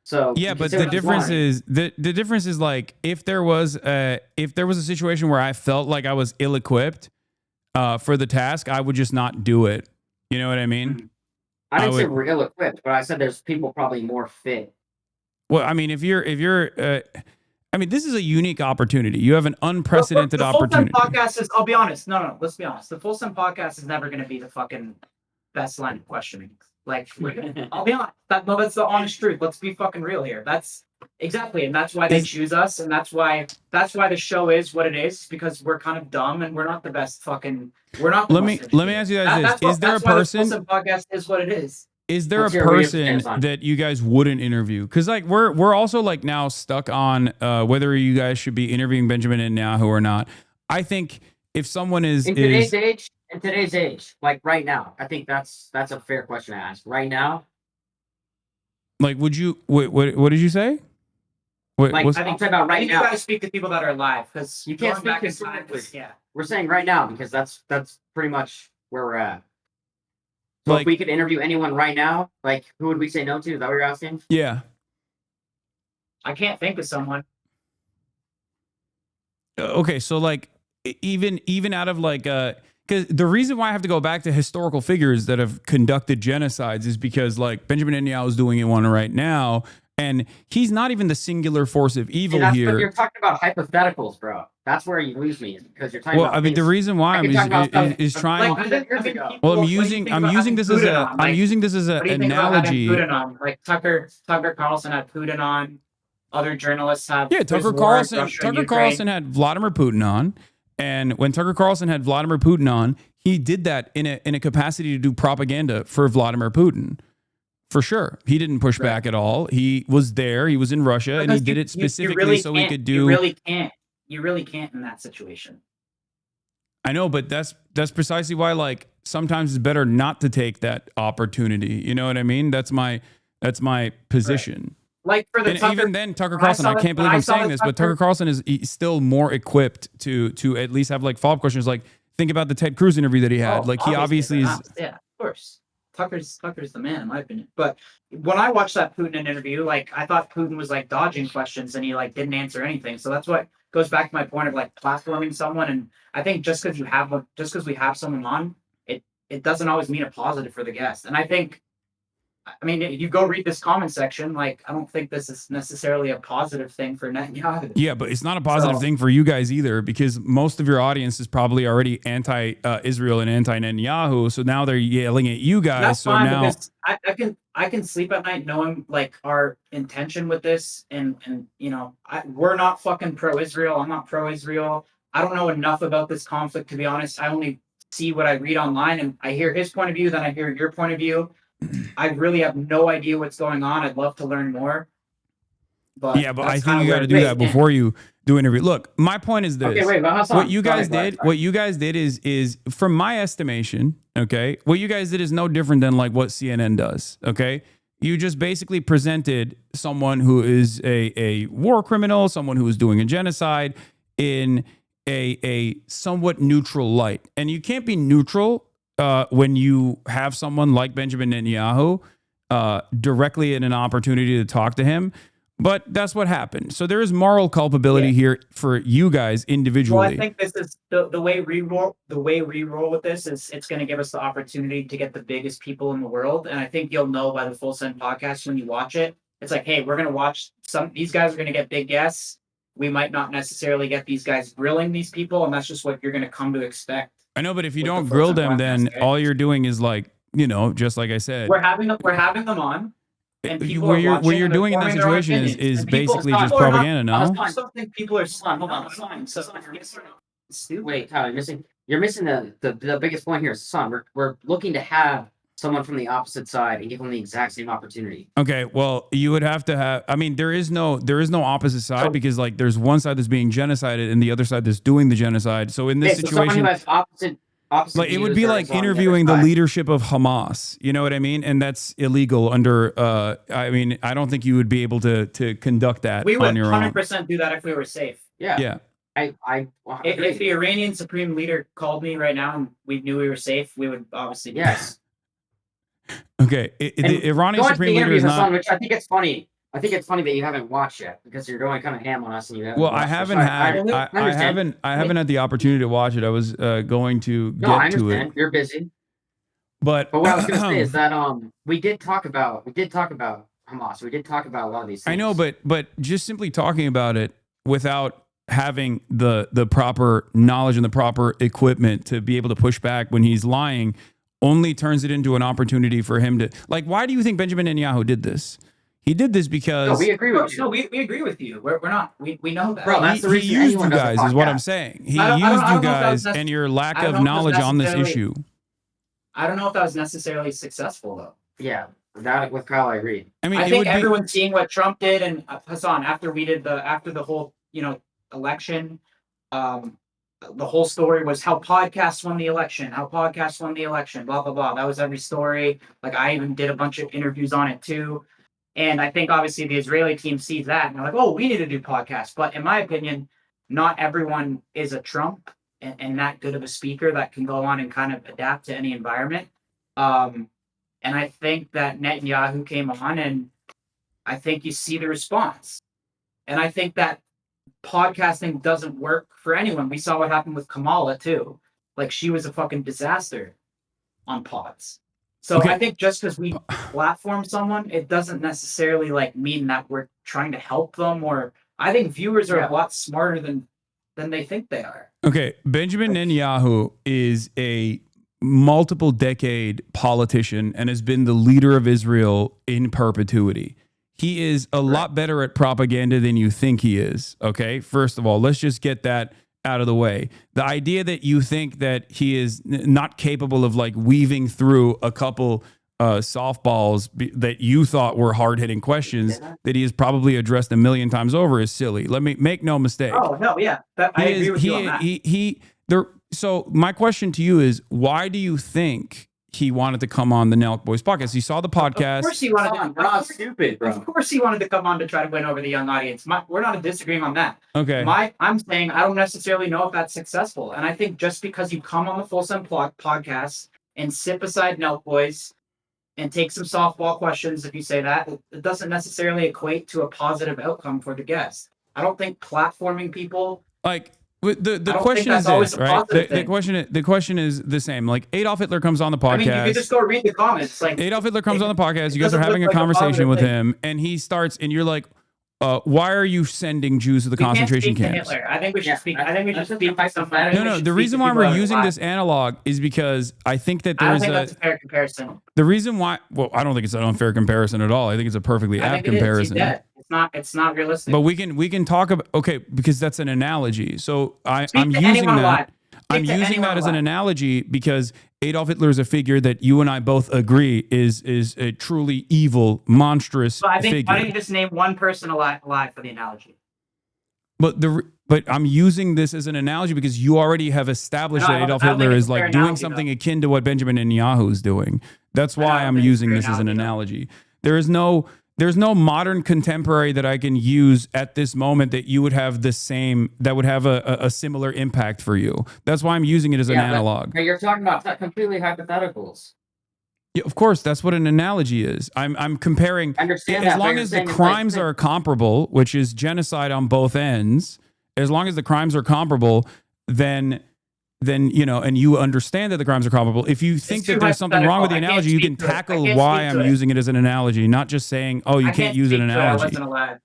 So yeah, but the difference is the difference is like if there was a situation where I felt like I was ill-equipped for the task, I would just not do it. You know what I mean? I didn't say we're ill-equipped, but I said there's people probably more fit. Well, I mean, if you're I mean, this is a unique opportunity. You have an unprecedented opportunity. The Full Send podcast is. I'll be honest. No. Let's be honest. The Full Send podcast is never going to be the fucking best line of questioning. Like, I'll be honest. That's the honest truth. Let's be fucking real here. That's exactly, and that's why they choose us, and that's why the show is what it is, because we're kind of dumb and we're not the best fucking. We're not. Let me ask you guys this: is there a person? The podcast is what it is. Is there a person that you guys wouldn't interview? Because like we're also like now stuck on whether you guys should be interviewing Benjamin Netanyahu or not. I think if someone is in today's age, like right now, I think that's a fair question to ask. Right now, like, would you? What did you say? I think about right now. You guys speak to people that are alive because you can't speak to time. Yeah, we're saying right now because that's pretty much where we're at. So like, if we could interview anyone right now, like who would we say no to? Is that what you're asking? Yeah. I can't think of someone. Okay, so like even out of like because the reason why I have to go back to historical figures that have conducted genocides is because like Benjamin Netanyahu is doing one right now, and he's not even the singular force of evil here. But you're talking about hypotheticals, bro. That's where you lose me because you're talking. Well, I mean, the reason why is trying. Well, I'm using this as an analogy. Like Tucker Carlson had Putin on. other journalists have. Yeah, there's Tucker war in Carlson. Russia and Tucker Ukraine. Carlson had Vladimir Putin on, and when Tucker Carlson had Vladimir Putin on, he did that in a capacity to do propaganda for Vladimir Putin. For sure, he didn't push back at all. He was there. He was in Russia, and he did it specifically so he could do. You really can't. You really can't in that situation. I know, but that's precisely why, like, sometimes it's better not to take that opportunity. You know what I mean? That's my position. Like for the And Tucker, even then, Tucker when I Carlson, saw I the- can't when believe I I'm saw saying the this, but Tucker Carlson is still more equipped to at least have like follow-up questions. Like, think about the Ted Cruz interview that he had. Oh, Like, he obviously is. Yeah, of course. Tucker's the man, in my opinion. But when I watched that Putin interview, like I thought Putin was like dodging questions and he like didn't answer anything. So that's what goes back to my point of like platforming someone. And I think just because we have someone on, it doesn't always mean a positive for the guest. And I think, I mean, if you go read this comment section, like I don't think this is necessarily a positive thing for Netanyahu. Yeah, but it's not a positive thing for you guys either, because most of your audience is probably already anti-Israel and anti-Netanyahu. So now they're yelling at you guys. That's so fine, now because I can sleep at night knowing like our intention with this, and you know we're not fucking pro-Israel. I'm not pro-Israel. I don't know enough about this conflict, to be honest. I only see what I read online, and I hear his point of view, then I hear your point of view. I really have no idea what's going on. I'd love to learn more. But yeah, but I think you got to do that before you do an interview. Look, my point is this. Okay, wait, but Hasan, what you guys did is from my estimation, okay, what you guys did is no different than like what CNN does, okay? You just basically presented someone who is a war criminal, someone who is doing a genocide in a somewhat neutral light. And you can't be neutral when you have someone like Benjamin Netanyahu directly in an opportunity to talk to him. But that's what happened. So there is moral culpability here for you guys individually. Well, I think this is the way we roll. The way we roll with this is it's going to give us the opportunity to get the biggest people in the world. And I think you'll know by the Full Send podcast when you watch it. It's like, hey, we're going to watch these guys are going to get big guests. We might not necessarily get these guys grilling these people, and that's just what you're going to come to expect. I know, but if you don't grill them, then all you're doing is like, you know, just like I said, we're having them on. And people where you're doing in that situation is basically just propaganda. No, I still think people are hold on. Wait, Tyler, you're missing the biggest point here. Son, we're looking to have someone from the opposite side and give them the exact same opportunity. Okay, well, you would have to have. I mean, there is no opposite side, because like there's one side that's being genocided and the other side that's doing the genocide. So in this situation, someone who has opposite like it would be like interviewing the leadership of Hamas. You know what I mean? And that's illegal under. I mean, I don't think you would be able to conduct that we would on your own. 100% do that if we were safe. Yeah. Yeah. If the Iranian supreme leader called me right now and we knew we were safe, we would obviously do that. Okay, the Iranian supreme leader is not. Which I think it's funny. I think it's funny that you haven't watched yet because you're going kind of ham on us and you haven't. Well, I haven't I haven't had the opportunity to watch it. I was going to get I to understand. it. You're busy. But what I was going to say is that we did talk about Hamas. We did talk about a lot of these things. I know, but just simply talking about it without having the proper knowledge and the proper equipment to be able to push back when he's lying only turns it into an opportunity for him to, like, why do you think Benjamin Netanyahu did this? He did this because... No, we agree with you. No, we agree with you. We're not. We know that. Bro, that's the reason he used you guys, is what I'm saying. He used you guys and your lack of knowledge on this issue. I don't know if that was necessarily successful, though. Yeah, that with Kyle, I agree. I mean, I think everyone's seeing what Trump did, and Hasan, after the whole, election, the whole story was how podcasts won the election, blah, blah, blah. That was every story. Like, I even did a bunch of interviews on it, too. And I think, obviously, the Israeli team sees that, and they're like, oh, we need to do podcasts. But in my opinion, not everyone is a Trump and that good of a speaker that can go on and kind of adapt to any environment. And I think that Netanyahu came on, and I think you see the response. And I think that podcasting doesn't work for anyone. We saw what happened with Kamala, too. Like, she was a fucking disaster on pods. So I think just because we platform someone, it doesn't necessarily mean that we're trying to help them. Or I think viewers are a lot smarter than they think they are. Okay, Benjamin Netanyahu is a multiple decade politician and has been the leader of Israel in perpetuity. he is a lot better at propaganda than you think he is. Okay. First of all, let's just get that out of the way. The idea that you think that he is not capable of like weaving through a couple softballs that you thought were hard-hitting questions that he has probably addressed a million times over is silly. Let me make no mistake. Oh no, yeah, I agree with you on that. So my question to you is, why do you think he wanted to come on the Nelk Boys podcast? He saw the podcast. Of course he wanted to. We're not stupid, bro. Of course he wanted to come on to try to win over the young audience. We're not disagreeing on that. Okay. I'm saying I don't necessarily know if that's successful, and I think just because you come on the Full Send podcast and sit beside Nelk Boys and take some softball questions, if you say that, it doesn't necessarily equate to a positive outcome for the guest. I don't think platforming people like. The question is this, right? The question is the same. Like Adolf Hitler comes on the podcast. I mean, you could just go read the comments. Like Adolf Hitler comes on the podcast. You guys are having a conversation with him, and he starts, and you're like, "Why are you sending Jews to the concentration camps?" Hitler. I think we should speak. I think we should speak to somebody. No. The reason why we're using this analog is because I think that there's that's a fair comparison. The reason why, well, I don't think it's an unfair comparison at all. I think it's a perfectly apt comparison. It's not realistic. But we can talk about, okay, because that's an analogy. So I'm using that. I'm using that as an analogy because Adolf Hitler is a figure that you and I both agree is a truly evil, monstrous figure. Why don't you just name one person alive for the analogy? But I'm using this as an analogy because you already have established that Adolf Hitler is like doing something akin to what Benjamin Netanyahu is doing. That's why I'm using this as an analogy. There's no modern contemporary that I can use at this moment that you would have the same, that would have a similar impact for you. That's why I'm using it as an analog. But you're talking about completely hypotheticals. Yeah, of course, that's what an analogy is. I'm comparing. As long as the crimes are comparable, which is genocide on both ends, as long as the crimes are comparable, then and you understand that the crimes are comparable. If you think that there's something wrong with the analogy, you can tackle why I'm using it as an analogy, not just saying, "Oh, you can't use an analogy." I wasn't allowed.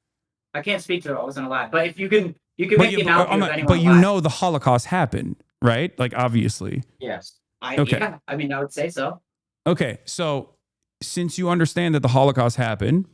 I can't speak to it. I wasn't allowed. But if you can make the analogy. But you know the Holocaust happened, right? Like obviously. Yes. Yeah, I mean, I would say so. Okay, so since you understand that the Holocaust happened,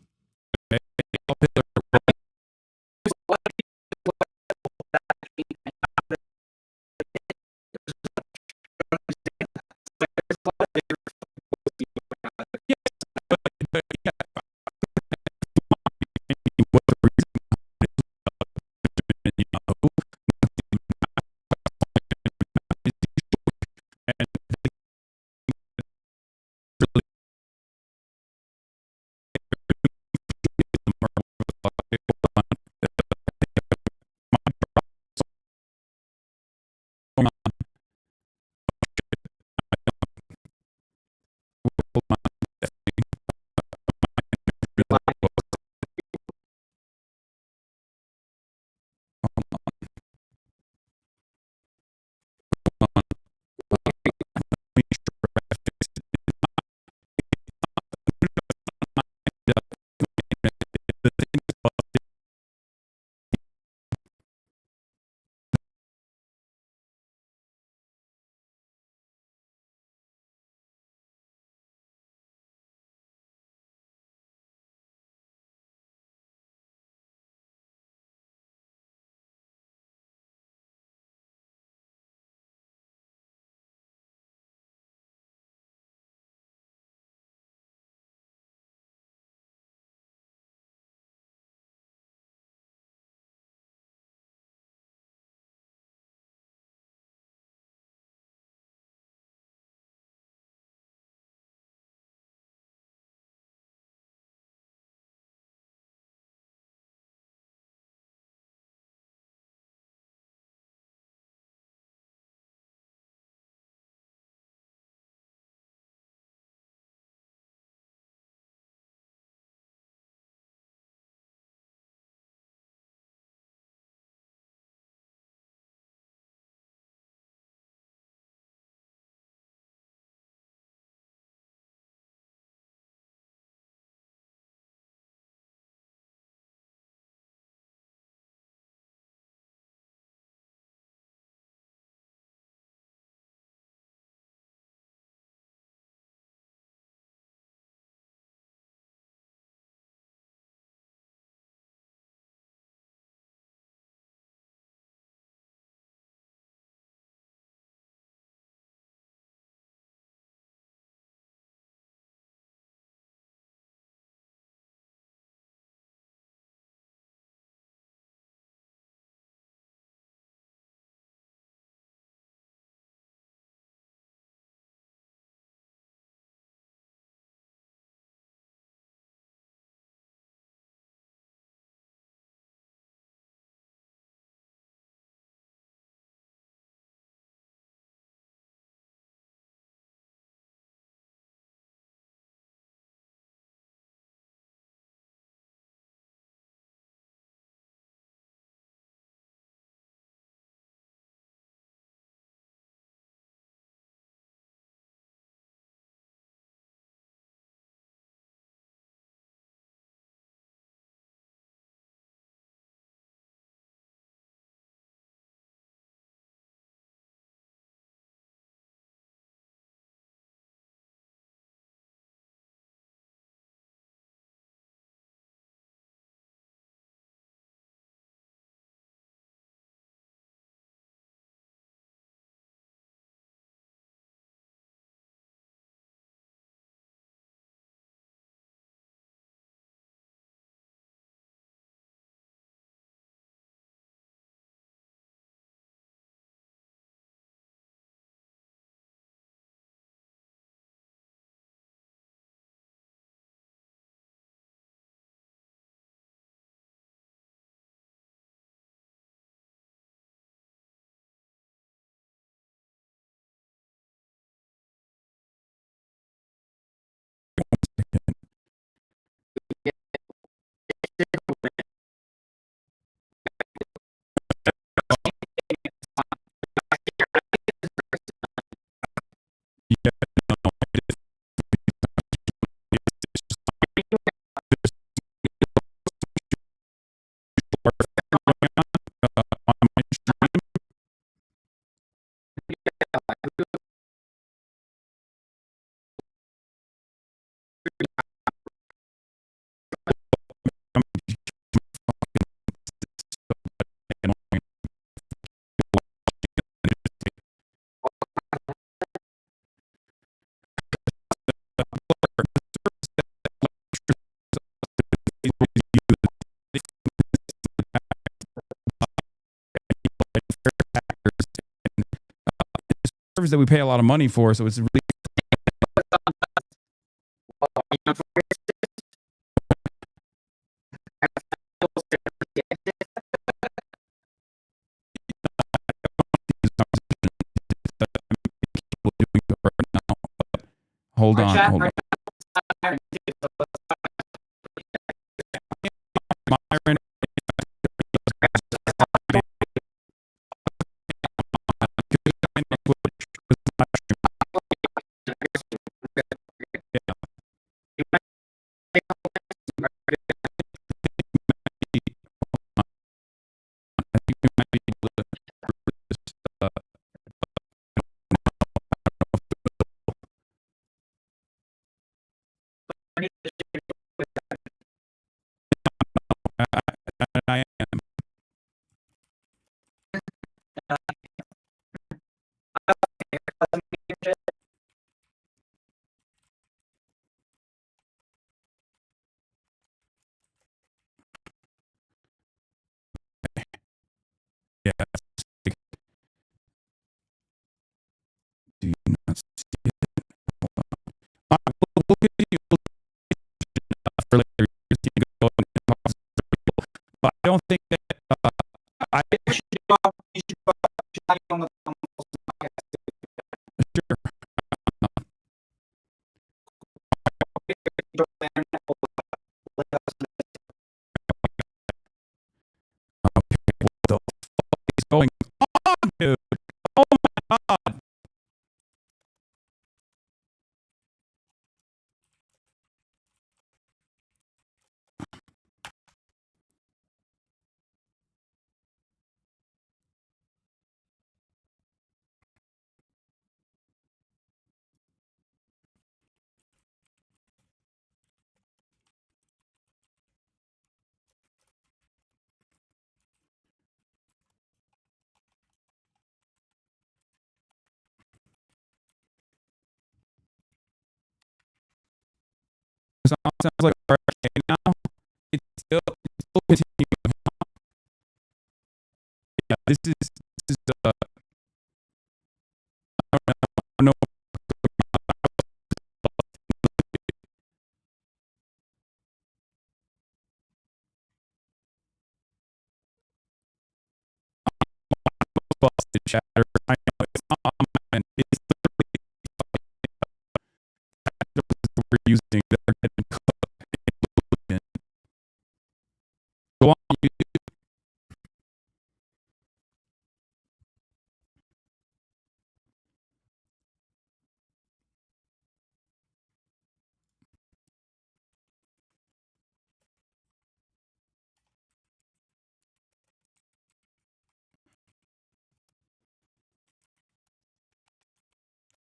servers that we pay a lot of money for, so it's really hold on. Hold on. Myron, I am. Yeah. Do you not see it? All right, we'll continue for later. But I don't think that I sure. Okay, what the fuck is going on, dude? Oh my god. Sounds like okay now. It's still continuing. Yeah, this is I don't know. Busted chatter. I know it's not on my end. It's literally we're using that are getting cooked in. Go on YouTube.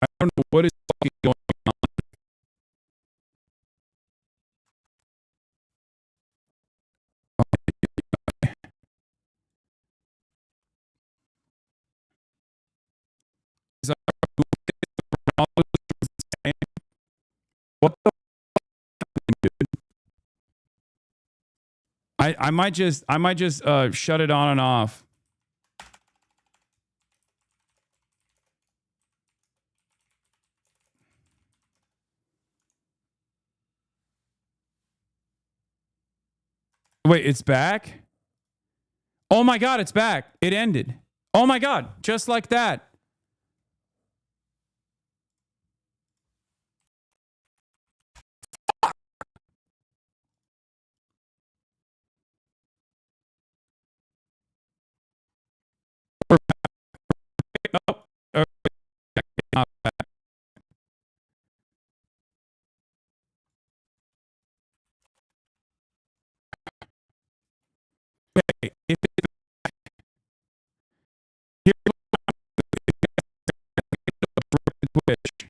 I don't know what is fucking going on. Is that what the fuck, dude? I might just shut it on and off. Wait, it's back? Oh my god, it's back. It ended. Oh my god, just like that. Oh, okay. Not back. Okay, if it's here's Twitch.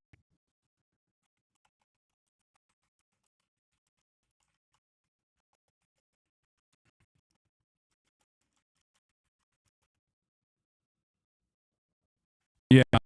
Yeah.